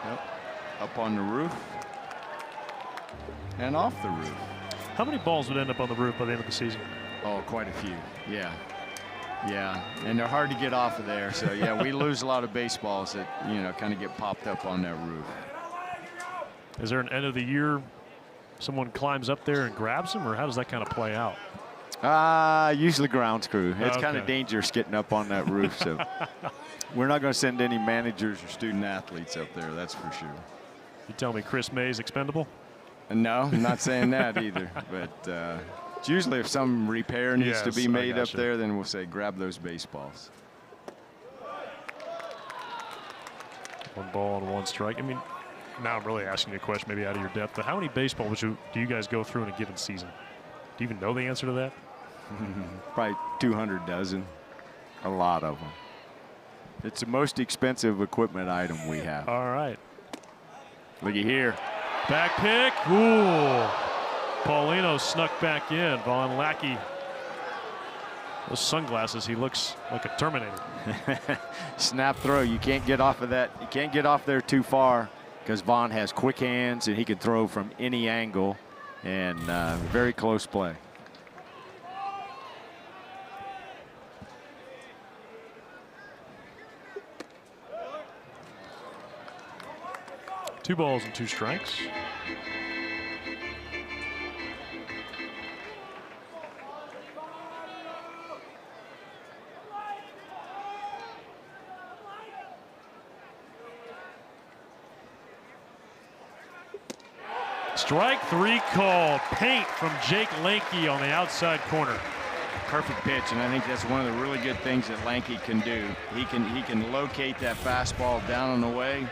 B: Yep. Up on the roof and off the roof.
A: How many balls would end up on the roof by the end of the season?
B: Oh, quite a few. Yeah. Yeah, and they're hard to get off of there. So, yeah, we lose a lot of baseballs that, you know, kind of get popped up on that roof.
A: Is there an end of the year someone climbs up there and grabs them, or how does that kind of play out?
B: Usually grounds crew. It's
A: Okay.
B: kind of dangerous getting up on that roof. So we're not going to send any managers or student athletes up there, that's for sure.
A: You tell me Chris May's expendable?
B: No, I'm not saying that either. But it's usually if some repair needs to be made up there, then we'll say grab those baseballs.
A: 1 ball and 1 strike. I mean, now I'm really asking you a question maybe out of your depth, but how many baseballs do you guys go through in a given season? Do you even know the answer to that?
B: Probably 200 dozen. A lot of them. It's the most expensive equipment item we have.
A: All right.
B: Looky here.
A: Back pick. Ooh. Paulino snuck back in. Vaughn Lackey. Those sunglasses, he looks like a Terminator.
B: Snap throw. You can't get off of that. You can't get off there too far because Vaughn has quick hands and he can throw from any angle, and very close play.
A: Two balls and 2 strikes. Strike 3 called. Paint from Jake Lanky on the outside corner.
B: Perfect pitch, and I think that's one of the really good things that Lanky can do. He can locate that fastball down and away,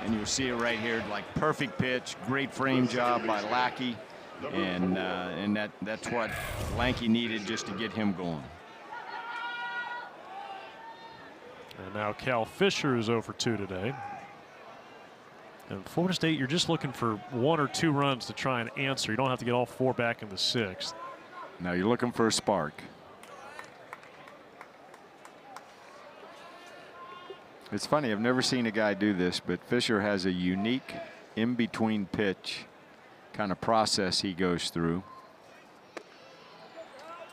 B: and you'll see it right here. Like, perfect pitch, great frame job by Lackey, and that's what Lanky needed just to get him going.
A: And now Cal Fisher is 0 for 2 today. And Florida State, you're just looking for 1 or 2 runs to try and answer. You don't have to get all 4 back in the 6th.
B: Now you're looking for a spark. It's funny, I've never seen a guy do this, but Fisher has a unique in-between pitch kind of process he goes through.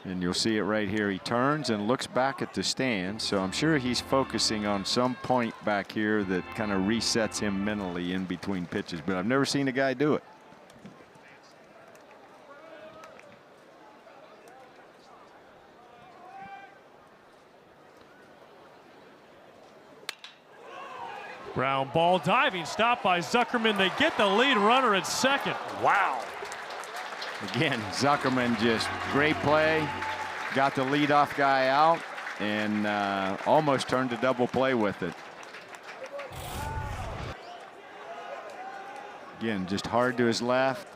B: And you'll see it right here. He turns and looks back at the stand. So I'm sure he's focusing on some point back here that kind of resets him mentally in between pitches. But I've never seen a guy do it.
A: Ground ball, diving stop by Zuckerman. They get the lead runner at second. Wow.
B: Again, Zuckerman, just great play. Got the leadoff guy out and almost turned to double play with it. Again, just hard to his left.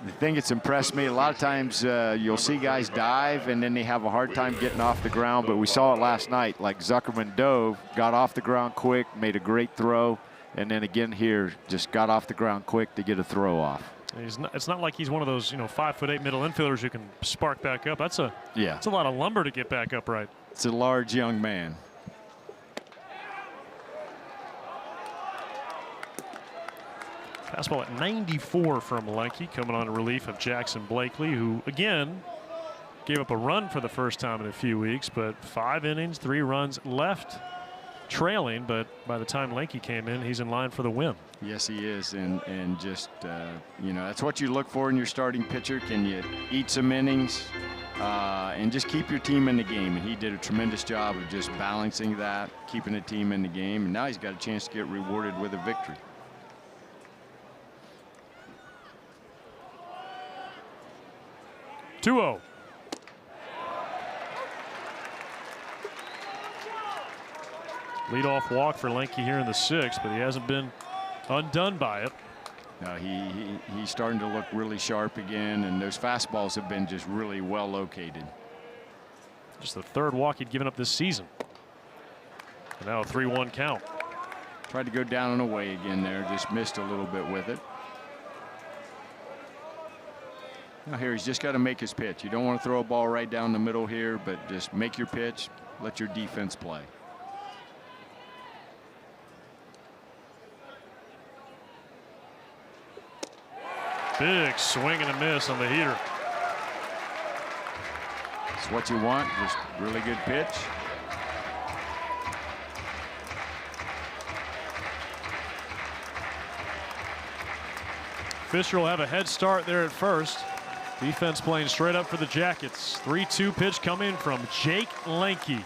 B: The thing that's impressed me, a lot of times you'll see guys dive and then they have a hard time getting off the ground, but we saw it last night. Like Zuckerman dove, got off the ground quick, made a great throw, and then again here just got off the ground quick to get a throw off.
A: It's not like he's one of those 5'8" middle infielders who can spark back up. That's a lot of lumber to get back upright.
B: It's a large young man.
A: Fastball at 94 from Lenke, coming on relief of Jackson Blakely, who again gave up a run for the first time in a few weeks, but 5 innings, 3 runs left, trailing. But by the time Lenke came in, he's in line for the win.
B: Yes, he is, and just that's what you look for in your starting pitcher. Can you eat some innings and just keep your team in the game? And he did a tremendous job of just balancing that, keeping the team in the game, and now he's got a chance to get rewarded with a victory.
A: Two-0. Leadoff walk for Lenke here in the 6th, but he hasn't been undone by it.
B: No, he's starting to look really sharp again, and those fastballs have been just really well located.
A: Just the 3rd walk he'd given up this season. And now a 3-1 count.
B: Tried to go down and away again there, just missed a little bit with it. Now here he's just got to make his pitch. You don't want to throw a ball right down the middle here, but just make your pitch, let your defense play.
A: Big swing and a miss on the heater.
B: It's what you want, just really good pitch.
A: Fisher will have a head start there at first. Defense playing straight up for the Jackets. 3-2 pitch coming from Jake Lenke.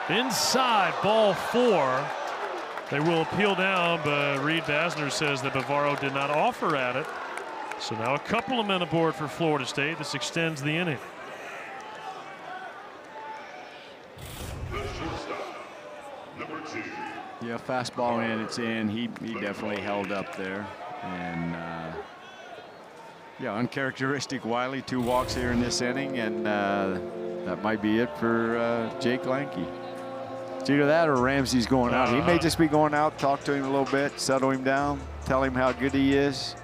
A: Inside, ball 4. They will appeal down, but Reed Basner says that Bavaro did not offer at it. So now a couple of men aboard for Florida State. This extends the inning.
C: The shortstop, number 2.
B: Yeah, fastball in, it's in. He definitely held up there. And yeah, uncharacteristic Wiley, 2 walks here in this inning, and that might be it for Jake Lenke. It's either that or Ramsey's going out. He may just be going out, talk to him a little bit, settle him down, tell him how good he is.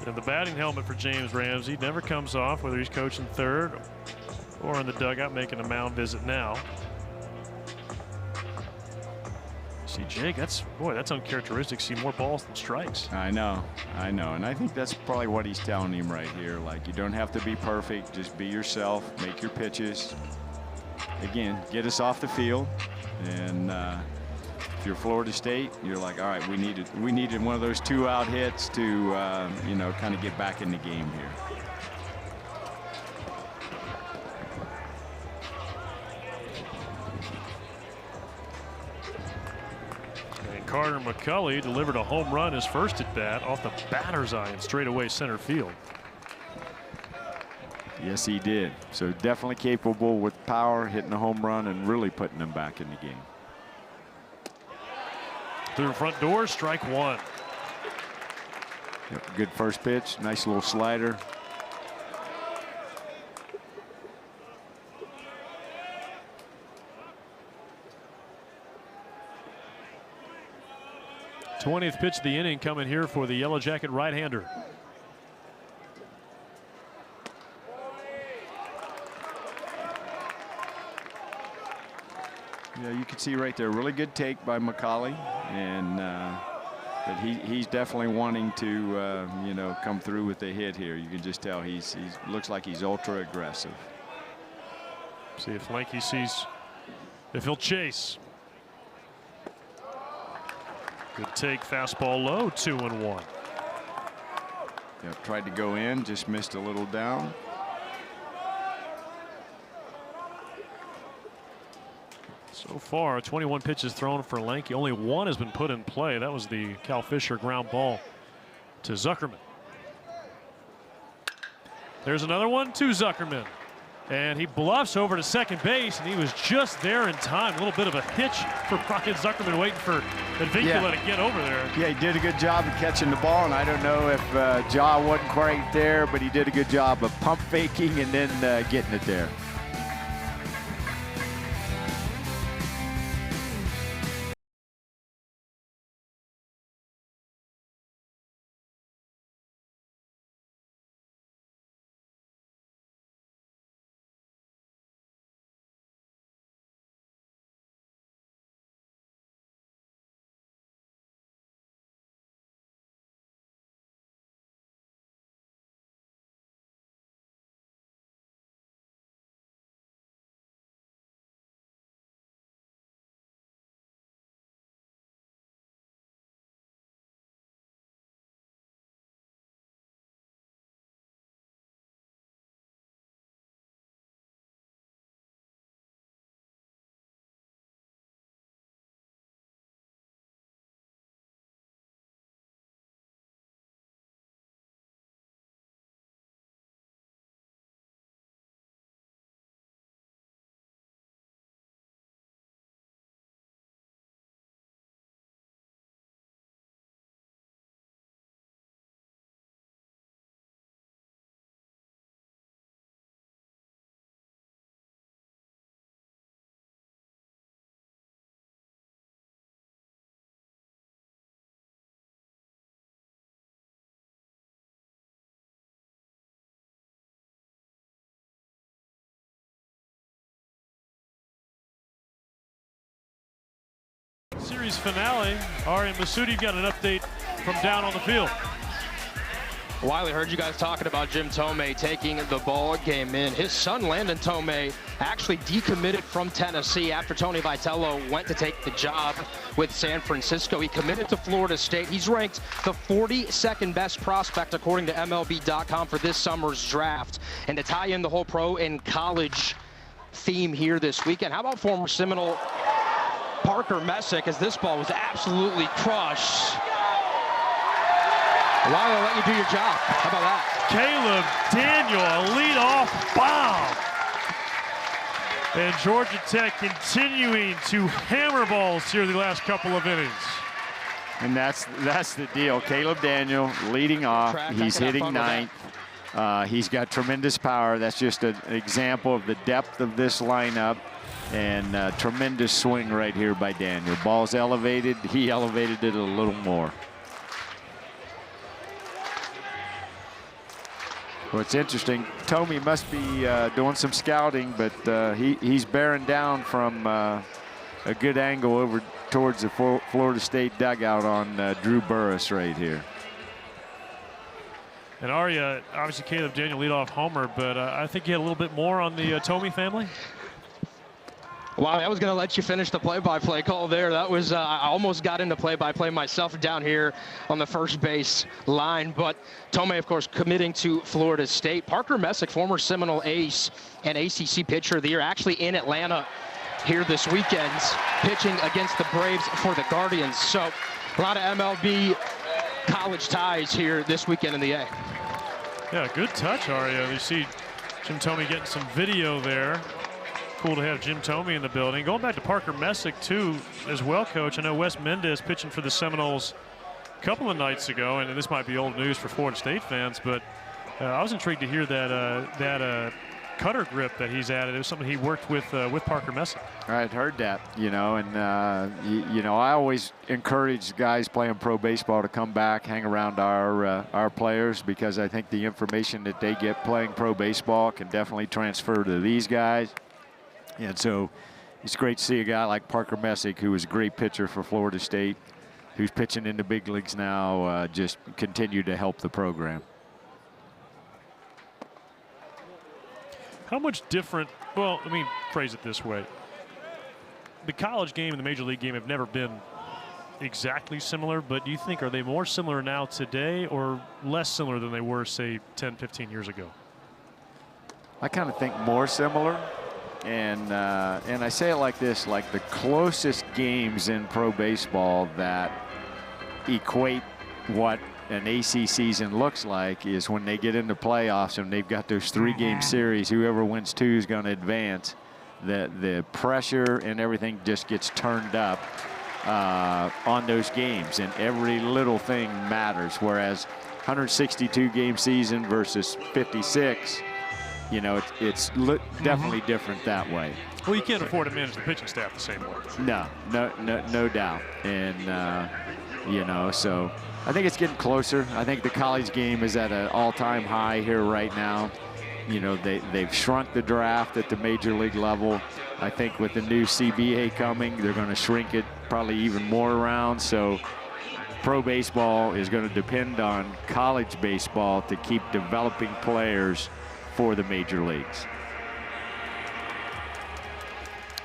A: And the batting helmet for James Ramsey never comes off, whether he's coaching third or in the dugout making a mound visit now. See, Jake, that's uncharacteristic. See more balls than strikes.
B: I know. And I think that's probably what he's telling him right here. Like, you don't have to be perfect. Just be yourself. Make your pitches. Again, get us off the field. And if you're Florida State, you're like, all right, we needed one of those 2-out hits to, kind of get back in the game here.
A: Carter McCulley delivered a home run his first at bat off the batter's eye in straightaway center field.
B: Yes, he did. So definitely capable with power, hitting a home run and really putting them back in the game.
A: Through the front door, strike 1.
B: Yep, good first pitch, nice little slider.
A: th pitch of the inning coming here for the Yellow Jacket right-hander.
B: Yeah, you can see right there, really good take by McCauley, and but he's definitely wanting to, you know, come through with a hit here. You can just tell he looks like he's ultra aggressive.
A: See if Lanky sees if he'll chase. Good take, fastball low, 2-1.
B: Yeah, tried to go in, just missed a little down.
A: So far, 21 pitches thrown for Lanky. Only one has been put in play. That was the Cal Fisher ground ball to Zuckerman. There's another one to Zuckerman. And he bluffs over to second base, and he was just there in time. A little bit of a hitch for Brian Zuckerman, waiting for Advincula to get over there.
B: Yeah, he did a good job of catching the ball, and I don't know if Jaw wasn't quite there, but he did a good job of pump faking and then getting it there.
A: Series finale. Ari and Masudi got an update from down on the field.
D: Wiley, heard you guys talking about Jim Thome taking the ball game in. His son, Landon Thome, actually decommitted from Tennessee after Tony Vitello went to take the job with San Francisco. He committed to Florida State. He's ranked the 42nd best prospect, according to MLB.com, for this summer's draft. And to tie in the whole pro and college theme here this weekend, how about former Seminole Parker Messick, as this ball was absolutely crushed. Wiley, I'll let you do your job. How about that?
A: Caleb Daniel, a leadoff bomb. And Georgia Tech continuing to hammer balls here the last couple of innings.
B: And that's the deal. Caleb Daniel leading off. He's hitting ninth. He's got tremendous power. That's just an example of the depth of this lineup. And tremendous swing right here by Daniel. Ball's elevated. He elevated it a little more. Well, it's interesting. Thome must be doing some scouting, but he's bearing down from a good angle over towards the Florida State dugout on Drew Burris right here.
A: And Arya, obviously Caleb Daniel leadoff homer, but I think you had a little bit more on the Thome family.
D: Wow, I was going to let you finish the play-by-play call there. That was, I almost got into play-by-play myself down here on the first base line. But Thome, of course, committing to Florida State. Parker Messick, former Seminole ace and ACC pitcher of the year, actually in Atlanta here this weekend, pitching against the Braves for the Guardians. So a lot of MLB college ties here this weekend in the A.
A: Yeah, good touch, Arya. You see Jim Thome getting some video there. Cool to have Jim Thome in the building. Going back to Parker Messick, too, as well, Coach. I know Wes Mendez pitching for the Seminoles a couple of nights ago, and this might be old news for Florida State fans, but I was intrigued to hear that cutter grip that he's added. It was something he worked with Parker Messick.
B: I'd heard that, you know, and you know, I always encourage guys playing pro baseball to come back, hang around our players, because I think the information that they get playing pro baseball can definitely transfer to these guys. And so it's great to see a guy like Parker Messick, who was a great pitcher for Florida State, who's pitching in the big leagues now, just continue to help the program.
A: How much different, well, let me phrase it this way. The college game and the major league game have never been exactly similar, but do you think, are they more similar now today or less similar than they were, say, 10, 15 years ago?
B: I kind of think more similar. And I say it like this, like the closest games in pro baseball that equate what an AC season looks like is when they get into playoffs and they've got those 3-game series. Whoever wins 2 is going to advance. The pressure and everything just gets turned up on those games, and every little thing matters. Whereas 162 game season versus 56, you know, it's definitely different that way.
A: Well, you can't afford to manage the pitching staff the same way.
B: No doubt. And you know, so I think it's getting closer. I think the college game is at an all-time high here right now. You know, they've shrunk the draft at the major league level. I think with the new CBA coming, they're going to shrink it probably even more around. So pro baseball is going to depend on college baseball to keep developing players for the major leagues.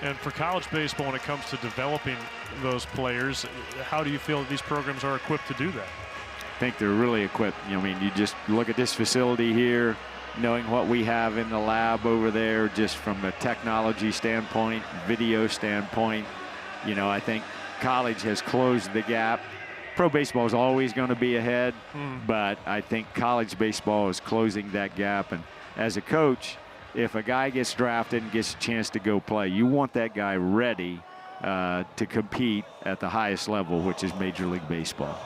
A: And for college baseball, when it comes to developing those players, how do you feel that these programs are equipped to do that?
B: I think they're really equipped. You know, I mean, you just look at this facility here, knowing what we have in the lab over there, just from a technology standpoint, video standpoint. You know, I think college has closed the gap. Pro baseball is always going to be ahead, but I think college baseball is closing that gap. And as a coach, if a guy gets drafted and gets a chance to go play, you want that guy ready to compete at the highest level, which is Major League Baseball.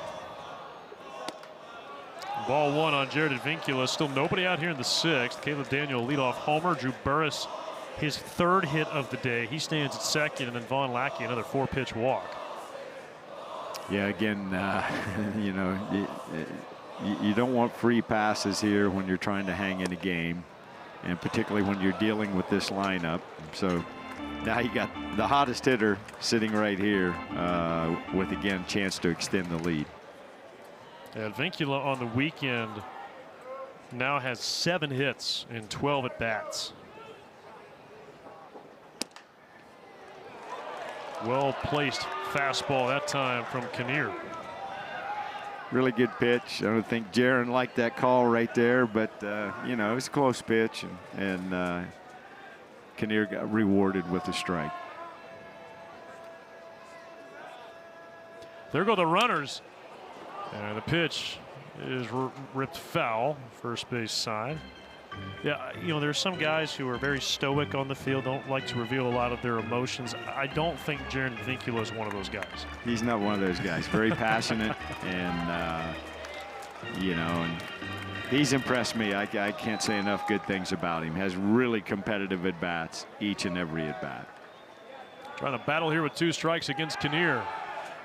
A: Ball 1 on Jared Advincula. Still nobody out here in the 6th. Caleb Daniel leadoff homer. Drew Burris, his 3rd hit of the day. He stands at 2nd, and then Vaughn Lackey, another 4-pitch walk.
B: Yeah, again, you know, you don't want free passes here when you're trying to hang in a game, and particularly when you're dealing with this lineup. So now you got the hottest hitter sitting right here with, again, chance to extend the lead.
A: Advincula on the weekend now has 7 hits in 12 at-bats. Well-placed fastball that time from Kinnear.
B: Really good pitch. I don't think Jaron liked that call right there, but, you know, it was a close pitch, and Kinnear got rewarded with a strike.
A: There go the runners. And the pitch is ripped foul, first base side. Yeah, you know, there's some guys who are very stoic on the field, don't like to reveal a lot of their emotions. I don't think Jared Advincula is one of those guys. He's
B: not one of those guys. Very passionate, and, you know, and he's impressed me. I can't say enough good things about him. Has really competitive at-bats each and every at-bat.
A: Trying to battle here with 2 strikes against Kinnear.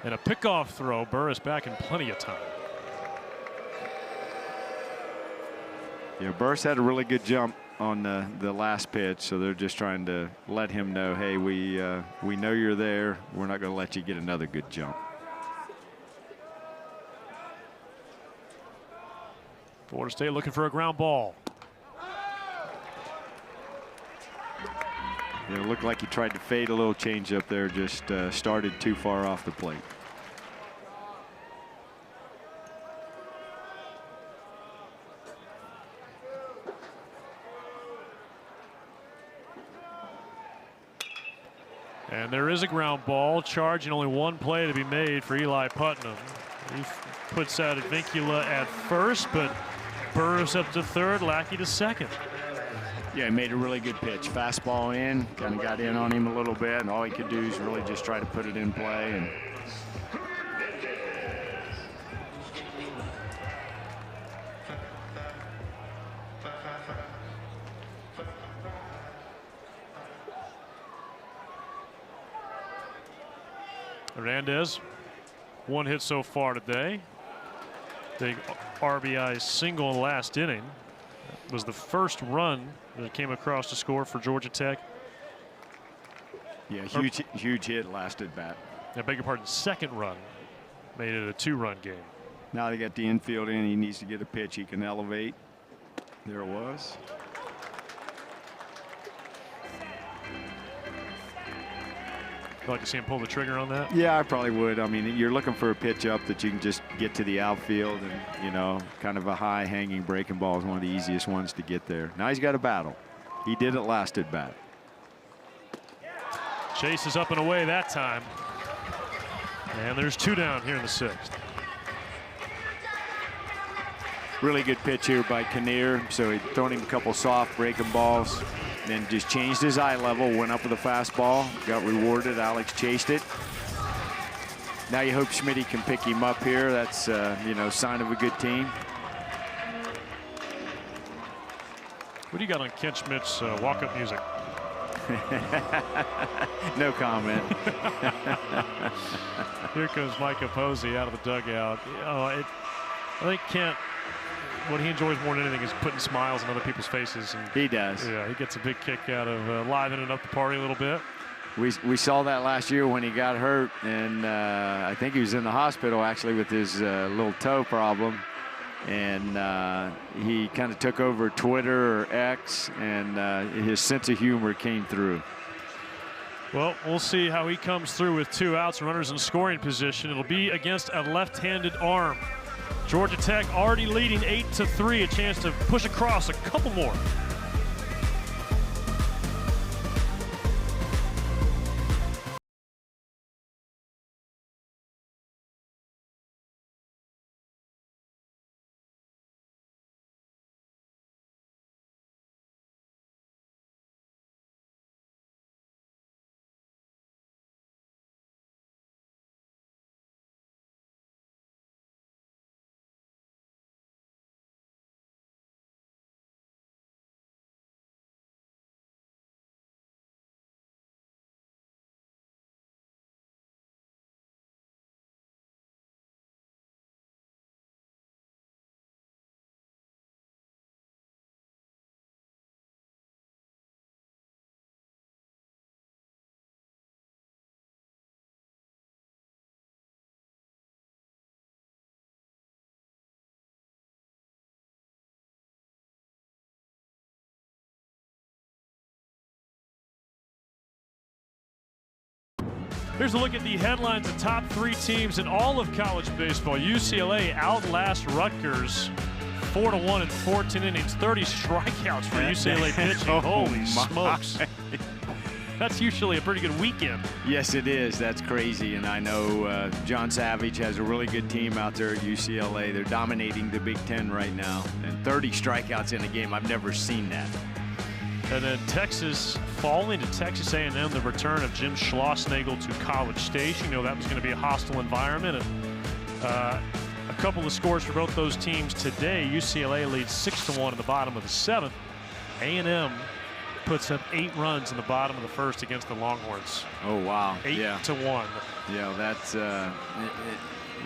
A: And a pickoff throw. Burris back in plenty of time.
B: Yeah, Burris had a really good jump on the last pitch, so they're just trying to let him know, hey, we know you're there. We're not going to let you get another good jump.
A: Florida State looking for a ground ball.
B: It looked like he tried to fade a little change up there, just started too far off the plate.
A: And there is a ground ball, charging only 1 play to be made for Eli Putnam. He puts out Advincula at first, but Burris up to 3rd, Lackey to 2nd.
B: Yeah, he made a really good pitch. Fastball in, kind of got in on him a little bit, and all he could do is really just try to put it in play. And
A: Hernandez, 1 hit so far today. Big RBI single in the last inning. Was the first run that came across to score for Georgia Tech.
B: Yeah, huge hit last at bat.
A: I beg your pardon, second run made it a 2-run game.
B: Now they got the infield in. He needs to get a pitch he can elevate. There it was.
A: You'd like to see him pull the trigger on that?
B: Yeah, I probably would. I mean, you're looking for a pitch up that you can just get to the outfield, and, you know, kind of a high hanging breaking ball is one of the easiest ones to get there. Now he's got a battle. He did it last at bat.
A: Chase is up and away that time. And there's 2 down here in the 6th.
B: Really good pitch here by Kinnear. So he'd thrown him a couple soft breaking balls, then just changed his eye level, went up with a fastball, got rewarded. Alex chased it. Now you hope Schmitty can pick him up here. That's, you know, sign of a good team.
A: What do you got on Ken Schmidt's walk-up music?
B: No comment.
A: Here comes Micah Posey out of the dugout. I think Kent, what he enjoys more than anything is putting smiles on other people's faces. And
B: he does.
A: Yeah, he gets a big kick out of livening up the party a little bit.
B: We saw that last year when he got hurt, and I think he was in the hospital actually with his little toe problem. And he kind of took over Twitter or X, and his sense of humor came through.
A: Well, we'll see how he comes through with 2 outs, runners in scoring position. It'll be against a left-handed arm. Georgia Tech already leading 8-3, a chance to push across a couple more. Here's a look at the headlines of top 3 teams in all of college baseball. UCLA outlasts Rutgers 4-1 in 14 innings, 30 strikeouts for UCLA pitching. Holy smokes. That's usually a pretty good weekend.
B: Yes, it is. That's crazy. And I know John Savage has a really good team out there at UCLA. They're dominating the Big Ten right now. And 30 strikeouts in a game. I've never seen that.
A: And then Texas falling to Texas A&M, the return of Jim Schlossnagle to College Station. You know that was going to be a hostile environment. And a couple of scores for both those teams today. UCLA leads 6-1 in the bottom of the 7th. A&M puts up 8 runs in the bottom of the 1st against the Longhorns.
B: Oh, wow.
A: 8-1.
B: Yeah, that's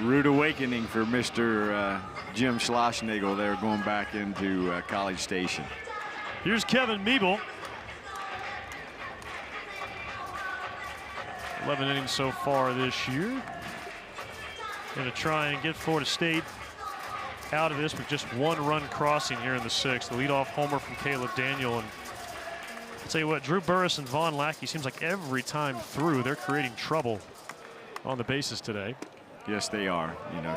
B: rude awakening for Mr. Jim Schlossnagle there going back into College Station.
A: Here's Kevin Meeble. 11 innings so far this year. Going to try and get Florida State out of this with just 1 run crossing here in the 6th. The leadoff homer from Caleb Daniel. And I'll tell you what, Drew Burris and Vaughn Lackey seems like every time through they're creating trouble on the bases today.
B: Yes, they are. You know,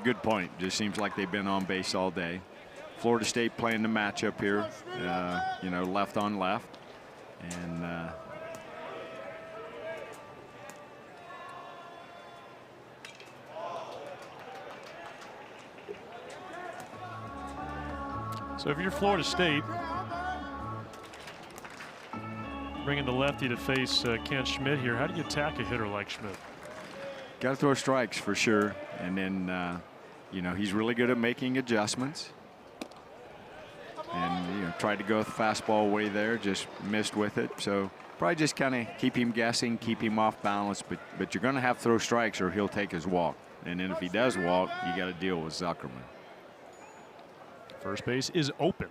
B: good point. Just seems like they've been on base all day. Florida State playing the matchup here, you know, left on left. And
A: so if you're Florida State, bringing the lefty to face Ken Schmidt here, how do you attack a hitter like Schmidt?
B: Got to throw strikes for sure. And then, you know, he's really good at making adjustments. And, you know, tried to go with the fastball way there, just missed with it. So probably just kind of keep him guessing, keep him off balance. But you're going to have to throw strikes or he'll take his walk. And then if he does walk, you got to deal with Zuckerman.
A: First base is open.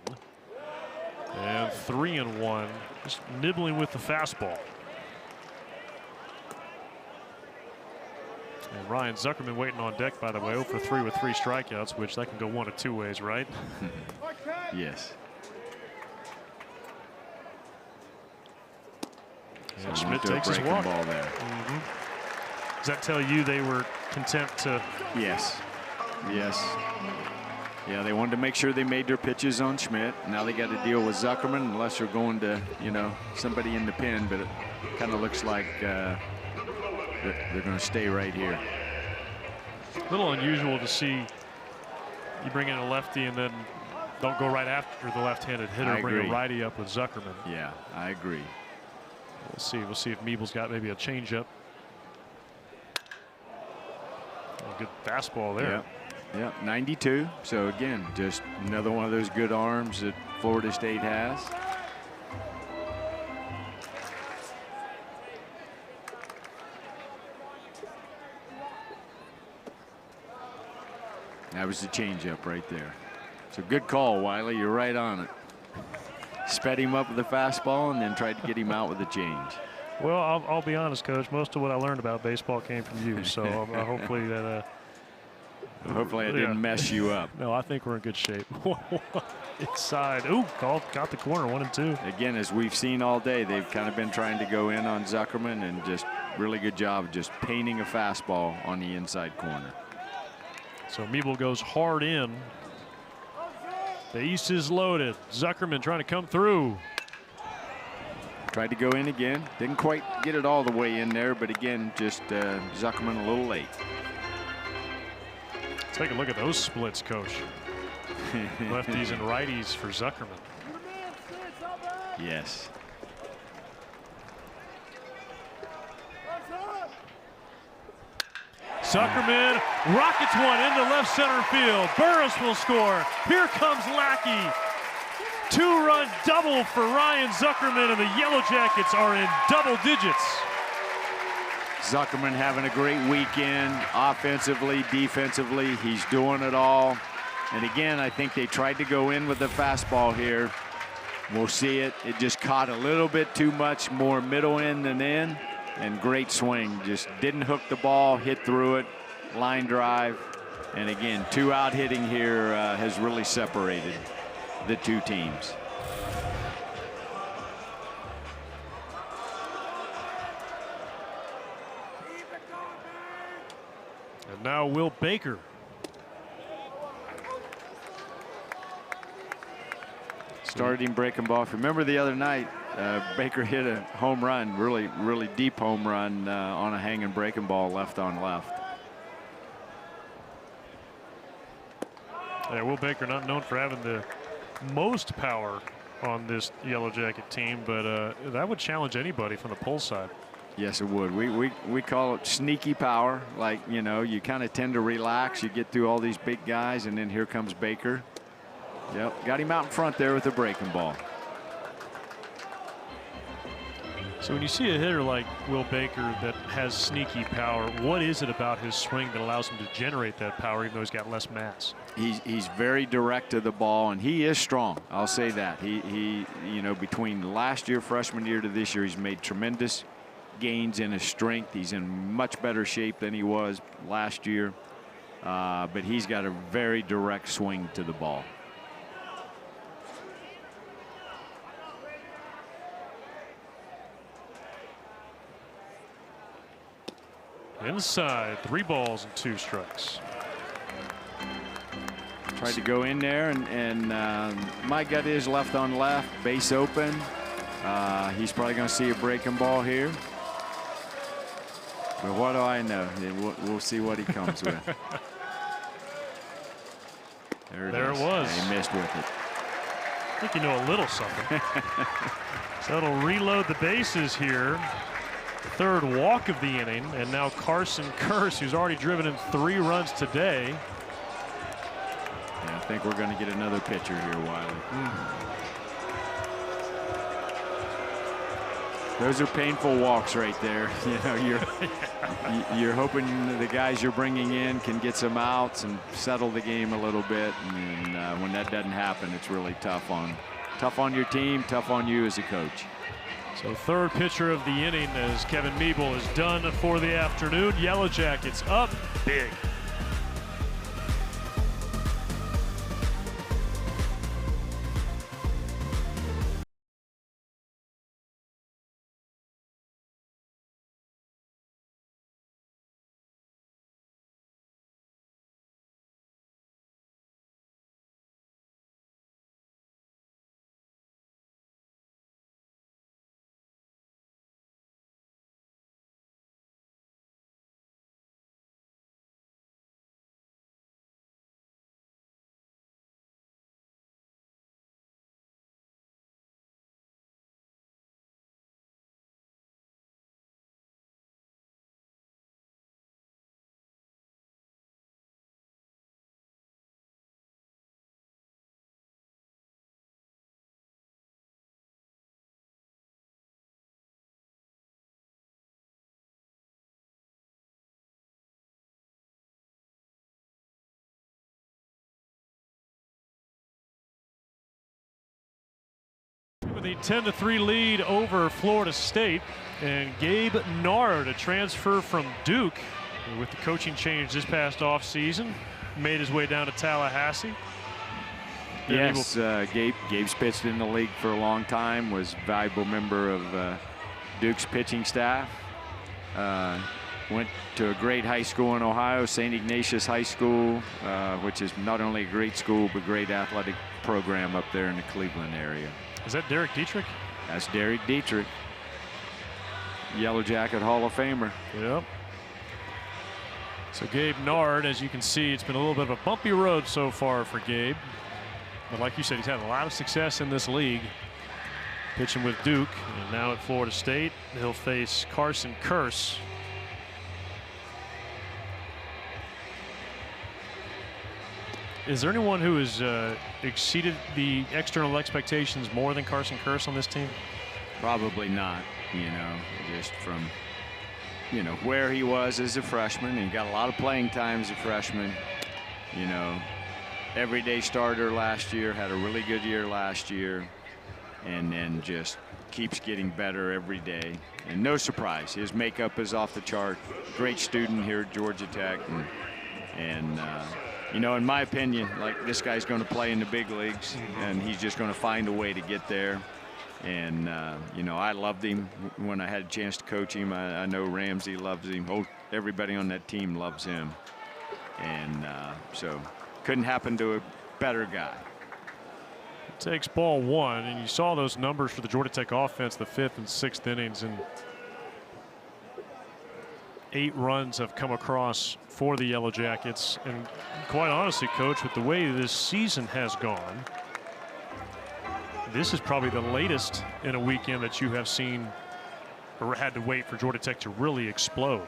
A: And 3-1, just nibbling with the fastball. And Ryan Zuckerman waiting on deck, by the way, 0 for 3 with 3 strikeouts, which that can go one of 2 ways, right?
B: Yes.
A: And Schmidt takes his walk.
B: Ball there.
A: Does that tell you they were content to?
B: Yes. Yes. Yeah, they wanted to make sure they made their pitches on Schmidt. Now they got to deal with Zuckerman, unless they're going to, you know, somebody in the pen. But it kind of looks like they're going to stay right here.
A: A little unusual to see you bring in a lefty and then don't go right after the left-handed hitter. Bring a righty up with Zuckerman.
B: Yeah, I agree.
A: We'll see. We'll see if Meeble's got maybe a changeup. A good fastball there.
B: Yeah, 92. So again, just another one of those good arms that Florida State has. That was the changeup right there. So good call, Wiley. You're right on it. Sped him up with the fastball and then tried to get him out with the change.
A: Well, I'll be honest, Coach. Most of what I learned about baseball came from you. So hopefully that.
B: Hopefully I didn't mess you up.
A: No, I think we're in good shape. Inside. Ooh, got the corner, 1-2.
B: Again, as we've seen all day, they've kind of been trying to go in on Zuckerman, and just really good job just painting a fastball on the inside corner.
A: So Meeble goes hard in. The East is loaded. Zuckerman trying to come through.
B: Tried to go in again. Didn't quite get it all the way in there, but again, just Zuckerman a little late.
A: Take a look at those splits, Coach. Lefties and righties for Zuckerman.
B: Yes.
A: Zuckerman rockets one into left center field. Burris will score. Here comes Lackey. 2-run double for Ryan Zuckerman, and the Yellow Jackets are in double digits.
B: Zuckerman having a great weekend, offensively, defensively. He's doing it all. And again, I think they tried to go in with the fastball here. We'll see it. It just caught a little bit too much, more middle in than in. And great swing. Just didn't hook the ball, hit through it, line drive. And again, 2 out hitting here has really separated the 2 teams.
A: And now Will Baker.
B: Started him breaking ball. Remember the other night, Baker hit a home run, really deep home run on a hanging breaking ball left on left.
A: Yeah, Will Baker not known for having the most power on this Yellow Jacket team, but that would challenge anybody from the pull side.
B: Yes, it would. We call it sneaky power. Like, you know, you kind of tend to relax. You get through all these big guys, and then here comes Baker. Yep, got him out in front there with a breaking ball.
A: So when you see a hitter like Will Baker that has sneaky power, what is it about his swing that allows him to generate that power, even though he's got less mass?
B: He's very direct to the ball, and he is strong. I'll say that. He you know, between last year, freshman year, to this year, he's made tremendous gains in his strength. He's in much better shape than he was last year, but he's got a very direct swing to the ball.
A: Inside, 3 balls and 2 strikes.
B: Tried to go in there, and my gut is left on left, base open. He's probably going to see a breaking ball here. But what do I know? We'll see what he comes with.
A: There it was.
B: Yeah, he missed with it.
A: I think you know a little something. So it'll reload the bases here. The 3rd walk of the inning, and now Carson Kearse, who's already driven in 3 runs today.
B: Yeah, I think we're going to get another pitcher here, Wiley. Those are painful walks right there. You know, you're hoping the guys you're bringing in can get some outs and settle the game a little bit. And when that doesn't happen, it's really tough on your team, tough on you as a coach.
A: So third pitcher of the inning as Kevin Meeble is done for the afternoon. Yellow Jackets up big. With a 10-3 lead over Florida State, and Gabe Nard, a transfer from Duke, with the coaching change this past offseason, made his way down to Tallahassee.
B: Yes, Gabe's pitched in the league for a long time, was a valuable member of Duke's pitching staff. Went to a great high school in Ohio, St. Ignatius High School, which is not only a great school, but great athletic program up there in the Cleveland area.
A: Is that Derek Dietrich?
B: That's Derek Dietrich, Yellow Jacket Hall of Famer.
A: Yep. So Gabe Nard, as you can see, it's been a little bit of a bumpy road so far for Gabe. But like you said, he's had a lot of success in this league, pitching with Duke, and now at Florida State. He'll face Carson Kearse. Is there anyone who has exceeded the external expectations more than Carson Kearse on this team?
B: Probably not, you know, just from, you know, where he was as a freshman. He got a lot of playing time as a freshman. You know, everyday starter last year, had a really good year last year, and then just keeps getting better every day. And no surprise, his makeup is off the chart. Great student here at Georgia Tech, and you know, in my opinion, like, this guy's going to play in the big leagues, and he's just going to find a way to get there. And you know, I loved him when I had a chance to coach him. I know Ramsey loves him. Oh, everybody on that team loves him. And so couldn't happen to a better guy.
A: Takes ball one, and you saw those numbers for the Georgia Tech offense, the 5th and 6th innings, and 8 runs have come across for the Yellow Jackets. And quite honestly, Coach, with the way this season has gone, this is probably the latest in a weekend that you have seen or had to wait for Georgia Tech to really explode.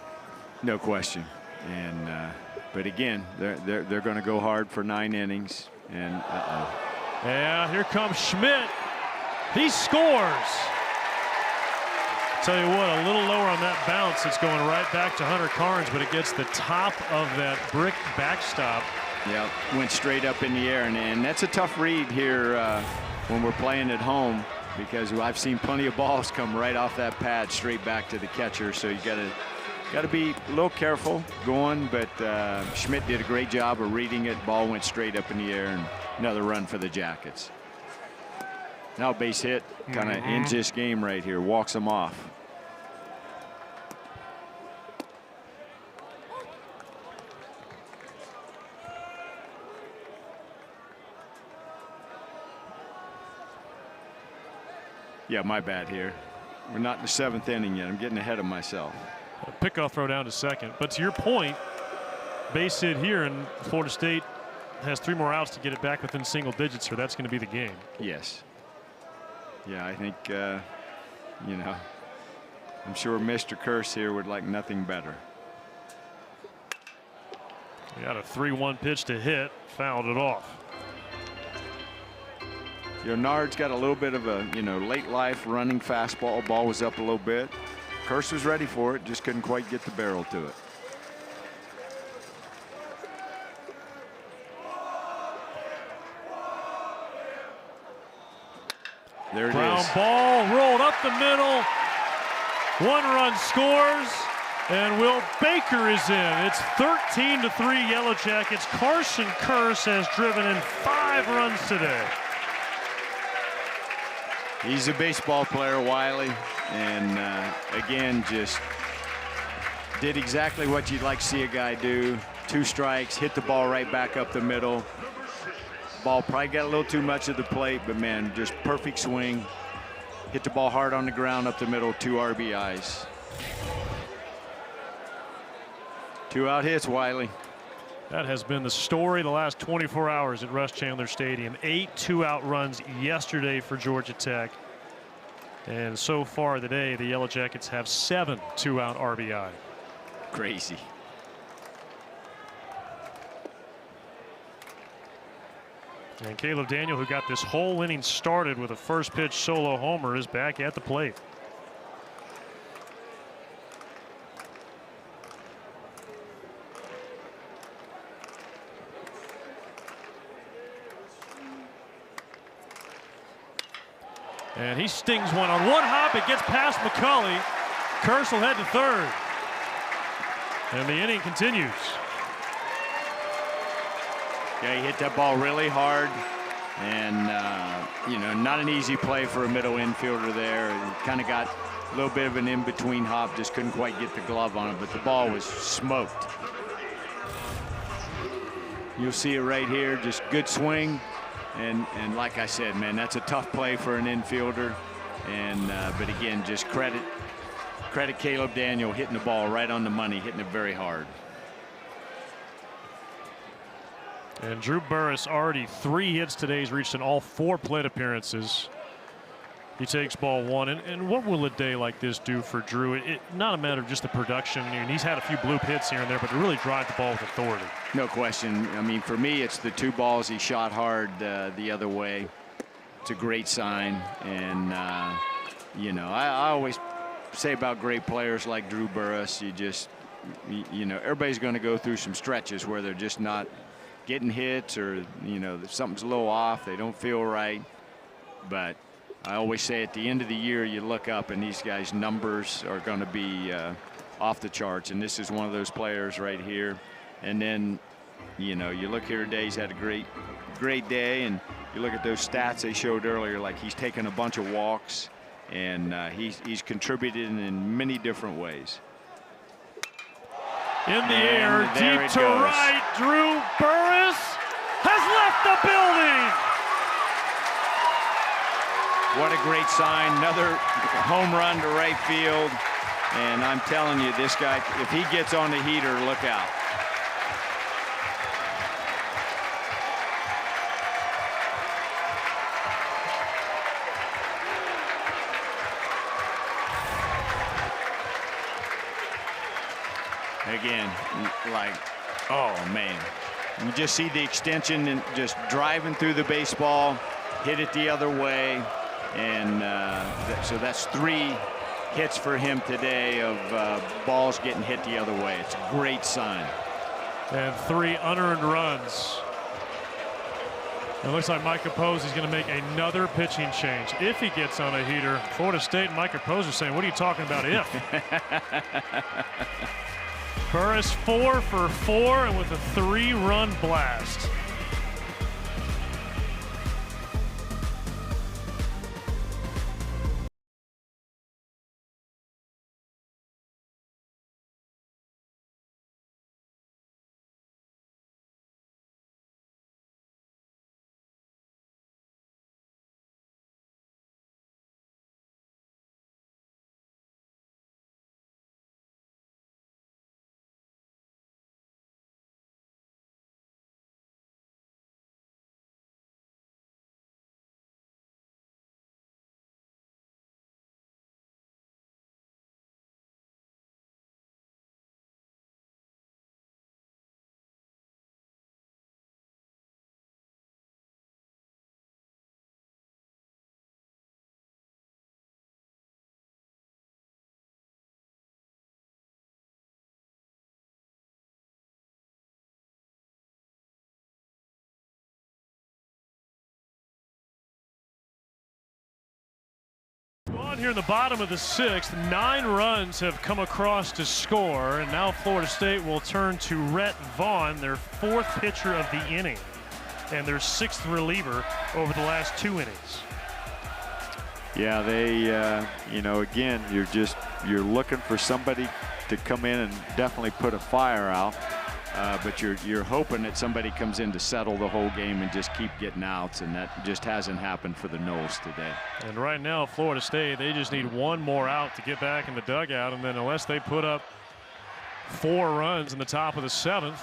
B: No question. And but again, they're going to go hard for 9 innings. And
A: yeah, here comes Schmidt. He scores. Tell you what, a little lower on that bounce. It's going right back to Hunter Carnes, but it gets the top of that brick backstop.
B: Yeah, went straight up in the air, and that's a tough read here when we're playing at home, because I've seen plenty of balls come right off that pad straight back to the catcher. So you got to be a little careful going, but Schmidt did a great job of reading it. Ball went straight up in the air, and another run for the Jackets. Now base hit kind of ends this game right here, walks them off. Yeah, my bad here. We're not in the 7th inning yet. I'm getting ahead of myself.
A: A pickoff throw down to second. But to your point, base hit here, and Florida State has 3 more outs to get it back within single digits, or that's going to be the game.
B: Yes. Yeah, I think, you know, I'm sure Mr. Kearse here would like nothing better.
A: He got a 3-1 pitch to hit, fouled it off.
B: You know, Nard's got a little bit of a, you know, late life running fastball. Ball was up a little bit. Kearse was ready for it, just couldn't quite get the barrel to it. There it
A: Brown
B: is.
A: ball rolled up the middle. 1 run scores, and Will Baker is in. It's 13-3 Yellow Jackets. Carson Curse has driven in 5 runs today.
B: He's a baseball player, Wiley, and again, just did exactly what you'd like to see a guy do. 2 strikes, hit the ball right back up the middle. Ball probably got a little too much of the plate, but man, just perfect swing. Hit the ball hard on the ground up the middle, 2 RBIs. 2 out hits, Wiley.
A: That has been the story the last 24 hours at Russ Chandler Stadium. 8 2-out runs yesterday for Georgia Tech. And so far today, the Yellow Jackets have 7 2-out RBI.
B: Crazy.
A: And Caleb Daniel, who got this whole inning started with a first pitch solo homer, is back at the plate. And he stings one on 1 hop. It gets past McCulley. Curse will head to third. And the inning continues.
B: Yeah, he hit that ball really hard, and you know, not an easy play for a middle infielder there. Kind of got a little bit of an in-between hop, just couldn't quite get the glove on it, but the ball was smoked. You'll see it right here, just good swing, and like I said, man, that's a tough play for an infielder, and but again, just credit Caleb Daniel hitting the ball right on the money, hitting it very hard.
A: And Drew Burris already 3 hits today. He's reached in all 4 plate appearances. He takes ball 1. And what will a day like this do for Drew? Not a matter of just the production. I mean, he's had a few bloop hits here and there, but to really drive the ball with authority.
B: No question. I mean, for me, it's the 2 balls he shot hard the other way. It's a great sign. And, you know, I always say about great players like Drew Burris, you know, everybody's going to go through some stretches where they're just not getting hits, or you know, something's a little off, they don't feel right. But I always say at the end of the year, you look up and these guys' numbers are going to be off the charts, and this is one of those players right here. And then, you know, you look here today, he's had a great day, and you look at those stats they showed earlier, like he's taken a bunch of walks, and he's contributed in many different ways.
A: In the air, deep to right, Drew Burris has left the building.
B: What a great sign. Another home run to right field. And I'm telling you, this guy, if he gets on the heater, look out. Again, like, oh man, you just see the extension and just driving through the baseball, hit it the other way, and so that's 3 hits for him today of balls getting hit the other way. It's a great sign.
A: And 3 unearned runs. It looks like Micah Pose is going to make another pitching change if he gets on a heater. Florida State and Micah Pose are saying, what are you talking about if? Burris 4 for 4 and with a 3-run blast. down here in the bottom of the 6th. 9 runs have come across to score, and now Florida State will turn to Rhett Vaughn, their 4th pitcher of the inning, and their 6th reliever over the last 2 innings.
E: Yeah, they, you know, again, you're looking for somebody to come in and definitely put a fire out. But you're hoping that somebody comes in to settle the whole game and just keep getting outs, and that just hasn't happened for the Noles today.
A: And right now, Florida State, they just need 1 more out to get back in the dugout, and then unless they put up 4 runs in the top of the 7th,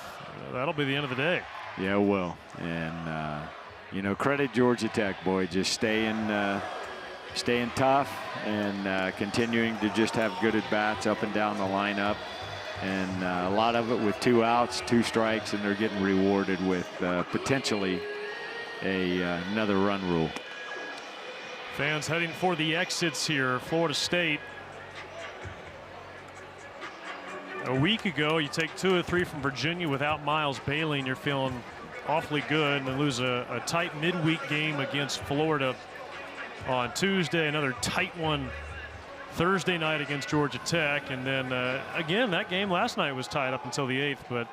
A: that'll be the end of the day.
E: Yeah, it will. And you know, credit Georgia Tech, boy, just staying tough and continuing to just have good at bats up and down the lineup. And a lot of it with 2 outs, 2 strikes, and they're getting rewarded with potentially another run rule.
A: Fans heading for the exits here. Florida State. A week ago, you take 2 or 3 from Virginia without Miles Bailey, and you're feeling awfully good, and then lose a tight midweek game against Florida on Tuesday, another tight one Thursday night against Georgia Tech, and then again, that game last night was tied up until the 8th,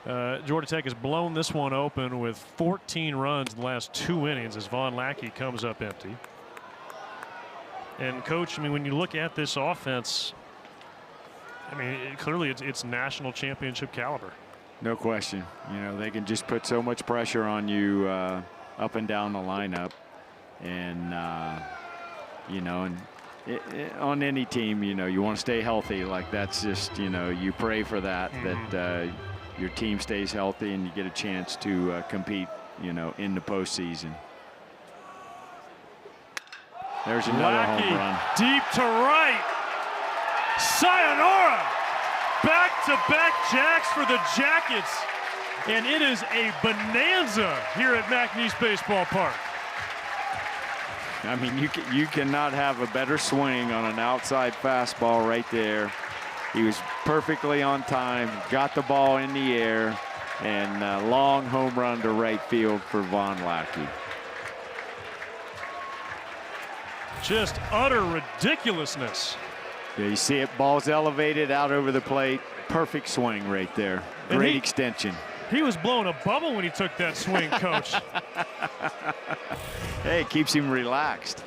A: but Georgia Tech has blown this one open with 14 runs in the last 2 innings as Vaughn Lackey comes up empty. And Coach, I mean, when you look at this offense, I mean, clearly it's national championship caliber.
E: No question. You know, they can just put so much pressure on you up and down the lineup, and you know, and on any team, you know, you want to stay healthy. Like, that's just, you know, you pray for that, that your team stays healthy and you get a chance to compete, you know, in the postseason. There's another home run.
A: Deep to right. Sayonara. Back-to-back jacks for the Jackets. And it is a bonanza here at McNeese Baseball Park.
E: I mean, you cannot have a better swing on an outside fastball right there. He was perfectly on time, got the ball in the air, and a long home run to right field for Vaughn Lackey.
A: Just utter ridiculousness.
E: Yeah, you see it, ball's elevated out over the plate. Perfect swing right there. Great extension.
A: He was blowing a bubble when he took that swing, Coach.
E: Hey, it keeps him relaxed.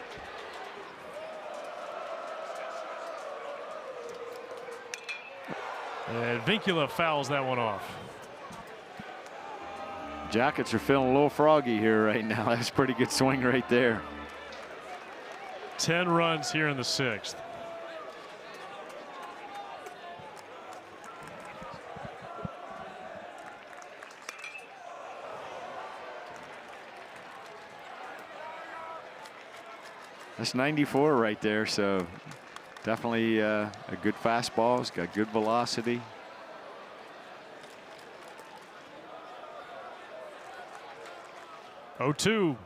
A: And Vincula fouls that one off.
E: Jackets are feeling a little froggy here right now. That's a pretty good swing right there.
A: 10 runs here in the 6th.
E: That's 94 right there, so definitely a good fastball. It's got good velocity.
A: Oh, 2.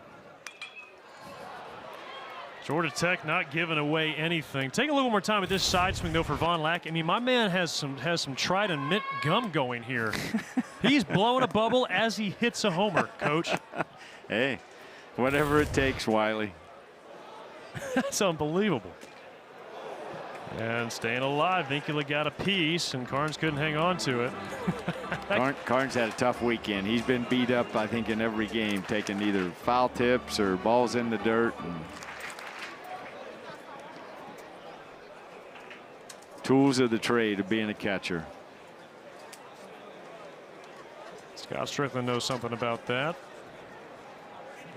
A: Georgia Tech not giving away anything. Take a little more time at this side swing though for Vaughn Lackey. I mean, my man has some Trident mint gum going here. He's blowing a bubble as he hits a homer, Coach.
E: Hey, whatever it takes, Wiley.
A: That's unbelievable. And staying alive, Vincula got a piece, and Carnes couldn't hang on to it.
E: Carnes had a tough weekend. He's been beat up, I think, in every game, taking either foul tips or balls in the dirt. And tools of the trade of being a catcher.
A: Scott Strickland knows something about that.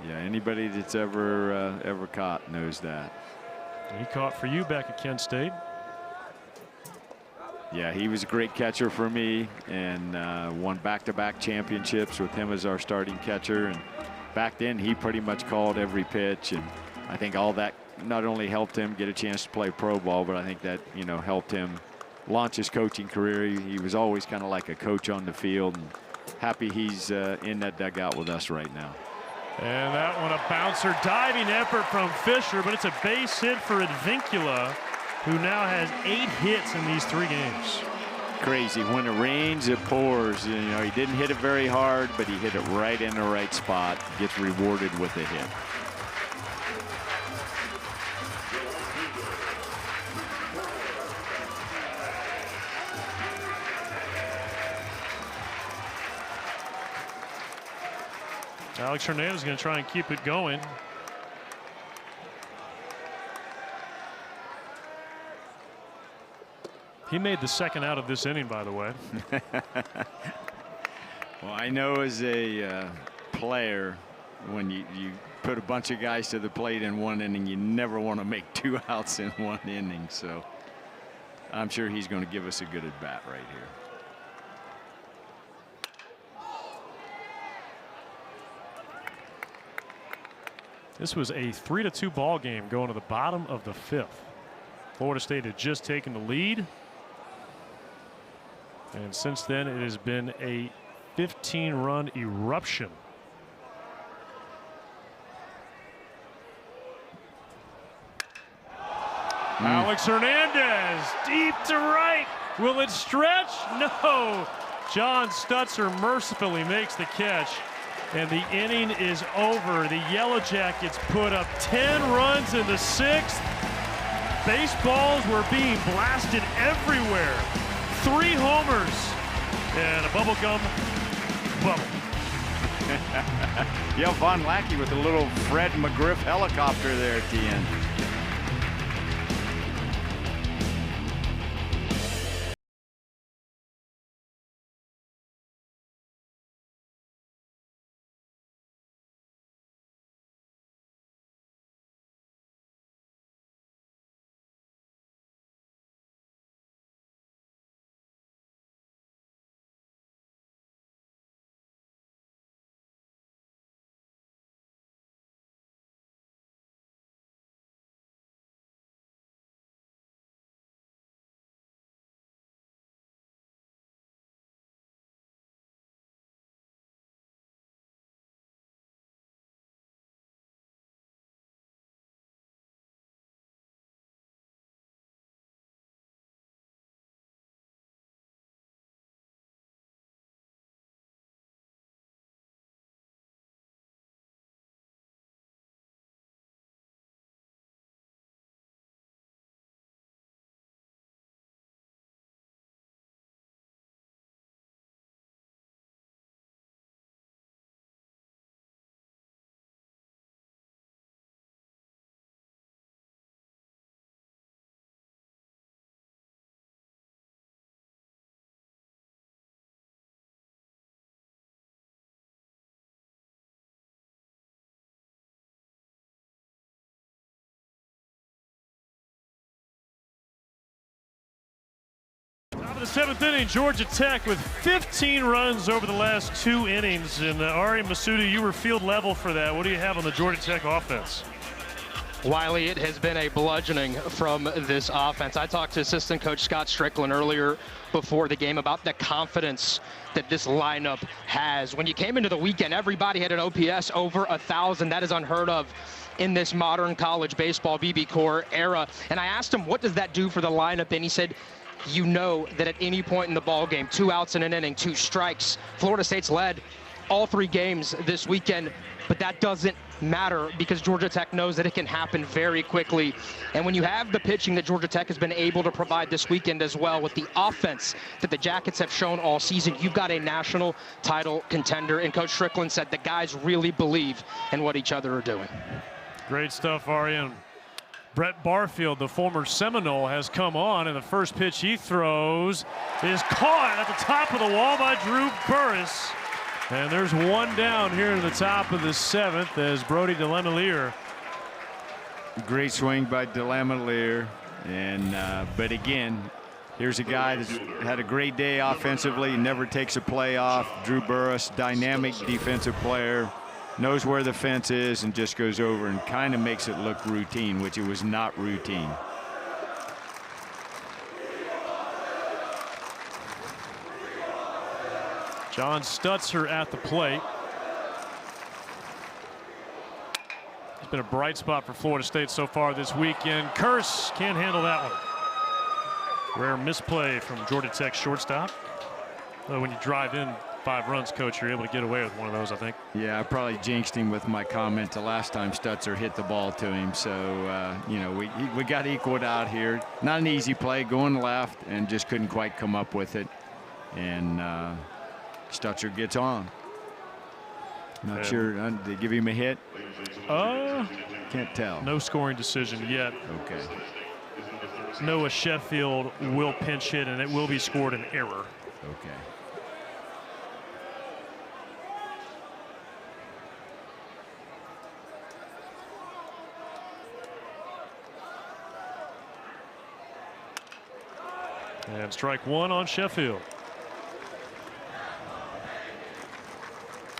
E: Yeah, anybody that's ever caught knows that.
A: He caught for you back at Kent State.
E: Yeah, he was a great catcher for me, and won back-to-back championships with him as our starting catcher. And back then, he pretty much called every pitch, and I think all that not only helped him get a chance to play pro ball, but I think that, you know, helped him launch his coaching career. He was always kind of like a coach on the field, and happy he's in that dugout with us right now.
A: And that one, a bouncer diving effort from Fisher, but it's a base hit for Advincula, who now has 8 hits in these 3 games.
E: Crazy. When it rains, it pours. You know, he didn't hit it very hard, but he hit it right in the right spot. Gets rewarded with a hit.
A: Alex Hernandez is going to try and keep it going. He made the second out of this inning, by the way.
B: Well, I know as a player, when you put a bunch of guys to the plate in one inning, you never want to make 2 outs in one inning. So I'm sure he's going to give us a good at bat right here.
A: This was a 3-2 ball game going to the bottom of the 5th. Florida State had just taken the lead. And since then, it has been a 15-run eruption. Alex Hernandez deep to right. Will it stretch? No. John Stutzer mercifully makes the catch. And the inning is over. The Yellow Jackets put up 10 runs in the 6th. Baseballs were being blasted everywhere. 3 homers and a bubblegum bubble.
B: Yeah, Von Lackey with a little Fred McGriff helicopter there at the end.
A: Top of the 7th inning, Georgia Tech with 15 runs over the last 2 innings. And Ari Masuda, you were field level for that. What do you have on the Georgia Tech offense?
D: Wiley, it has been a bludgeoning from this offense. I talked to assistant coach Scott Strickland earlier before the game about the confidence that this lineup has. When you came into the weekend, everybody had an OPS over 1,000. That is unheard of in this modern college baseball BBCOR era. And I asked him, what does that do for the lineup? And he said, you know that at any point in the ball game, 2 outs in an inning, 2 strikes. Florida State's led all 3 games this weekend, but that doesn't matter because Georgia Tech knows that it can happen very quickly. And when you have the pitching that Georgia Tech has been able to provide this weekend as well with the offense that the Jackets have shown all season, you've got a national title contender. And Coach Strickland said the guys really believe in what each other are doing.
A: Great stuff, Ari. Brett Barfield, the former Seminole, has come on, and the first pitch he throws is caught at the top of the wall by Drew Burress. And there's 1 down here in the top of the 7th as Brody DeLamielleure.
B: Great swing by DeLamielleure. And but again, here's a guy that's had a great day offensively, never takes a play off. Drew Burress, dynamic defensive player. Knows where the fence is and just goes over and kind of makes it look routine, which it was not routine.
A: John Stutzer at the plate. It's been a bright spot for Florida State so far this weekend. Curse can't handle that one. Rare misplay from Georgia Tech shortstop. Though when you drive in 5 runs, Coach, you're able to get away with one of those, I think.
B: Yeah, I probably jinxed him with my comment the last time Stutzer hit the ball to him. So, you know, we got equaled out here. Not an easy play, going left, and just couldn't quite come up with it. And Stutzer gets on. Not sure. Did they give him a hit? Can't tell.
A: No scoring decision yet.
B: Okay.
A: Noah Sheffield will pinch hit, and it will be scored an error.
B: Okay.
A: And strike one on Sheffield.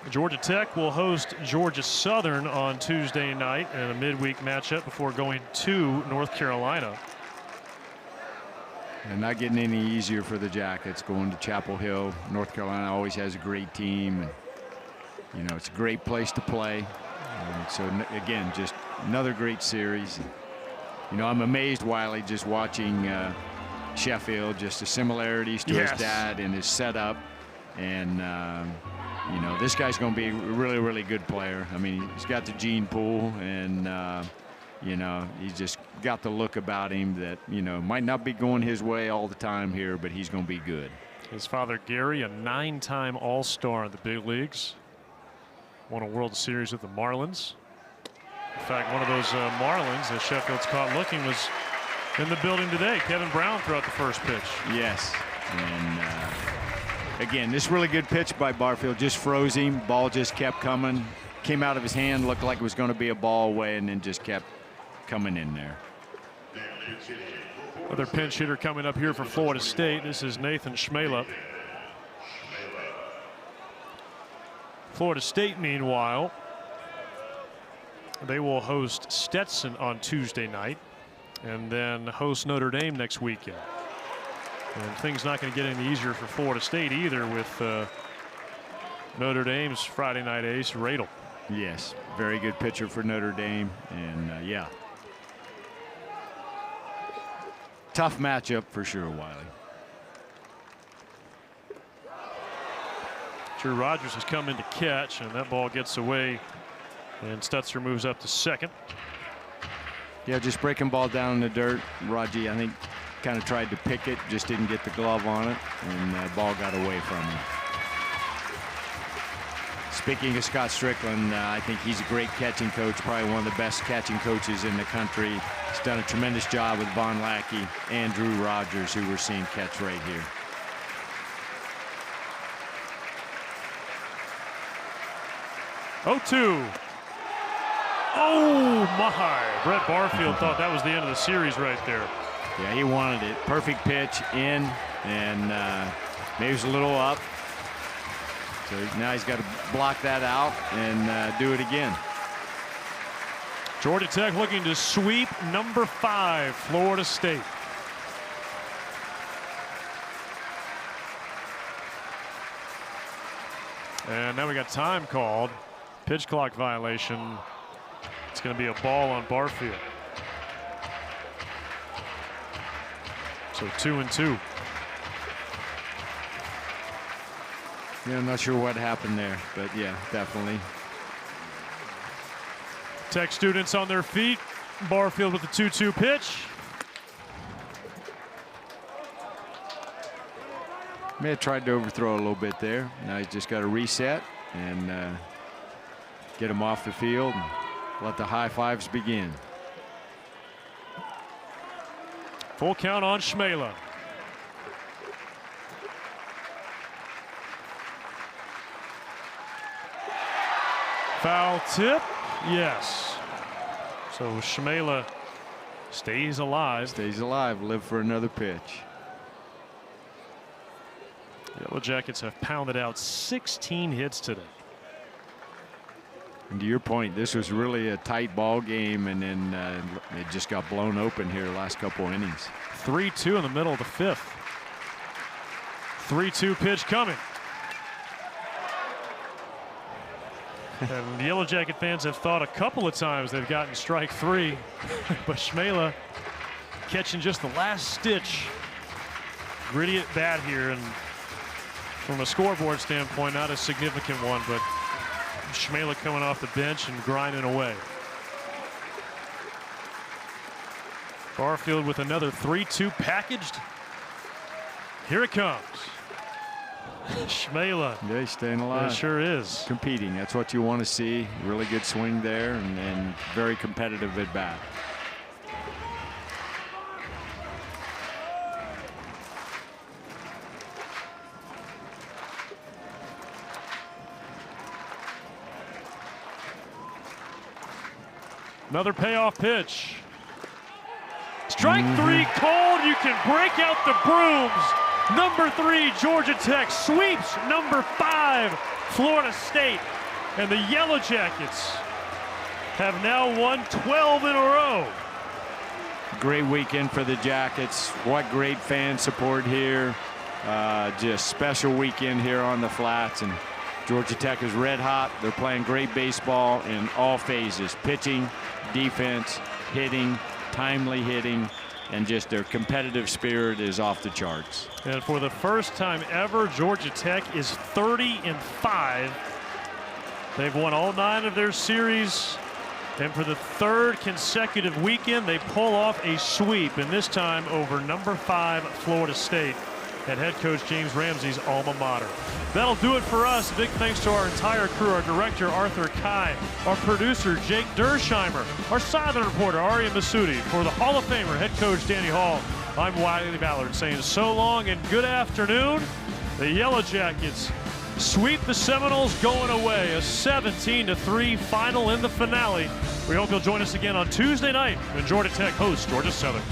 A: Georgia Tech will host Georgia Southern on Tuesday night in a midweek matchup before going to North Carolina.
B: And not getting any easier for the Jackets going to Chapel Hill. North Carolina always has a great team. And, you know, it's a great place to play. And so, again, just another great series. You know, I'm amazed, Wiley, just watching Sheffield, just the similarities to his dad and his setup. And, you know, this guy's going to be a really, really good player. I mean, he's got the gene pool, and, you know, he's just got the look about him that, you know, might not be going his way all the time here, but he's going to be good.
A: His father, Gary, a 9-time All-Star in the big leagues. Won a World Series with the Marlins. In fact, one of those Marlins that Sheffield's caught looking was in the building today. Kevin Brown threw out the first pitch.
B: Yes. And, again, this really good pitch by Barfield. Just froze him. Ball just kept coming. Came out of his hand, looked like it was going to be a ball away, and then just kept coming in there.
A: Another pinch hitter coming up here for Florida State. This is Nathan Schmela. Florida State, meanwhile, they will host Stetson on Tuesday night and then host Notre Dame next weekend. And things not going to get any easier for Florida State either with Notre Dame's Friday night ace, Radel.
B: Yes, very good pitcher for Notre Dame. And, yeah. Tough matchup for sure, Wiley.
A: Drew Rogers has come in to catch, and that ball gets away, and Stetzer moves up to second.
B: Yeah, just breaking ball down in the dirt. Raji, I think, kind of tried to pick it, just didn't get the glove on it, and the ball got away from him. Speaking of Scott Strickland, I think he's a great catching coach, probably one of the best catching coaches in the country. He's done a tremendous job with Von Lackey and Drew Rogers, who we're seeing catch right here.
A: Oh, oh my! Brett Barfield thought that was the end of the series right there.
B: Yeah, he wanted it. Perfect pitch in, and maybe it was a little up. So now he's got to block that out and do it again.
A: Georgia Tech looking to sweep number 5, Florida State. And now we got time called. Pitch clock violation. It's going to be a ball on Barfield. So 2-2.
B: Yeah, I'm not sure what happened there, but yeah, definitely.
A: Tech students on their feet. Barfield with the 2-2 pitch.
B: May have tried to overthrow a little bit there. Now he's just got to reset and get him off the field and let the high fives begin.
A: Full count on Schmela. Foul tip, yes. So Schmela stays alive.
B: Stays alive, live for another pitch.
A: Yellow Jackets have pounded out 16 hits today.
B: And to your point, this was really a tight ball game, and then it just got blown open here the last couple innings.
A: 3-2 in the middle of the 5th. 3-2 pitch coming. And the Yellow Jacket fans have thought a couple of times they've gotten strike 3, but Schmela catching just the last stitch. Gritty at bat here, and from a scoreboard standpoint, not a significant one, but Schmela coming off the bench and grinding away. Barfield with another 3-2 packaged. Here it comes. Shmela.
E: Yeah, he's staying alive.
A: It sure is.
E: Competing. That's what you want to see. Really good swing there and very competitive at bat.
A: Another payoff pitch. Strike three called. You can break out the brooms. Number 3, Georgia Tech sweeps number 5, Florida State. And the Yellow Jackets have now won 12 in a row.
E: Great weekend for the Jackets. What great fan support here. Just special weekend here on the flats. And Georgia Tech is red hot. They're playing great baseball in all phases. Pitching, defense, hitting, timely hitting, and just their competitive spirit is off the charts.
A: And for the first time ever, Georgia Tech is 30-5. They've won all 9 of their series. And for the 3rd consecutive weekend, they pull off a sweep, and this time over number 5, Florida State, at head coach James Ramsey's alma mater. That'll do it for us. Big thanks to our entire crew, our director, Arthur Kai, our producer, Jake Dersheimer, our Southern reporter, Ari Masudi. For the Hall of Famer, head coach Danny Hall, I'm Wiley Ballard saying so long and good afternoon. The Yellow Jackets sweep the Seminoles going away, a 17-3 final in the finale. We hope you'll join us again on Tuesday night when Georgia Tech hosts Georgia Southern.